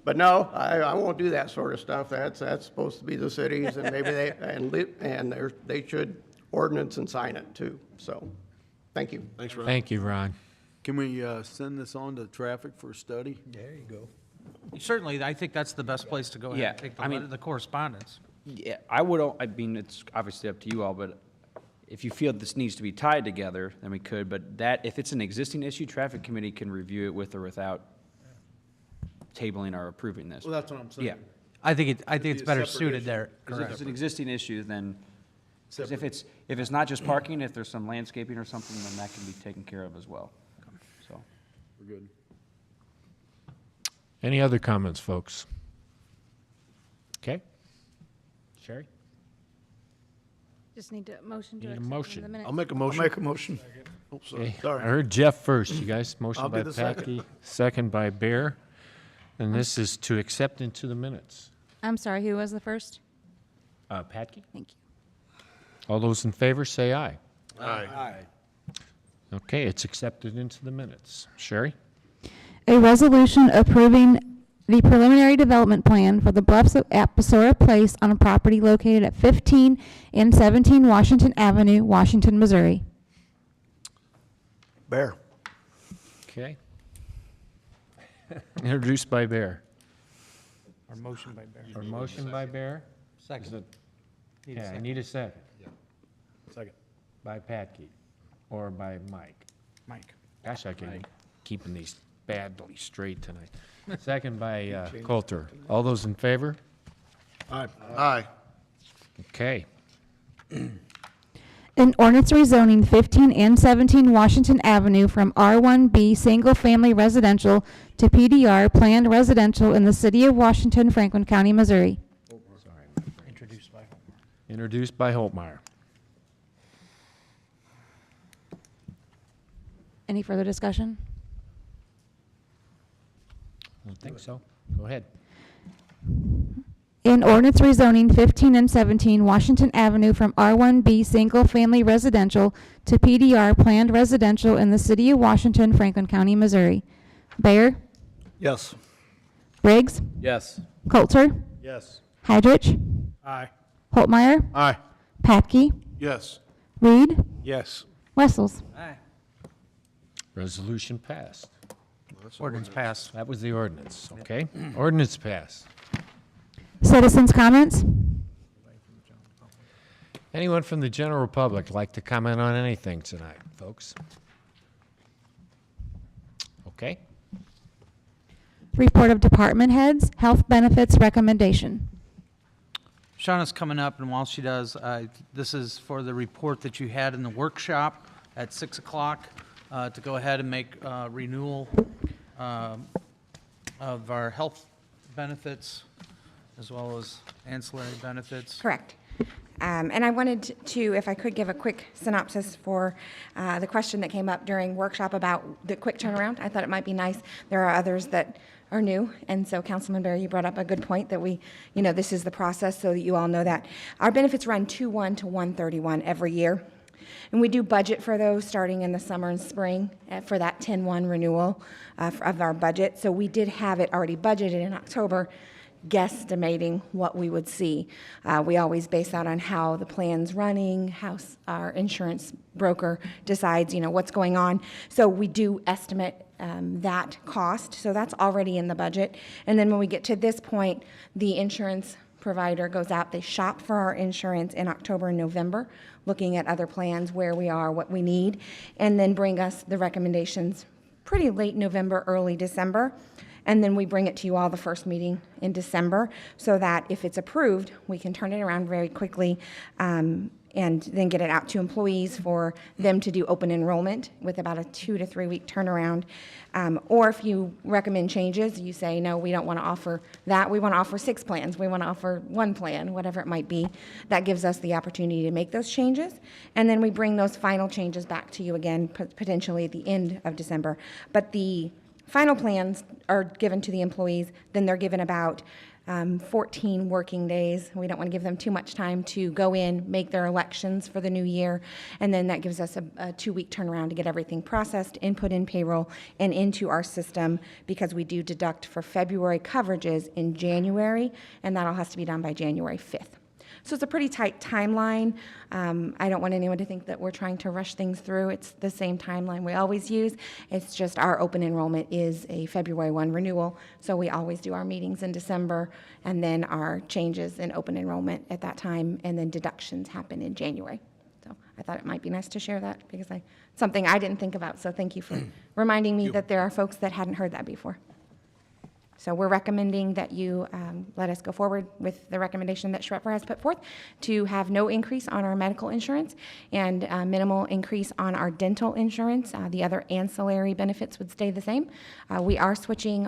Speaker 21: but no, I won't do that sort of stuff. That's supposed to be the cities, and maybe they should ordinance and sign it too. So, thank you.
Speaker 8: Thanks, Ron.
Speaker 5: Thank you, Ron.
Speaker 2: Can we send this on to traffic for study?
Speaker 10: There you go.
Speaker 3: Certainly, I think that's the best place to go ahead and
Speaker 16: Yeah,
Speaker 3: take
Speaker 16: I mean-
Speaker 3: the correspondence.
Speaker 16: Yeah, I mean, it's obviously up to you all, but if you feel this needs to be tied together, then we could, but if it's an existing issue, traffic committee can review it with or without tabling or approving this.
Speaker 2: Well, that's what I'm saying.
Speaker 16: Yeah.
Speaker 3: I think it's
Speaker 2: be a
Speaker 3: better
Speaker 2: separate
Speaker 3: suited
Speaker 2: issue.
Speaker 3: there.
Speaker 16: Because if it's an existing issue, then, 'cause if
Speaker 2: Separate.
Speaker 16: it's not just parking, if there's some landscaping or something, then that can be taken care of as well, so.
Speaker 2: We're good.
Speaker 5: Any other comments, folks? Okay. Sherry?
Speaker 4: Just need a motion
Speaker 5: to Need a accept motion. the
Speaker 8: I'll make a motion.
Speaker 1: I'll make a motion.
Speaker 8: Oh, sorry.
Speaker 5: Okay,
Speaker 8: Sorry.
Speaker 5: I heard Jeff first, you guys. Motion
Speaker 8: I'll
Speaker 5: by
Speaker 8: be the second.
Speaker 5: Patke, second by Bear. And this is to accept into the minutes.
Speaker 4: I'm sorry, who was the first?
Speaker 5: Patke?
Speaker 4: Thank you.
Speaker 5: All those in favor, say aye.
Speaker 8: Aye.
Speaker 5: Okay, it's accepted into the minutes. Sherry?
Speaker 4: A resolution approving the preliminary development plan for the Bluffs at Pesora Place on a property located at 15 and 17 Washington Avenue, Washington, Missouri.
Speaker 8: Bear.
Speaker 5: Okay. Introduced by Bear.
Speaker 3: Or motion by Bear.
Speaker 5: Or motion by Bear?
Speaker 3: Second. Need a
Speaker 5: Yeah, I
Speaker 3: second.
Speaker 5: need a second.
Speaker 8: Second.
Speaker 5: By Patke, or by Mike.
Speaker 3: Mike.
Speaker 5: Gosh, I can keeping these badly straight tonight. Second by Coulter. All those in favor?
Speaker 8: Aye. Aye.
Speaker 5: Okay.
Speaker 4: An ordinance rezoning 15 and 17 Washington Avenue from R1B Single Family Residential to PDR Planned Residential in the city of Washington, Franklin County, Missouri.
Speaker 3: Introduced by
Speaker 5: Introduced by Holtmeyer.
Speaker 4: Any further discussion?
Speaker 5: I don't think so. Go ahead.
Speaker 4: An ordinance rezoning 15 and 17 Washington Avenue from R1B Single Family Residential to PDR Planned Residential in the city of Washington, Franklin County, Missouri. Bayer?
Speaker 1: Yes.
Speaker 4: Briggs?
Speaker 16: Yes.
Speaker 4: Coulter?
Speaker 2: Yes.
Speaker 4: Heidrich?
Speaker 2: Aye.
Speaker 4: Holtmeyer?
Speaker 8: Aye.
Speaker 4: Patke?
Speaker 8: Yes.
Speaker 4: Reed?
Speaker 2: Yes.
Speaker 4: Wessels?
Speaker 3: Aye.
Speaker 5: Resolution passed.
Speaker 3: Ordinance passed.
Speaker 5: That was the ordinance, okay? Ordinance passed.
Speaker 4: Citizens' comments?
Speaker 5: Anyone from the general public like to comment on anything tonight, folks? Okay.
Speaker 4: Report of department heads, health benefits recommendation.
Speaker 3: Shauna's coming up, and while she does, this is for the report that you had in the workshop at 6 o'clock to go ahead and make renewal of our health benefits as well as ancillary benefits.
Speaker 6: Correct. And I wanted to, if I could, give a quick synopsis for the question that came up during workshop about the quick turnaround. I thought it might be nice. There are others that are new, and so Councilman Berry, you brought up a good point that this is the process so that you all know that. Our benefits run 2/1 to 1/31 every year, and we do budget for those starting in the summer and spring for that 10/1 renewal of our budget. So we did have it already budgeted in October, guesstimating what we would see. We always base that on how the plan's running, how our insurance broker decides, what's going on. So we do estimate that cost. So that's already in the budget. And then when we get to this point, the insurance provider goes out, they shop for our insurance in October and November, looking at other plans, where we are, what we need, and then bring us the recommendations pretty late November, early December. and then we bring it to you all the first meeting in December, so that if it's approved, we can turn it around very quickly, and then get it out to employees for them to do open enrollment with about a 2 to 3 week turnaround. Or if you recommend changes, you say, no, we don't want to offer that. We want to offer 6 plans. We want to offer 1 plan, whatever it might be. That gives us the opportunity to make those changes. And then we bring those final changes back to you again, potentially at the end of December. But the final plans are given to the employees. Then they're given about 14 working days. We don't want to give them too much time to go in, make their elections for the new year, and then that gives us a 2-week turnaround to get everything processed, input in payroll, and into our system, because we do deduct for February coverages in January, and that all has to be done by January 5th. So it's a pretty tight timeline. I don't want anyone to think that we're trying to rush things through. It's the same timeline we always use. It's just our open enrollment is a February 1 renewal, so we always do our meetings in December, and then our changes in open enrollment at that time, and then deductions happen in January. So I thought it might be nice to share that, because it's something I didn't think about, so thank you for reminding me that there are folks that hadn't heard that before. So we're recommending that you let us go forward with the recommendation that Schroepfer has put forth to have no increase on our medical insurance and minimal increase on our dental insurance. The other ancillary benefits would stay the same. We are switching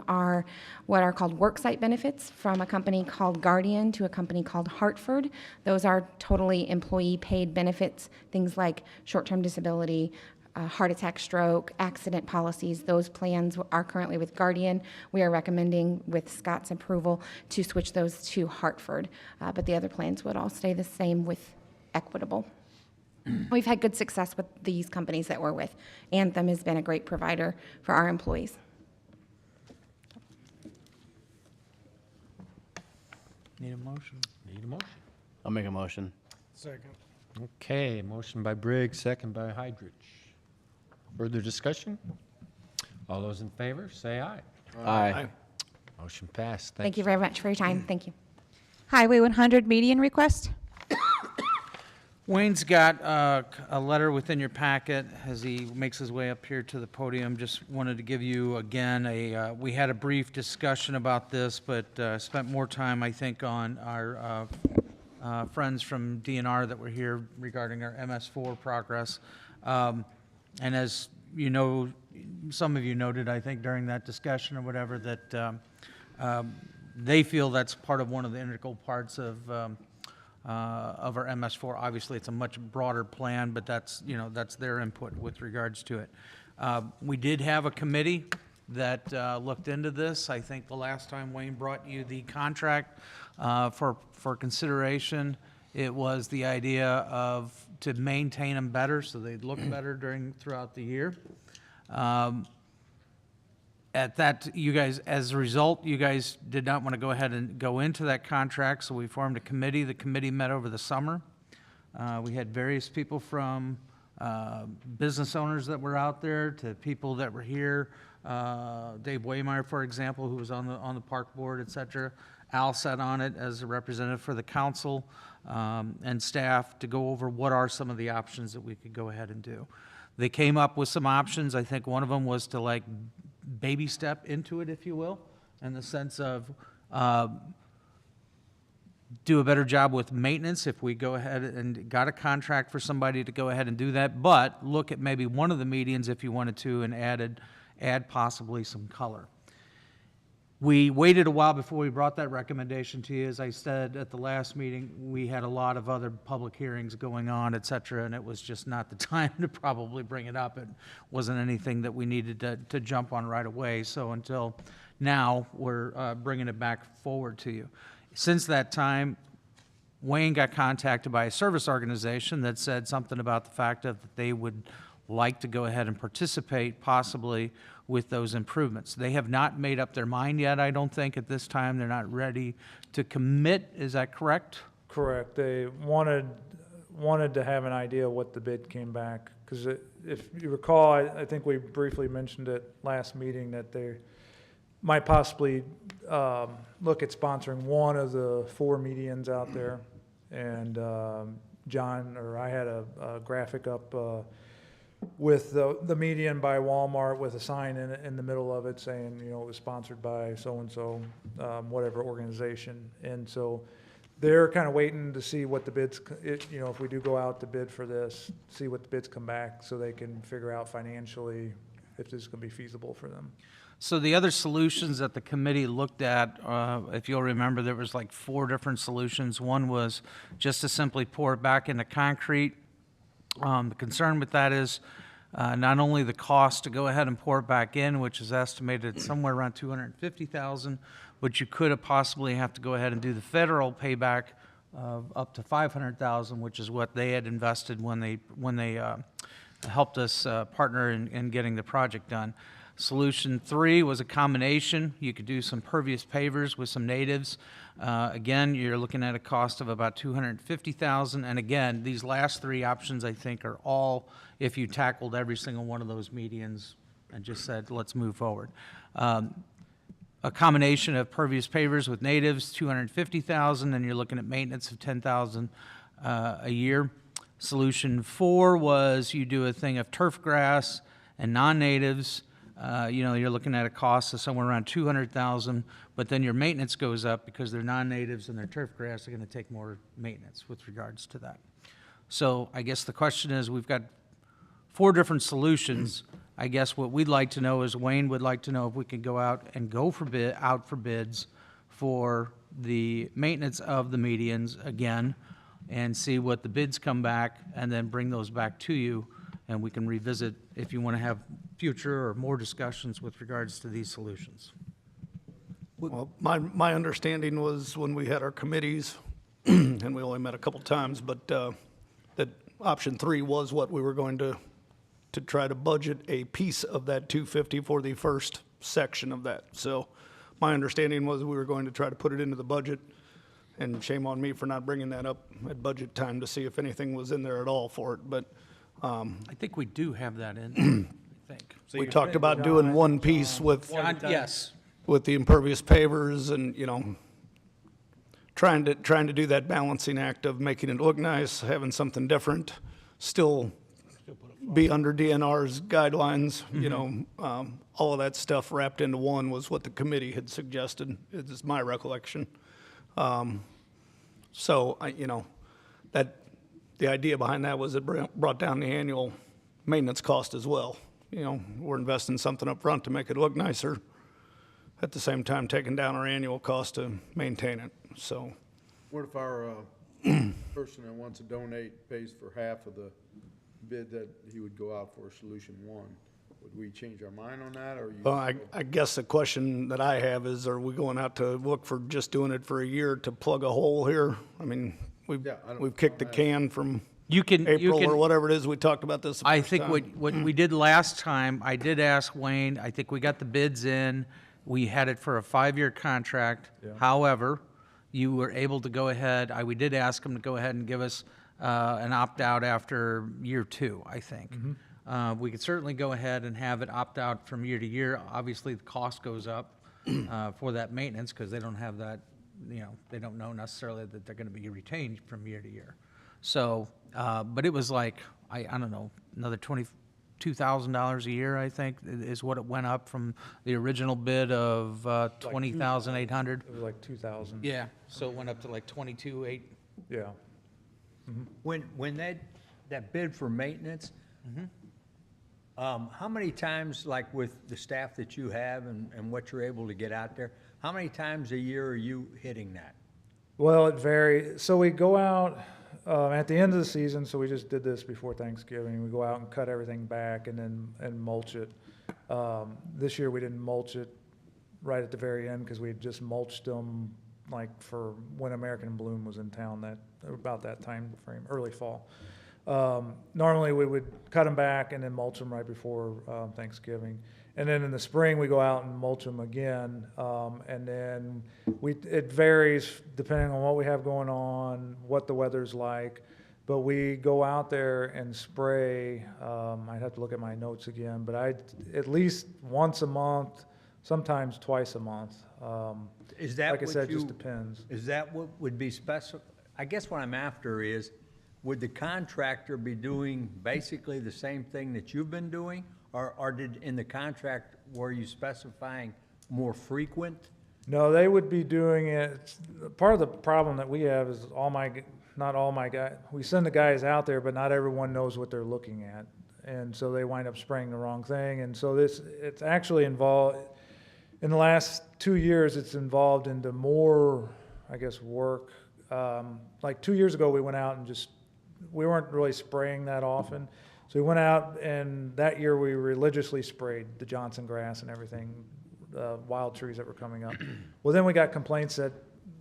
Speaker 6: what are called worksite benefits from a company called Guardian to a company called Hartford. Those are totally employee-paid benefits, things like short-term disability, heart attack, stroke, accident policies. Those plans are currently with Guardian. We are recommending, with Scott's approval, to switch those to Hartford. But the other plans would all stay the same with Equitable. We've had good success with these companies that we're with. Anthem has been a great provider for our employees.
Speaker 3: Need a motion?
Speaker 5: Need a motion.
Speaker 2: I'll make a motion.
Speaker 14: Second.
Speaker 5: Okay, motion by Briggs, second by Hydrich. Further discussion? All those in favor, say aye.
Speaker 2: Aye.
Speaker 5: Motion passed.
Speaker 6: Thank you very much for your time. Thank you.
Speaker 4: Highway 100 median request.
Speaker 3: Wayne's got a letter within your packet as he makes his way up here to the podium. Just wanted to give you, again, we had a brief discussion about this, but spent more time, I think, on our friends from DNR that were here regarding our MS4 progress. And as you know, some of you noted, I think, during that discussion or whatever, that they feel that's part of one of the integral parts of our MS4. Obviously, it's a much broader plan, but that's their input with regards to it. We did have a committee that looked into this. I think the last time Wayne brought you the contract for consideration, it was the idea to maintain them better so they'd look better throughout the year. At that, you guys, as a result, you guys did not want to go ahead and go into that contract, so we formed a committee. The committee met over the summer. We had various people from business owners that were out there to people that were here. Dave Waymeyer, for example, who was on the park board, et cetera. Al sat on it as a representative for the council and staff to go over what are some of the options that we could go ahead and do. They came up with some options. I think one of them was to baby step into it, if you will, in the sense of do a better job with maintenance if we go ahead and got a contract for somebody to go ahead and do that, but look at maybe one of the medians if you wanted to and add possibly some color. We waited a while before we brought that recommendation to you. As I said at the last meeting, we had a lot of other public hearings going on, et cetera, and it was just not the time to probably bring it up. It wasn't anything that we needed to jump on right away. So until now, we're bringing it back forward to you. Since that time, Wayne got contacted by a service organization that said something about the fact that they would like to go ahead and participate possibly with those improvements. They have not made up their mind yet, I don't think, at this time. They're not ready to commit. Is that correct?
Speaker 17: Correct. They wanted to have an idea what the bid came back. Because if you recall, I think we briefly mentioned it last meeting that they might possibly look at sponsoring one of the 4 medians out there. And I had a graphic up with the median by Walmart with a sign in the middle of it saying, you know, it was sponsored by so-and-so, whatever organization. And so they're kind of waiting to see what the bids, you know, if we do go out to bid for this, see what the bids come back so they can figure out financially if this is going to be feasible for them.
Speaker 3: So the other solutions that the committee looked at, if you'll remember, there was like 4 different solutions. One was just to simply pour it back into concrete. The concern with that is not only the cost to go ahead and pour it back in, which is estimated somewhere around $250,000, but you could have possibly have to go ahead and do the federal payback of up to $500,000, which is what they had invested when they helped us partner in getting the project done. Solution 3 was a combination. You could do some pervious pavers with some natives. Again, you're looking at a cost of about $250,000. And again, these last 3 options, I think, are all if you tackled every single one of those medians and just said, let's move forward. A combination of pervious pavers with natives, $250,000, and you're looking at maintenance of $10,000 a year. Solution 4 was you do a thing of turf grass and non-natives. You know, you're looking at a cost of somewhere around $200,000, but then your maintenance goes up because they're non-natives and they're turf grass. They're going to take more maintenance with regards to that. So I guess the question is, we've got 4 different solutions. I guess what we'd like to know is, Wayne would like to know if we can go out and go for out for bids for the maintenance of the medians again, and see what the bids come back, and then bring those back to you, and we can revisit if you want to have future or more discussions with regards to these solutions.
Speaker 1: Well, my understanding was when we had our committees, and we only met a couple times, but that option 3 was what we were going to try to budget a piece of that 250 for the first section of that. So my understanding was we were going to try to put it into the budget, and shame on me for not bringing that up at budget time to see if anything was in there at all for it, but
Speaker 3: I think we do have that in, I think.
Speaker 1: we talked about doing one piece with,
Speaker 3: Yes.
Speaker 1: with the impervious pavers and, you know, trying to do that balancing act of making it look nice, having something different, still be under DNR's guidelines, you know, all of that stuff wrapped into one was what the committee had suggested, is my recollection. So, you know, the idea behind that was it brought down the annual maintenance cost as well. You know, we're investing something up front to make it look nicer, at the same time taking down our annual cost to maintain it, so.
Speaker 7: What if our person that wants to donate pays for half of the bid that he would go out for solution 1? Would we change our mind on that, or you?
Speaker 1: Well, I guess the question that I have is, are we going out to look for just doing it for a year to plug a hole here? I mean, we've kicked the can from April or whatever it is, we talked about this the
Speaker 3: I
Speaker 1: first
Speaker 3: think
Speaker 1: time.
Speaker 3: what we did last time, I did ask Wayne, I think we got the bids in, we had it for a 5-year contract. However, you were able to go ahead, we did ask him to go ahead and give us an opt-out after year 2, I think. We could certainly go ahead and have it opt-out from year to year. Obviously, the cost goes up for that maintenance because they don't have that, you know, they don't know necessarily that they're going to be retained from year to year. So, but it was like, I don't know, another $22,000 a year, I think, is what it went up from the original bid of $20,800.
Speaker 17: It was like 2,000.
Speaker 3: Yeah, so it went up to like 22,800.
Speaker 17: Yeah.
Speaker 10: When that bid for maintenance, how many times, like with the staff that you have and what you're able to get out there, how many times a year are you hitting that?
Speaker 17: Well, it varies. So we go out at the end of the season, so we just did this before Thanksgiving. We go out and cut everything back and mulch it. This year we didn't mulch it right at the very end because we had just mulched them like for when American Bloom was in town, about that time frame, early fall. Normally we would cut them back and then mulch them right before Thanksgiving. And then in the spring, we go out and mulch them again. And then it varies depending on what we have going on, what the weather's like. But we go out there and spray, I'd have to look at my notes again, but at least once a month, sometimes twice a month.
Speaker 10: Is that
Speaker 17: like I
Speaker 10: what
Speaker 17: said, just depends.
Speaker 10: Is that what would be special? I guess what I'm after is, would the contractor be doing basically the same thing that you've been doing? Or did, in the contract, were you specifying more frequent?
Speaker 17: No, they would be doing it, part of the problem that we have is not all my guys, we send the guys out there, but not everyone knows what they're looking at. And so they wind up spraying the wrong thing. And so it's actually involved, in the last 2 years, it's involved into more, I guess, work. Like 2 years ago, we went out and we weren't really spraying that often. So we went out, and that year we religiously sprayed the Johnson grass and everything, wild trees that were coming up. Well, then we got complaints that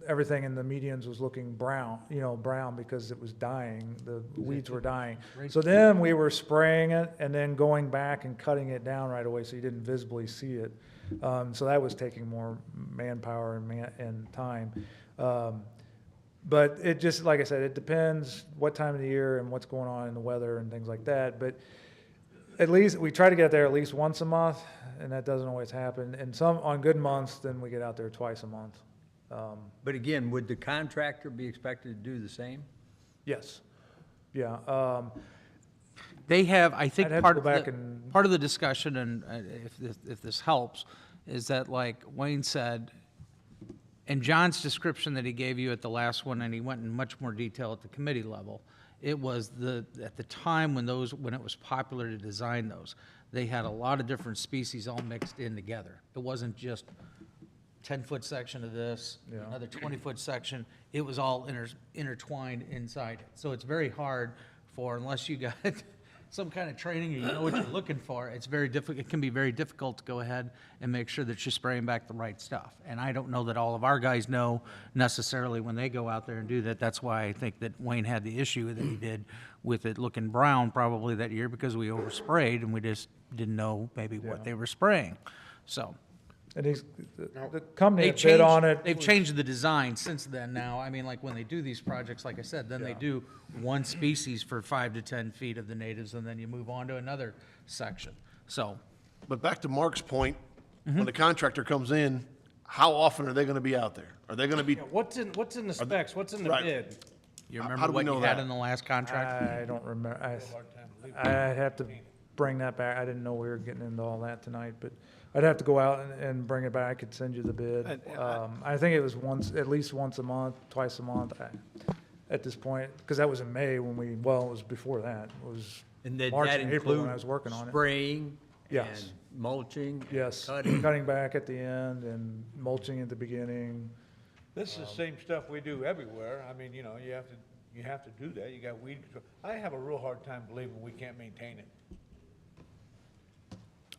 Speaker 17: everything in the medians was looking brown, brown because it was dying, the weeds were dying. So then we were spraying it and then going back and cutting it down right away so you didn't visibly see it. So that was taking more manpower and time. But it just, like I said, it depends what time of the year and what's going on in the weather and things like that. But at least, we try to get there at least once a month, and that doesn't always happen. And on good months, then we get out there twice a month.
Speaker 10: But again, would the contractor be expected to do the same?
Speaker 17: Yes. Yeah.
Speaker 3: They have, I think,
Speaker 17: I'd have to
Speaker 3: part
Speaker 17: go
Speaker 3: of
Speaker 17: back
Speaker 3: the,
Speaker 17: and-
Speaker 3: part of the discussion, and if this helps, is that, like Wayne said, in John's description that he gave you at the last one, and he went in much more detail at the committee level, it was at the time when it was popular to design those, they had a lot of different species all mixed in together. It wasn't just 10-foot section of this, another 20-foot section. It was all intertwined inside. So it's very hard unless you got some kind of training or you know what you're looking for, it's very difficult. It can be very difficult to go ahead and make sure that you're spraying back the right stuff. And I don't know that all of our guys know necessarily when they go out there and do that. That's why I think that Wayne had the issue that he did with it looking brown probably that year, because we oversprayed and we just didn't know maybe what they were spraying. So.
Speaker 17: And the company that bid on it.
Speaker 3: They've changed the design since then now. I mean, like when they do these projects, like I said, then they do one species for 5 to 10 feet of the natives, and then you move on to another section. So,
Speaker 8: But back to Mark's point, when the contractor comes in, how often are they gonna be out there? Are they gonna be,
Speaker 20: What's in the specs? What's in the
Speaker 8: Right.
Speaker 20: bid?
Speaker 3: you
Speaker 8: How
Speaker 3: remember
Speaker 8: do we
Speaker 3: what
Speaker 8: know
Speaker 3: you had
Speaker 8: that?
Speaker 3: in the last contract?
Speaker 17: I don't remember. I'd have to bring that back. I didn't know we were getting into all that tonight, but I'd have to go out and bring it back. I could send you the bid. I think it was at least once a month, twice a month at this point, because that was in May when it was before that. It was
Speaker 10: And did
Speaker 17: March
Speaker 10: that
Speaker 17: and April when
Speaker 10: include
Speaker 17: I was working on it.
Speaker 10: spraying
Speaker 17: Yes.
Speaker 10: and mulching? and
Speaker 17: Yes,
Speaker 10: cutting?
Speaker 17: cutting back at the end and mulching at the beginning.
Speaker 13: This is the same stuff we do everywhere. I mean, you have to do that. You got weed control. I have a real hard time believing we can't maintain it.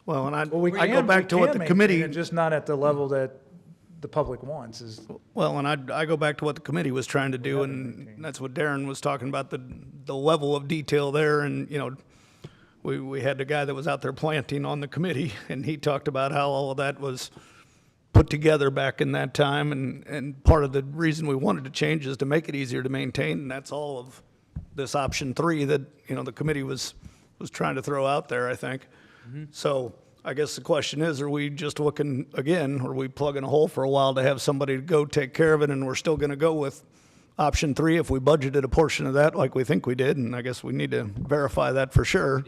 Speaker 1: Well, and
Speaker 17: Well, we
Speaker 1: I go
Speaker 17: can-
Speaker 1: back
Speaker 17: we
Speaker 1: to what
Speaker 17: can
Speaker 1: the committee.
Speaker 17: maintain it, just not at the level that the public wants is.
Speaker 1: Well, and I go back to what the committee was trying to do, and that's what Darren was talking about, the level of detail there. And, we had the guy that was out there planting on the committee, and he talked about how all of that was put together back in that time. And part of the reason we wanted to change is to make it easier to maintain, and that's all of this option 3 that, the committee was trying to throw out there, I think. So I guess the question is, are we just looking, again, are we plugging a hole for a while to have somebody to go take care of it, and we're still going to go with option 3 if we budgeted a portion of that like we think we did, and I guess we need to verify that for sure.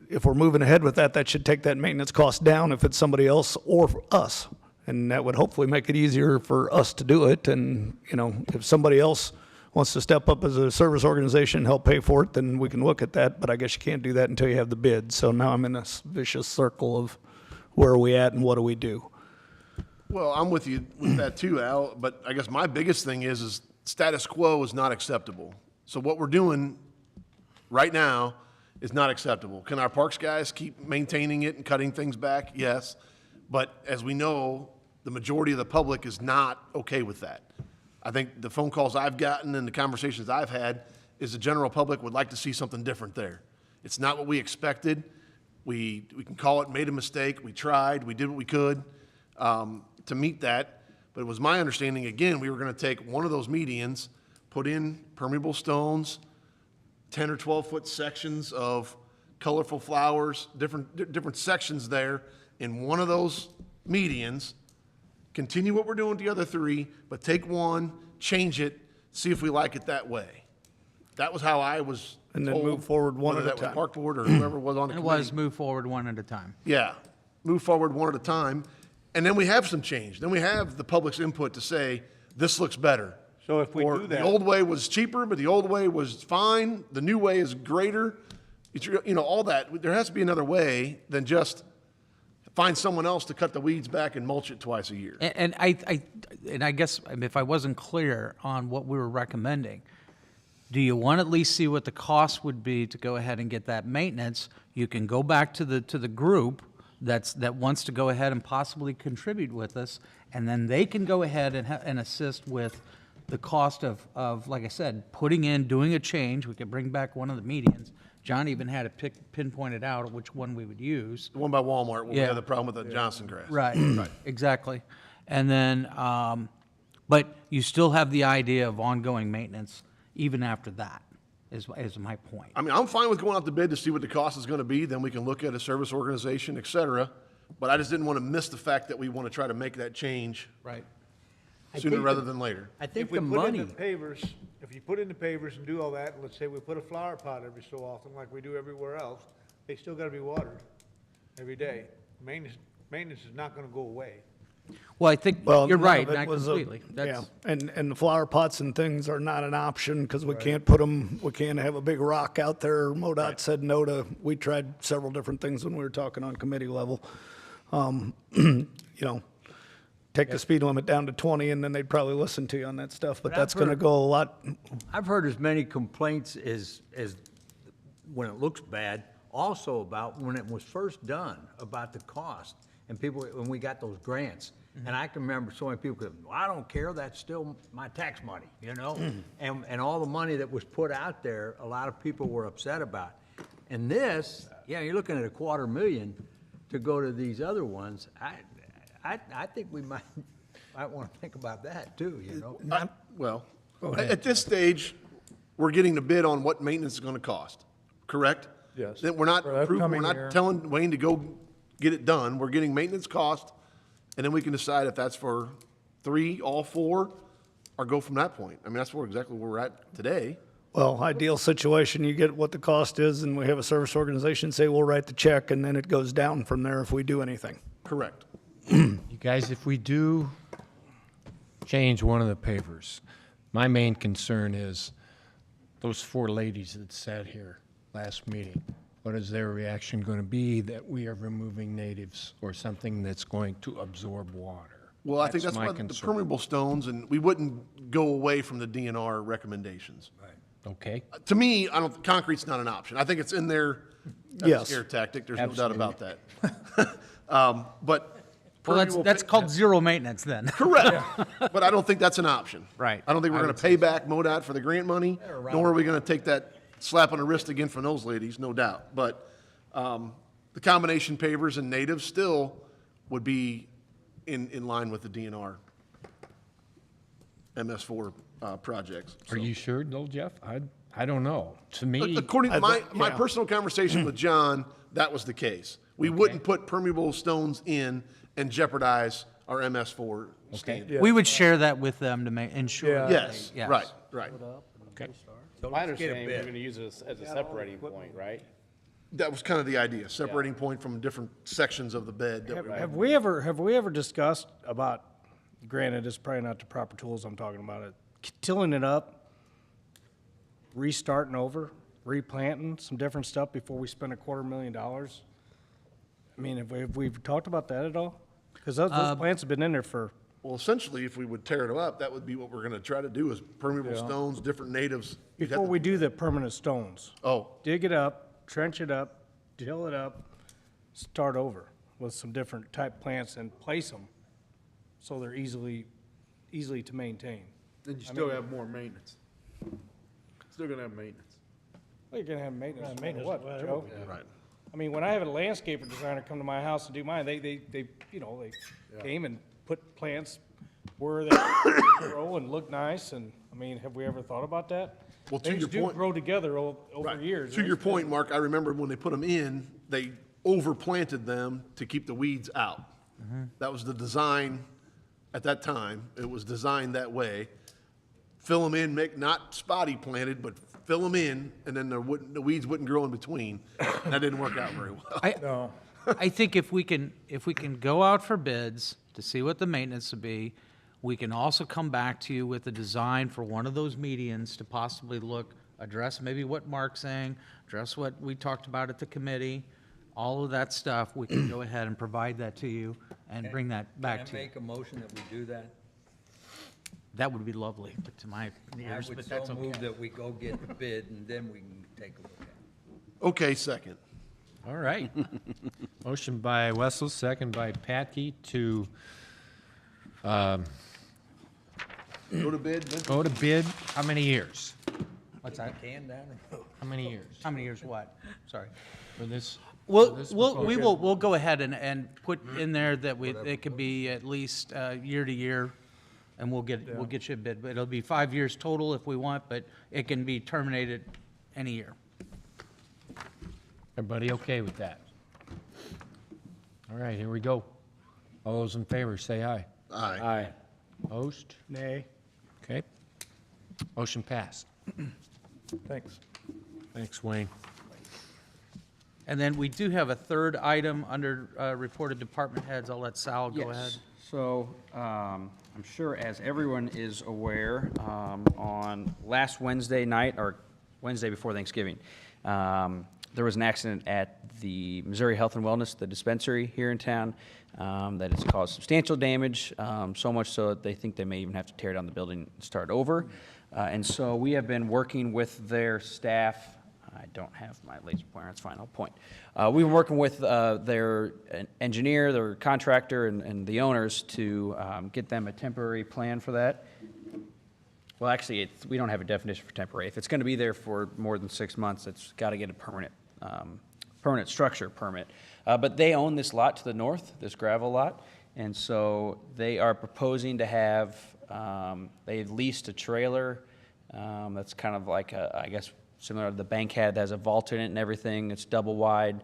Speaker 1: If we're moving ahead with that, that should take that maintenance cost down if it's somebody else or for us, and that would hopefully make it easier for us to do it. And, if somebody else wants to step up as a service organization and help pay for it, then we can look at that, but I guess you can't do that until you have the bid. So now I'm in a vicious circle of where are we at and what do we do?
Speaker 8: well, I'm with you with that too, Al, but I guess my biggest thing is status quo is not acceptable. So what we're doing right now is not acceptable. Can our parks guys keep maintaining it and cutting things back? Yes. But as we know, the majority of the public is not okay with that. I think the phone calls I've gotten and the conversations I've had is the general public would like to see something different there. It's not what we expected. We can call it made a mistake. We tried. We did what we could to meet that. But it was my understanding, again, we were going to take one of those medians, put in permeable stones, 10 or 12-foot sections of colorful flowers, different sections there in one of those medians, continue what we're doing with the other 3, but take one, change it, see if we like it that way. That was how I was
Speaker 1: And then
Speaker 8: told,
Speaker 1: move forward one
Speaker 8: whether
Speaker 1: at a
Speaker 8: that was
Speaker 1: time.
Speaker 8: Park Board or whoever was on the
Speaker 3: It
Speaker 8: committee.
Speaker 3: was move forward one at a time.
Speaker 8: Yeah, move forward one at a time, and then we have some change. Then we have the public's input to say, this looks better.
Speaker 13: So if we
Speaker 8: Or
Speaker 13: do
Speaker 8: the
Speaker 13: that,
Speaker 8: old way was cheaper, but the old way was fine, the new way is greater. It's, you know, all that. There has to be another way than just find someone else to cut the weeds back and mulch it twice a year.
Speaker 3: And I guess if I wasn't clear on what we were recommending, do you want to at least see what the cost would be to go ahead and get that maintenance? You can go back to the group that wants to go ahead and possibly contribute with us, and then they can go ahead and assist with the cost of, like I said, doing a change. We could bring back one of the medians. John even had it pinpointed out which one we would use.
Speaker 8: The one by Walmart, where we
Speaker 3: Yeah.
Speaker 8: had the problem with the Johnson grass.
Speaker 3: Right, exactly. And then, but you still have the idea of ongoing maintenance even after that, is my point.
Speaker 8: I mean, I'm fine with going out to bid to see what the cost is gonna be, then we can look at a service organization, et cetera. But I just didn't wanna miss the fact that we wanna try to make that change
Speaker 3: Right.
Speaker 8: sooner rather than later.
Speaker 10: I think
Speaker 13: if we
Speaker 10: the
Speaker 13: put in
Speaker 10: money,
Speaker 13: the pavers, if you put in the pavers and do all that, and let's say we put a flower pot every so often, like we do everywhere else, they still gotta be watered every day. Maintenance is not gonna go away.
Speaker 3: Well, I think
Speaker 1: Well,
Speaker 3: you're
Speaker 1: none
Speaker 3: right,
Speaker 1: of it
Speaker 3: not
Speaker 1: was
Speaker 3: completely.
Speaker 1: Yeah,
Speaker 3: That's,
Speaker 1: and the flower pots and things are not an option because we can't put them, we can't have a big rock out there. MoDOT said no to, we tried several different things when we were talking on committee level. You know, take the speed limit down to 20 and then they'd probably listen to you on that stuff, but
Speaker 10: But
Speaker 1: that's
Speaker 10: I've
Speaker 1: going to
Speaker 10: heard-
Speaker 1: go a lot.
Speaker 10: I've heard as many complaints as when it looks bad, also about when it was first done, about the cost. And people, when we got those grants, and I can remember so many people, well, I don't care, that's still my tax money, you know? And all the money that was put out there, a lot of people were upset about. And this, yeah, you're looking at $250,000 to go to these other ones. I think we might want to think about that too, you know?
Speaker 8: Well, at this stage, we're getting the bid on what maintenance is gonna cost, correct?
Speaker 17: Yes.
Speaker 8: Then we're not,
Speaker 17: For the
Speaker 8: we're
Speaker 17: upcoming
Speaker 8: not
Speaker 17: year.
Speaker 8: telling Wayne to go get it done. We're getting maintenance cost, and then we can decide if that's for 3, all 4, or go from that point. I mean, that's exactly where we're at today.
Speaker 1: Well, ideal situation, you get what the cost is and we have a service organization say, we'll write the check and then it goes down from there if we do anything.
Speaker 8: Correct.
Speaker 5: You guys, if we do change one of the pavers, my main concern is those 4 ladies that sat here last meeting. What is their reaction going to be that we are removing natives or something that's going to absorb water?
Speaker 8: Well, I think that's
Speaker 5: my
Speaker 8: why the
Speaker 5: concern.
Speaker 8: permeable stones, and we wouldn't go away from the DNR recommendations.
Speaker 5: Okay?
Speaker 8: To me, concrete's not an option. I think it's in there as a
Speaker 1: Yes.
Speaker 8: scare tactic, there's no doubt about that. But
Speaker 3: well,
Speaker 8: permeable
Speaker 3: that's
Speaker 8: pa-
Speaker 3: called zero maintenance then.
Speaker 8: Correct, but I don't think that's an option.
Speaker 3: Right.
Speaker 8: I don't think we're gonna pay back MoDOT for the grant money, nor are we gonna take that slap on the wrist again from those ladies, no doubt. But, the combination pavers and natives still would be in line with the DNR MS4, projects.
Speaker 5: Are you sure, though, Jeff? I don't know. To me,
Speaker 8: According to my personal conversation with John, that was the case. We wouldn't put permeable stones in and jeopardize our MS4 standard.
Speaker 3: We would share that with them to ensure. that
Speaker 8: Yes,
Speaker 3: they- yes.
Speaker 8: right.
Speaker 5: okay.
Speaker 11: My understanding, we're gonna use this as a separating point, right?
Speaker 8: That was kind of the idea, separating point from different sections of the bed. that
Speaker 14: Have we ever discussed about, granted, it's probably not the proper tools I'm talking about, it, tilling it up, restarting over, replanting some different stuff before we spend $250,000? I mean, have we talked about that at all? Because those plants have been in there for,
Speaker 8: Well, essentially, if we would tear it up, that would be what we're gonna try to do, is permeable stones, different natives. You'd have
Speaker 14: before
Speaker 8: to-
Speaker 14: we do the permanent stones.
Speaker 8: Oh,
Speaker 14: Dig it up, trench it up, till it up, start over with some different type plants and place them so they're easily to maintain.
Speaker 7: Then you still have more maintenance. Still gonna have maintenance.
Speaker 14: Well, you're gonna have maintenance, no matter what, Joe?
Speaker 8: right.
Speaker 14: I mean, when I have a landscaper designer come to my house and do mine, they came and put plants where they grow and look nice, and, I mean, have we ever thought about that?
Speaker 8: Well, to
Speaker 14: Things
Speaker 8: your
Speaker 14: do
Speaker 8: point-
Speaker 14: grow together over
Speaker 8: Right.
Speaker 14: years.
Speaker 8: To your point, Mark, I remember when they put them in, they overplanted them to keep the weeds out. That was the design at that time. It was designed that way. fill them in, make, not spotty planted, but fill them in, and then the weeds wouldn't grow in between. That didn't work out very well.
Speaker 17: No.
Speaker 3: I think if we can go out for bids to see what the maintenance would be, we can also come back to you with a design for one of those medians to possibly address maybe what Mark's saying, address what we talked about at the committee, all of that stuff. We can go ahead and provide that to you and bring that back to
Speaker 10: Can I
Speaker 3: you.
Speaker 10: make a motion that we do that?
Speaker 3: That would be lovely, but to my
Speaker 10: I
Speaker 3: ears,
Speaker 10: would
Speaker 3: but
Speaker 10: so
Speaker 3: that's
Speaker 10: move
Speaker 3: okay.
Speaker 10: that we go get the bid, and then we can take a look at it.
Speaker 8: Okay, second.
Speaker 5: All right. Motion by Wessel, second by Patke to
Speaker 8: Go to bid, Vincent?
Speaker 5: go to bid. How many years?
Speaker 3: What's that?
Speaker 10: Can down or no?
Speaker 5: How many years
Speaker 3: How many years what? Sorry.
Speaker 5: for this?
Speaker 3: We'll go ahead and put in there that it could be at least year to year, and we'll get you a bid. But it'll be 5 years total if we want, but it can be terminated any year.
Speaker 5: Everybody okay with that? All right, here we go. All those in favor, say aye.
Speaker 8: Aye.
Speaker 16: Aye.
Speaker 5: Opposed?
Speaker 14: Nay.
Speaker 5: Okay. Motion passed.
Speaker 17: Thanks.
Speaker 5: Thanks, Wayne.
Speaker 3: And then we do have a third item under reported department heads. I'll let Sal go ahead.
Speaker 16: Yes. So, I'm sure as everyone is aware, on last Wednesday night, or Wednesday before Thanksgiving, there was an accident at the Missouri Health and Wellness, the dispensary here in town, that has caused substantial damage, so much so that they think they may even have to tear down the building and start over. And so we have been working with their staff. I don't have my laser pointer, that's fine, I'll point. We've been working with their engineer, their contractor, and the owners to get them a temporary plan for that. Well, actually, we don't have a definition for temporary. If it's going to be there for more than 6 months, it's got to get a permanent structure permit. But they own this lot to the north, this gravel lot, and so they are proposing to have, they've leased a trailer that's kind of like, I guess, similar to the Bankhead, that has a vault in it and everything. It's double wide.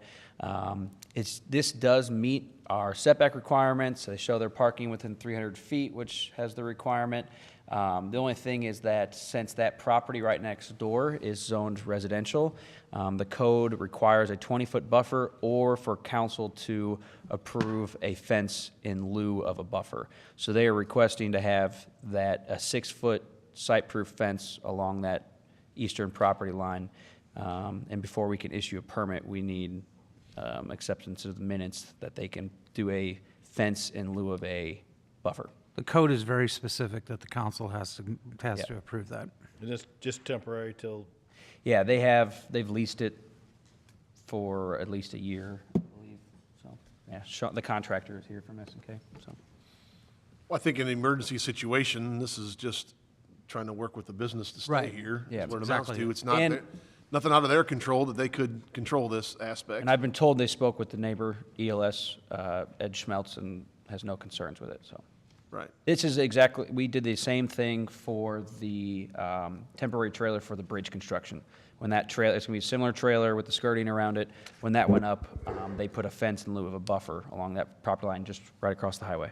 Speaker 16: This does meet our setback requirements. They show their parking within 300 feet, which has the requirement. The only thing is that since that property right next door is zoned residential, the code requires a 20-foot buffer or for council to approve a fence in lieu of a buffer. So they are requesting to have that a 6-foot site-proof fence along that eastern property line. And before we can issue a permit, we need acceptance of the minutes that they can do a fence in lieu of a buffer.
Speaker 3: The code is very specific that the council has to approve that.
Speaker 11: And it's just temporary till,
Speaker 16: Yeah, they've leased it for at least a year, I believe, so, yeah, the contractor is here from S&K, so.
Speaker 8: Well, I think in an emergency situation, this is just trying to work with the business to stay
Speaker 3: Right.
Speaker 8: here.
Speaker 16: Yeah,
Speaker 8: That's what it amounts
Speaker 3: exactly.
Speaker 8: to. It's not,
Speaker 16: And-
Speaker 8: nothing out of their control that they could control this aspect.
Speaker 16: And I've been told they spoke with the neighbor, ELS, Ed Schmeltz, and has no concerns with it, so.
Speaker 8: Right.
Speaker 16: This is exactly, we did the same thing for the temporary trailer for the bridge construction. When that trailer, it's going to be a similar trailer with the skirting around it. When that went up, they put a fence in lieu of a buffer along that property line just right across the highway.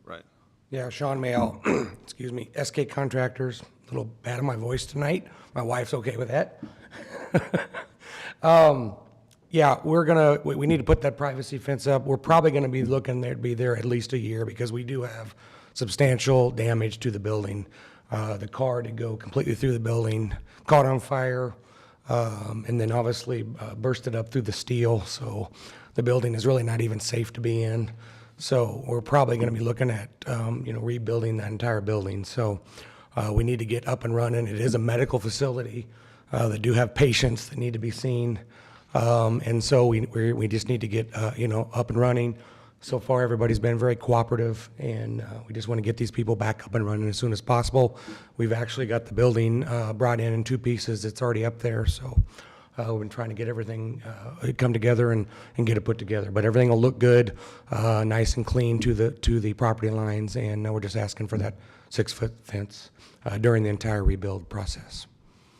Speaker 8: Right.
Speaker 12: Yeah, Sean Mayle, excuse me, SK Contractors, a little bad on my voice tonight. My wife's okay with that. Yeah, we need to put that privacy fence up. We're probably gonna be looking there to be there at least a year because we do have substantial damage to the building. The car did go completely through the building, caught on fire, and then obviously bursted up through the steel. So the building is really not even safe to be in. So we're probably gonna be looking at, rebuilding that entire building. So we need to get up and running. It is a medical facility. That do have patients that need to be seen. And so we just need to get, up and running. So far, everybody's been very cooperative, and we just want to get these people back up and running as soon as possible. We've actually got the building brought in 2 pieces. It's already up there, so we've been trying to get everything come together and get it put together. But everything will look good, nice and clean to the property lines, and we're just asking for that 6-foot fence during the entire rebuild process.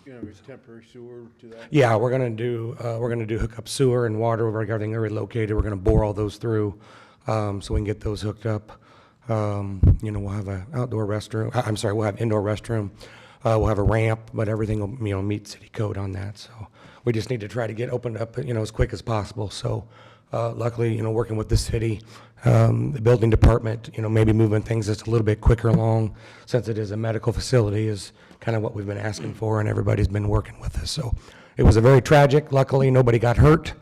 Speaker 7: You know, is temporary sewer to that?
Speaker 12: Yeah, we're gonna do hookup sewer and water. We've already got everything already located. We're gonna bore all those through, so we can get those hooked up. We'll have an outdoor restroom. We'll have indoor restroom. We'll have a ramp, but everything will, meet city code on that. So we just need to try to get opened up, as quick as possible. So luckily, working with the city, the building department, maybe moving things just a little bit quicker along, since it is a medical facility, is kind of what we've been asking for, and everybody's been working with us. So it was a very tragic. Luckily, nobody got hurt,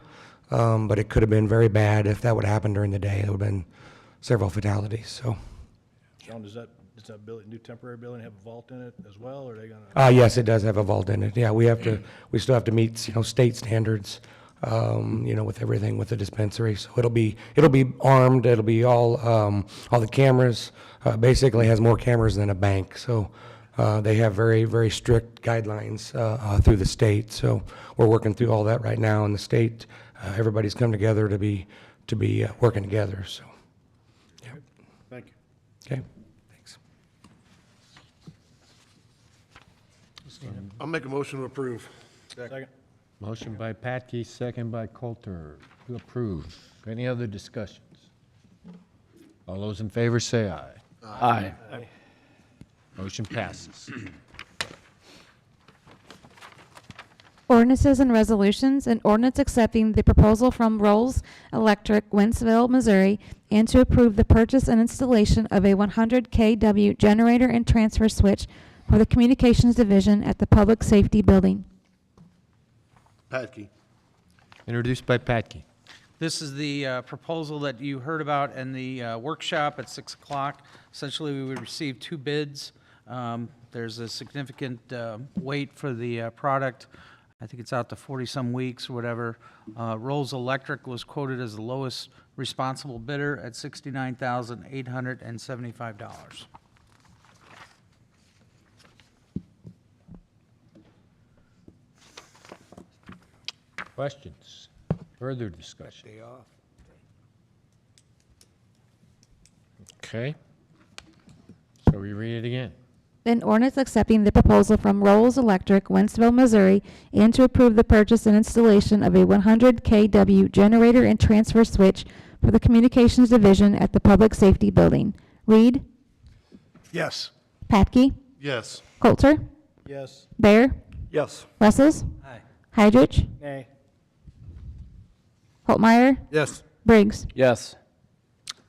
Speaker 12: but it could have been very bad if that would have happened during the day. There would have been several fatalities. So.
Speaker 8: John, does that building, new temporary building have a vault in it as well, or are they gonna?
Speaker 12: Yes, it does have a vault in it. Yeah, we still have to meet, state standards, with everything with the dispensary. So it'll be armed. It'll be all the cameras. Basically has more cameras than a bank. So they have very, very strict guidelines through the state. So we're working through all that right now in the state. Everybody's come together to be working together. So. Yeah.
Speaker 8: Thank you.
Speaker 12: Okay.
Speaker 8: I'll make a motion to approve. Second.
Speaker 5: Motion by Patke, second by Coulter to approve. Any other discussions? All those in favor say aye.
Speaker 16: Aye.
Speaker 5: Motion passes.
Speaker 4: Ordinances and resolutions, an ordinance accepting the proposal from Rolls Electric, Wentzville, Missouri, and to approve the purchase and installation of a 100 kW generator and transfer switch for the Communications Division at the Public Safety Building.
Speaker 8: Patke.
Speaker 5: Introduced by Patke.
Speaker 3: This is the proposal that you heard about in the workshop at 6 o'clock. Essentially, we would receive 2 bids. There's a significant wait for the product. I think it's out to 40-some weeks or whatever. Rolls Electric was quoted as the lowest responsible bidder at $69,875.
Speaker 5: Questions? Further discussion? Okay. So we read it again.
Speaker 4: An ordinance accepting the proposal from Rolls Electric, Wentzville, Missouri, and to approve the purchase and installation of a 100 kW generator and transfer switch for the Communications Division at the Public Safety Building. Reed?
Speaker 8: Yes.
Speaker 4: Patke?
Speaker 8: Yes.
Speaker 4: Coulter?
Speaker 8: Yes.
Speaker 4: Bear?
Speaker 8: Yes.
Speaker 4: Wessels?
Speaker 14: Aye.
Speaker 4: Heidrich?
Speaker 14: Nay.
Speaker 4: Holtmeyer?
Speaker 8: Yes.
Speaker 4: Briggs?
Speaker 16: Yes.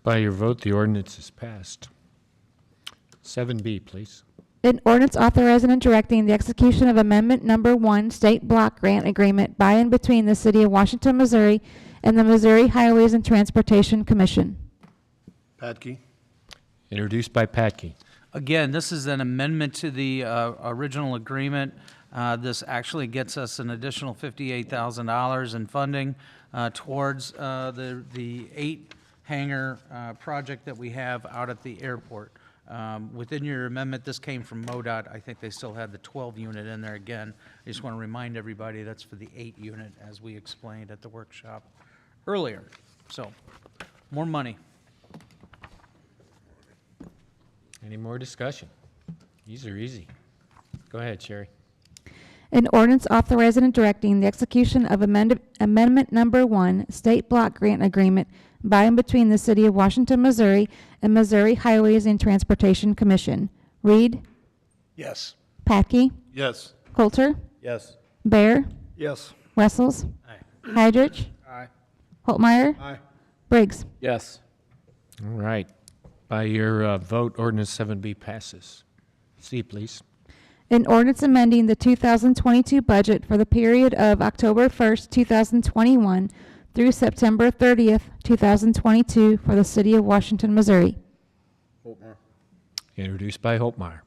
Speaker 5: By your vote, the ordinance is passed. 7B, please.
Speaker 4: An ordinance authorizing and directing the execution of Amendment Number 1 State Block Grant Agreement by and between the City of Washington, Missouri and the Missouri Highways and Transportation Commission.
Speaker 8: Patke.
Speaker 5: Introduced by Patke.
Speaker 3: Again, this is an amendment to the original agreement. This actually gets us an additional $58,000 in funding towards the 8-hangar project that we have out at the airport. Within your amendment, this came from MoDOT. I think they still had the 12 unit in there again. I just want to remind everybody that's for the 8 unit, as we explained at the workshop earlier. So, more money.
Speaker 5: Any more discussion? These are easy. Go ahead, Sherry.
Speaker 4: An ordinance authorizing and directing the execution of Amendment Number 1 State Block Grant Agreement by and between the City of Washington, Missouri and Missouri Highways and Transportation Commission. Reed?
Speaker 8: Yes.
Speaker 4: Patke?
Speaker 8: Yes.
Speaker 4: Coulter?
Speaker 8: Yes.
Speaker 4: Bear?
Speaker 8: Yes.
Speaker 4: Wessels?
Speaker 14: Aye.
Speaker 4: Heidrich?
Speaker 14: Aye.
Speaker 4: Holtmeyer?
Speaker 8: Aye.
Speaker 4: Briggs?
Speaker 16: Yes.
Speaker 5: All right. By your vote, ordinance 7B passes. C, please.
Speaker 4: An ordinance amending the 2022 budget for the period of October 1st, 2021 through September 30th, 2022 for the City of Washington, Missouri.
Speaker 8: Holtmeyer.
Speaker 5: Introduced by Holtmeyer.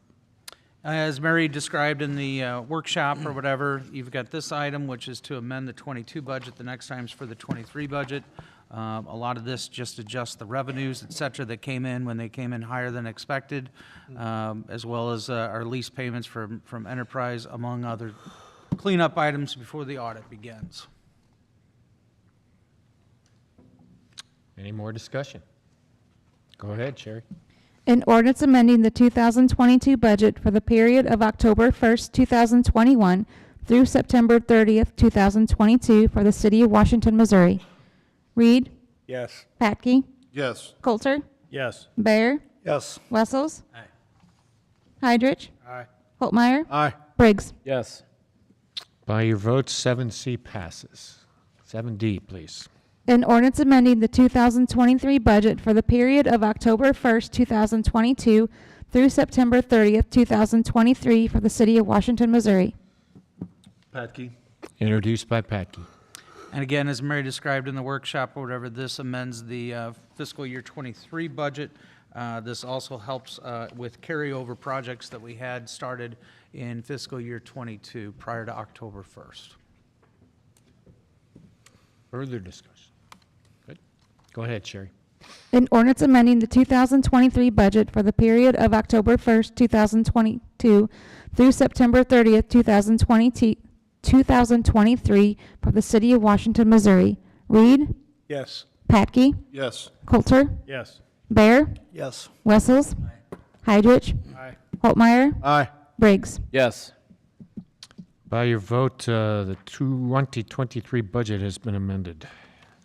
Speaker 3: As Mary described in the workshop or whatever, you've got this item, which is to amend the 22 budget. The next time's for the 23 budget. A lot of this just adjusts the revenues, et cetera, that came in when they came in higher than expected, as well as our lease payments from Enterprise, among other cleanup items before the audit begins.
Speaker 5: Any more discussion? Go ahead, Sherry.
Speaker 4: An ordinance amending the 2022 budget for the period of October 1st, 2021 through September 30th, 2022 for the City of Washington, Missouri. Reed?
Speaker 8: Yes.
Speaker 4: Patke?
Speaker 8: Yes.
Speaker 4: Coulter?
Speaker 8: Yes.
Speaker 4: Bear?
Speaker 8: Yes.
Speaker 4: Wessels?
Speaker 14: Aye.
Speaker 4: Heidrich?
Speaker 14: Aye.
Speaker 4: Holtmeyer.
Speaker 5: Aye.
Speaker 4: Briggs.
Speaker 11: Yes.
Speaker 5: By your vote, 7C passes. 7D, please.
Speaker 4: An ordinance amending the 2023 budget for the period of October 1st, 2022 through September 30th, 2023 for the city of Washington, Missouri.
Speaker 8: Patke?
Speaker 5: Introduced by Patke.
Speaker 3: And again, as Mary described in the workshop or whatever, this amends the fiscal year '23 budget. This also helps with carryover projects that we had started in fiscal year '22 prior to October 1st.
Speaker 5: Further discussion? Good. Go ahead, Sherry.
Speaker 4: An ordinance amending the 2023 budget for the period of October 1st, 2022 through September 30th, 2023 for the city of Washington, Missouri. Reed.
Speaker 14: Yes.
Speaker 4: Patke.
Speaker 8: Yes.
Speaker 4: Coulter.
Speaker 11: Yes.
Speaker 4: Bear.
Speaker 1: Yes.
Speaker 4: Wessels. Heidrich.
Speaker 14: Aye.
Speaker 4: Holtmeyer.
Speaker 5: Aye.
Speaker 4: Briggs.
Speaker 11: Yes.
Speaker 5: By your vote, the 2023 budget has been amended.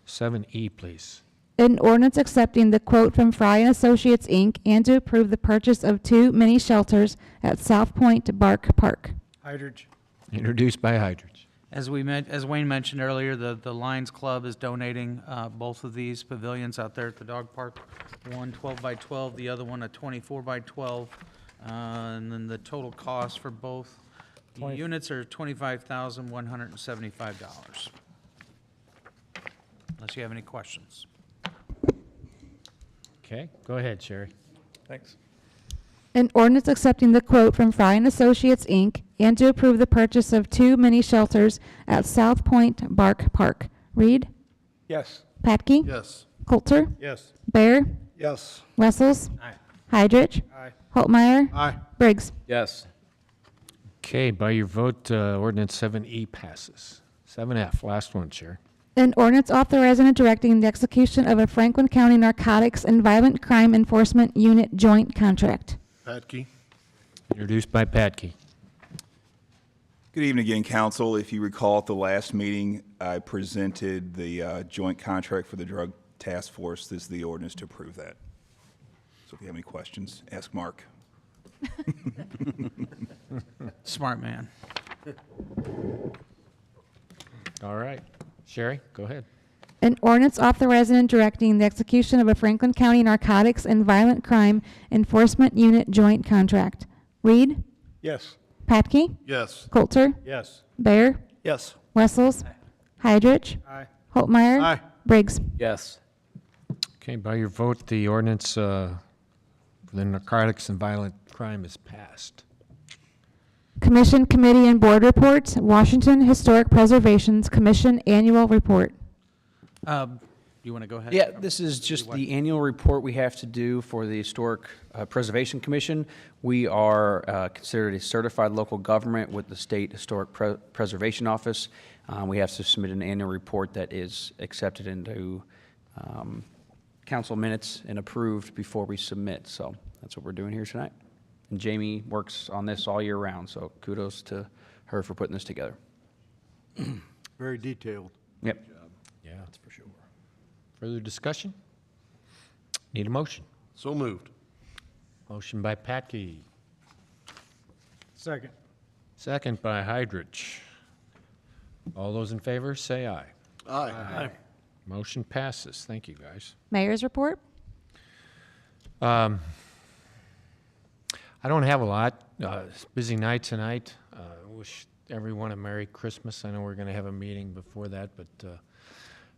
Speaker 5: 7E, please.
Speaker 4: An ordinance accepting the quote from Fry and Associates, Inc., and to approve the purchase of 2 mini shelters at South Point Bark Park.
Speaker 14: Heidrich.
Speaker 5: Introduced by Heidrich.
Speaker 3: As Wayne mentioned earlier, the Lions Club is donating both of these pavilions out there at the dog park. One 12 by 12, the other one a 24 by 12. And then the total cost for both units are $25,175. Unless you have any questions.
Speaker 5: Okay, go ahead, Sherry.
Speaker 14: Thanks.
Speaker 4: An ordinance accepting the quote from Fry and Associates, Inc., and to approve the purchase of 2 mini shelters at South Point Bark Park. Reed.
Speaker 14: Yes.
Speaker 4: Patke.
Speaker 8: Yes.
Speaker 4: Coulter.
Speaker 11: Yes.
Speaker 4: Bear.
Speaker 1: Yes.
Speaker 4: Wessels.
Speaker 14: Aye.
Speaker 4: Heidrich.
Speaker 14: Aye.
Speaker 4: Holtmeyer.
Speaker 5: Aye.
Speaker 4: Briggs.
Speaker 11: Yes.
Speaker 5: Okay, by your vote, ordinance 7E passes. 7F, last one, Sherry.
Speaker 4: An ordinance authorizing and directing the execution of a Franklin County Narcotics and Violent Crime Enforcement Unit joint contract.
Speaker 8: Patke?
Speaker 5: Introduced by Patke.
Speaker 19: Good evening again, council. If you recall at the last meeting, I presented the joint contract for the drug task force. This is the ordinance to approve that. So if you have any questions, ask Mark.
Speaker 3: Smart man.
Speaker 5: All right. Sherry, go ahead.
Speaker 4: An ordinance authorizing and directing the execution of a Franklin County Narcotics and Violent Crime Enforcement Unit joint contract. Reed.
Speaker 14: Yes.
Speaker 4: Patke.
Speaker 8: Yes.
Speaker 4: Coulter.
Speaker 11: Yes.
Speaker 4: Bear.
Speaker 1: Yes.
Speaker 4: Wessels. Heidrich.
Speaker 14: Aye.
Speaker 4: Holtmeyer.
Speaker 5: Aye.
Speaker 4: Briggs.
Speaker 11: Yes.
Speaker 5: Okay, by your vote, the ordinance for the narcotics and violent crime is passed.
Speaker 4: Commission, committee, and board reports. Washington Historic Preservation's Commission Annual Report.
Speaker 3: You want to go ahead?
Speaker 16: Yeah, this is just the annual report we have to do for the Historic Preservation Commission. We are considered a certified local government with the State Historic Preservation Office. We have to submit an annual report that is accepted into council minutes and approved before we submit. So that's what we're doing here tonight. And Jamie works on this all year round, so kudos to her for putting this together.
Speaker 7: Very detailed.
Speaker 16: Yep.
Speaker 5: Yeah, that's for sure. Further discussion? Need a motion?
Speaker 8: So moved.
Speaker 5: Motion by Patke,
Speaker 14: Second.
Speaker 5: second by Heidrich. All those in favor, say aye.
Speaker 8: Aye.
Speaker 5: Motion passes. Thank you, guys.
Speaker 4: Mayor's report.
Speaker 5: I don't have a lot. It's a busy night tonight. Wish everyone a Merry Christmas. I know we're going to have a meeting before that, but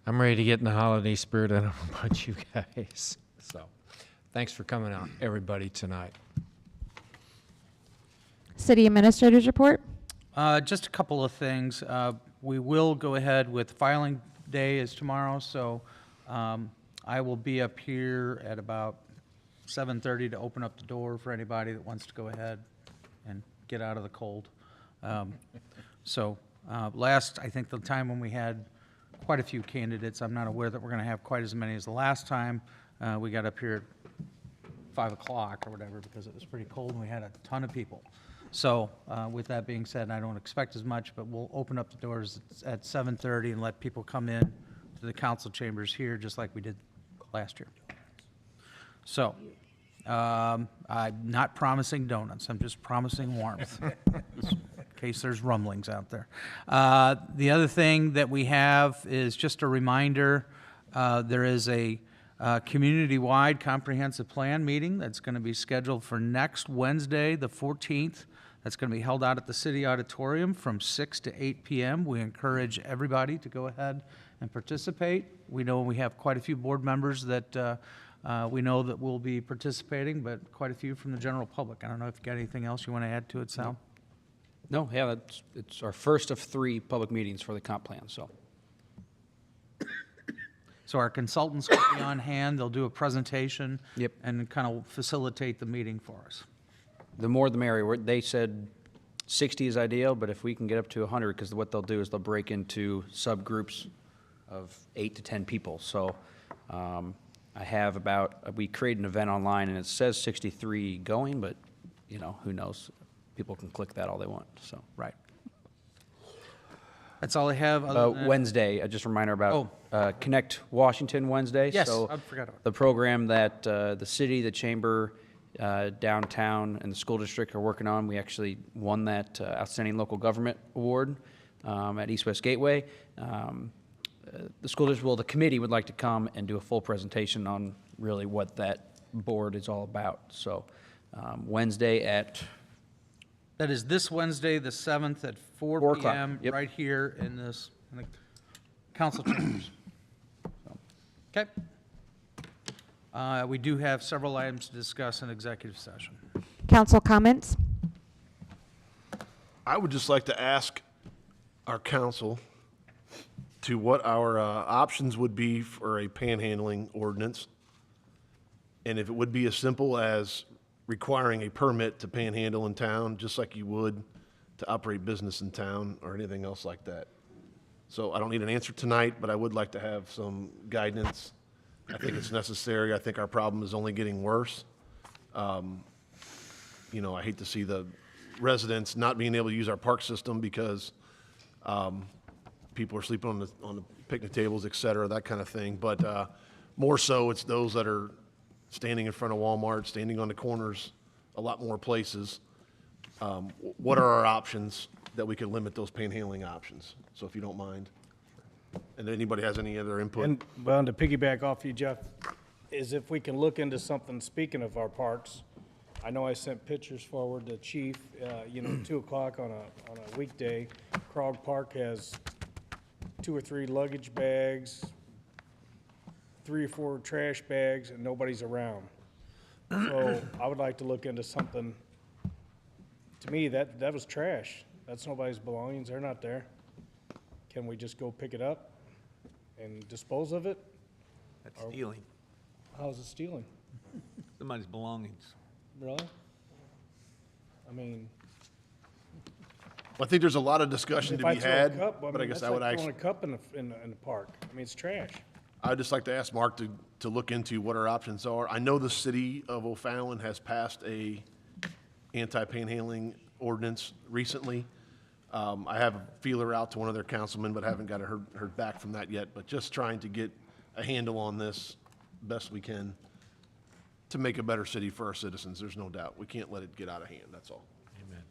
Speaker 5: I'm ready to get in the holiday spirit. I don't know about you guys. So thanks for coming out, everybody, tonight.
Speaker 4: City Administrator's report.
Speaker 3: Just a couple of things. We will go ahead with filing day is tomorrow, so I will be up here at about 7:30 to open up the door for anybody that wants to go ahead and get out of the cold. I think the time when we had quite a few candidates, I'm not aware that we're going to have quite as many as the last time. We got up here at 5 o'clock or whatever because it was pretty cold and we had a ton of people. So with that being said, I don't expect as much, but we'll open up the doors at 7:30 and let people come in to the council chambers here just like we did last year. So I'm not promising donuts, I'm just promising warmth, in case there's rumblings out there. The other thing that we have is just a reminder, there is a community-wide comprehensive plan meeting that's going to be scheduled for next Wednesday, the 14th. That's going to be held out at the City Auditorium from 6 to 8 p.m. We encourage everybody to go ahead and participate. We know we have quite a few board members that we know that will be participating, but quite a few from the general public. I don't know if you got anything else you want to add to it, Sal?
Speaker 16: No, yeah, it's our first of 3 public meetings for the comp plan, so.
Speaker 3: So our consultants will be on hand, they'll do a presentation.
Speaker 16: Yep.
Speaker 3: And kind of facilitate the meeting for us.
Speaker 16: The more the merrier. They said 60 is ideal, but if we can get up to 100, because what they'll do is they'll break into subgroups of 8 to 10 people. So I have we create an event online and it says 63 going, but you know, who knows? People can click that all they want, so.
Speaker 3: Right. That's all I have. other than-
Speaker 16: Wednesday, just a reminder about Connect Washington Wednesday.
Speaker 3: Yes,
Speaker 16: So
Speaker 3: I forgot about
Speaker 16: the program that the city, the chamber, downtown, and the school district are working on. We actually won that Outstanding Local Government Award at East West Gateway. The school district, the committee would like to come and do a full presentation on really what that board is all about. So Wednesday at
Speaker 3: That is this Wednesday, the 7th at 4
Speaker 16: 4 o'clock,
Speaker 3: p.m.
Speaker 16: yep.
Speaker 3: right here in the council chambers. Okay. We do have several items to discuss in executive session.
Speaker 4: Council comments?
Speaker 8: I would just like to ask our council to what our options would be for a panhandling ordinance, and if it would be as simple as requiring a permit to panhandle in town, just like you would to operate business in town or anything else like that. So I don't need an answer tonight, but I would like to have some guidance. I think it's necessary. I think our problem is only getting worse. You know, I hate to see the residents not being able to use our park system because people are sleeping on the picnic tables, et cetera, that kind of thing. But more so, it's those that are standing in front of Walmart, standing on the corners, a lot more places. What are our options that we could limit those panhandling options? So if you don't mind. And anybody has any other input?
Speaker 14: And, well, to piggyback off you, Jeff, is if we can look into something, speaking of our parks, I know I sent pictures forward to Chief, 2 o'clock on a weekday. Krog Park has 2 or 3 luggage bags, 3 or 4 trash bags, and nobody's around. So I would like to look into something. To me, that was trash. That's nobody's belongings. They're not there. Can we just go pick it up and dispose of it?
Speaker 13: That's stealing.
Speaker 14: How's it stealing?
Speaker 13: Somebody's belongings.
Speaker 14: Really? I mean,
Speaker 8: I think there's a lot of discussion
Speaker 14: if
Speaker 8: to
Speaker 14: I
Speaker 8: be
Speaker 14: throw a
Speaker 8: had,
Speaker 14: cup,
Speaker 8: but I guess
Speaker 14: that's
Speaker 8: I would
Speaker 14: like
Speaker 8: actually,
Speaker 14: throwing a cup in the park. I mean, it's trash.
Speaker 8: I'd just like to ask Mark to look into what our options are. I know the city of O'Fallon has passed a anti-panhandling ordinance recently. I have a feeler out to one of their councilmen, but haven't got heard back from that yet. But just trying to get a handle on this best we can to make a better city for our citizens. There's no doubt. We can't let it get out of hand, that's all. Amen.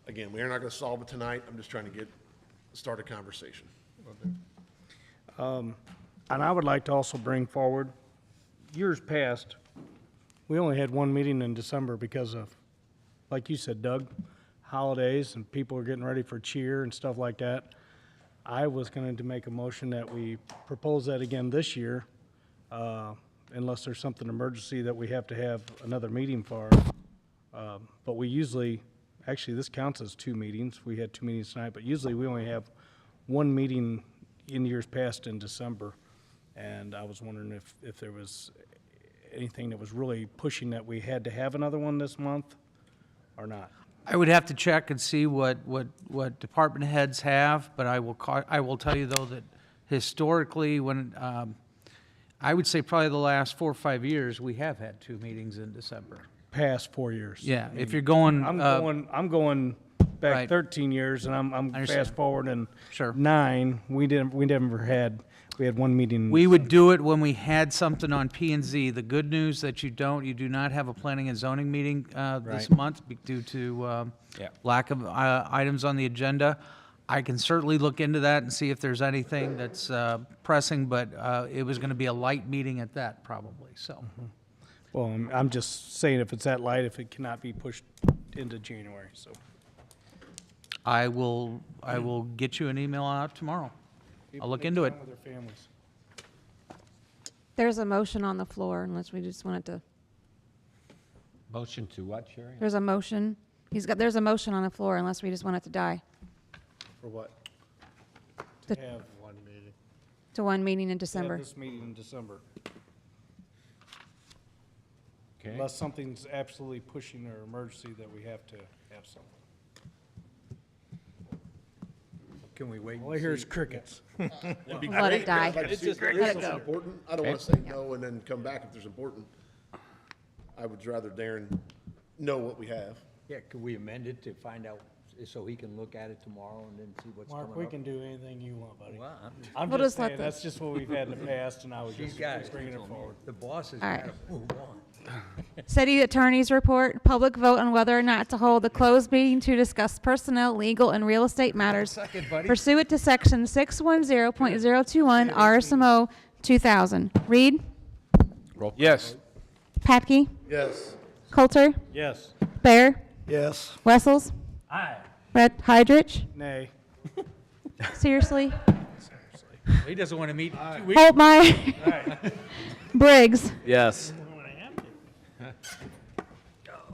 Speaker 8: Again, we are not going to solve it tonight. I'm just trying to start a conversation.
Speaker 14: And I would like to also bring forward, years past, we only had one meeting in December because of, like you said, Doug, holidays and people are getting ready for cheer and stuff like that. I was going to make a motion that we propose that again this year, unless there's something emergency that we have to have another meeting for. But we usually, actually this counts as 2 meetings. We had 2 meetings tonight, but usually we only have 1 meeting in years past in December. And I was wondering if there was anything that was really pushing that we had to have another one this month or not.
Speaker 3: I would have to check and see what department heads have, but I will tell you though that historically, when I would say probably the last 4 or 5 years, we have had 2 meetings in December.
Speaker 14: Past 4 years.
Speaker 3: Yeah,
Speaker 14: I mean,
Speaker 3: if you're going,
Speaker 14: I'm going back
Speaker 3: Right.
Speaker 14: 13 years, and I'm
Speaker 3: understand.
Speaker 14: fast forwarding
Speaker 3: Sure.
Speaker 14: 9. We never had. We had one meeting.
Speaker 3: We would do it when we had something on P and Z. The good news that you do not have a planning and zoning meeting this
Speaker 14: Right.
Speaker 3: month due to lack of items on the agenda. I can certainly look into that and see if there's anything that's pressing, but it was going to be a light meeting at that, probably, so.
Speaker 14: Well, I'm just saying if it's that light, if it cannot be pushed into January, so.
Speaker 3: I will get you an email out tomorrow. I'll look into it.
Speaker 14: With their families.
Speaker 4: There's a motion on the floor unless we just wanted to,
Speaker 5: Motion to what, Sherry?
Speaker 4: there's a motion. There's a motion on the floor unless we just want it to die.
Speaker 8: For what?
Speaker 14: To have one meeting.
Speaker 4: To one meeting in
Speaker 14: To
Speaker 4: December.
Speaker 14: have this meeting in December.
Speaker 5: Okay.
Speaker 14: Unless something's absolutely pushing or emergency that we have to have something.
Speaker 10: Can we wait?
Speaker 14: All I hear is crickets.
Speaker 8: It'd be
Speaker 4: Let it
Speaker 8: great,
Speaker 4: die.
Speaker 8: but it's just,
Speaker 4: Let
Speaker 8: there's
Speaker 4: it
Speaker 8: something
Speaker 4: go.
Speaker 8: important. I don't want to say no and then come back if there's important. I would rather Darren know what we have.
Speaker 10: Yeah, could we amend it to find out, so he can look at it tomorrow and then see what's coming up?
Speaker 14: Mark, we can do anything you want, buddy.
Speaker 10: Well,
Speaker 14: I'm
Speaker 4: We'll
Speaker 14: just
Speaker 4: just let
Speaker 14: saying,
Speaker 4: the-
Speaker 14: that's just what we've had in the past, and I was
Speaker 10: She's
Speaker 14: just
Speaker 10: got it.
Speaker 14: bringing it forward.
Speaker 10: The boss has
Speaker 4: All
Speaker 10: got
Speaker 4: right.
Speaker 10: to move on.
Speaker 4: City Attorney's Report, public vote on whether or not to hold a closed meeting to discuss personnel, legal, and real estate matters pursuant to Section 610.021 RSMO 2000. Reed?
Speaker 9: Yes.
Speaker 4: Patke?
Speaker 7: Yes.
Speaker 4: Coulter?
Speaker 14: Yes.
Speaker 4: Bear?
Speaker 1: Yes.
Speaker 4: Wessels?
Speaker 14: Aye.
Speaker 4: Red Hydrich?
Speaker 14: Nay.
Speaker 4: Seriously?
Speaker 3: He doesn't want to meet in 2 weeks.
Speaker 4: Holtmeyer? Briggs?
Speaker 16: Yes.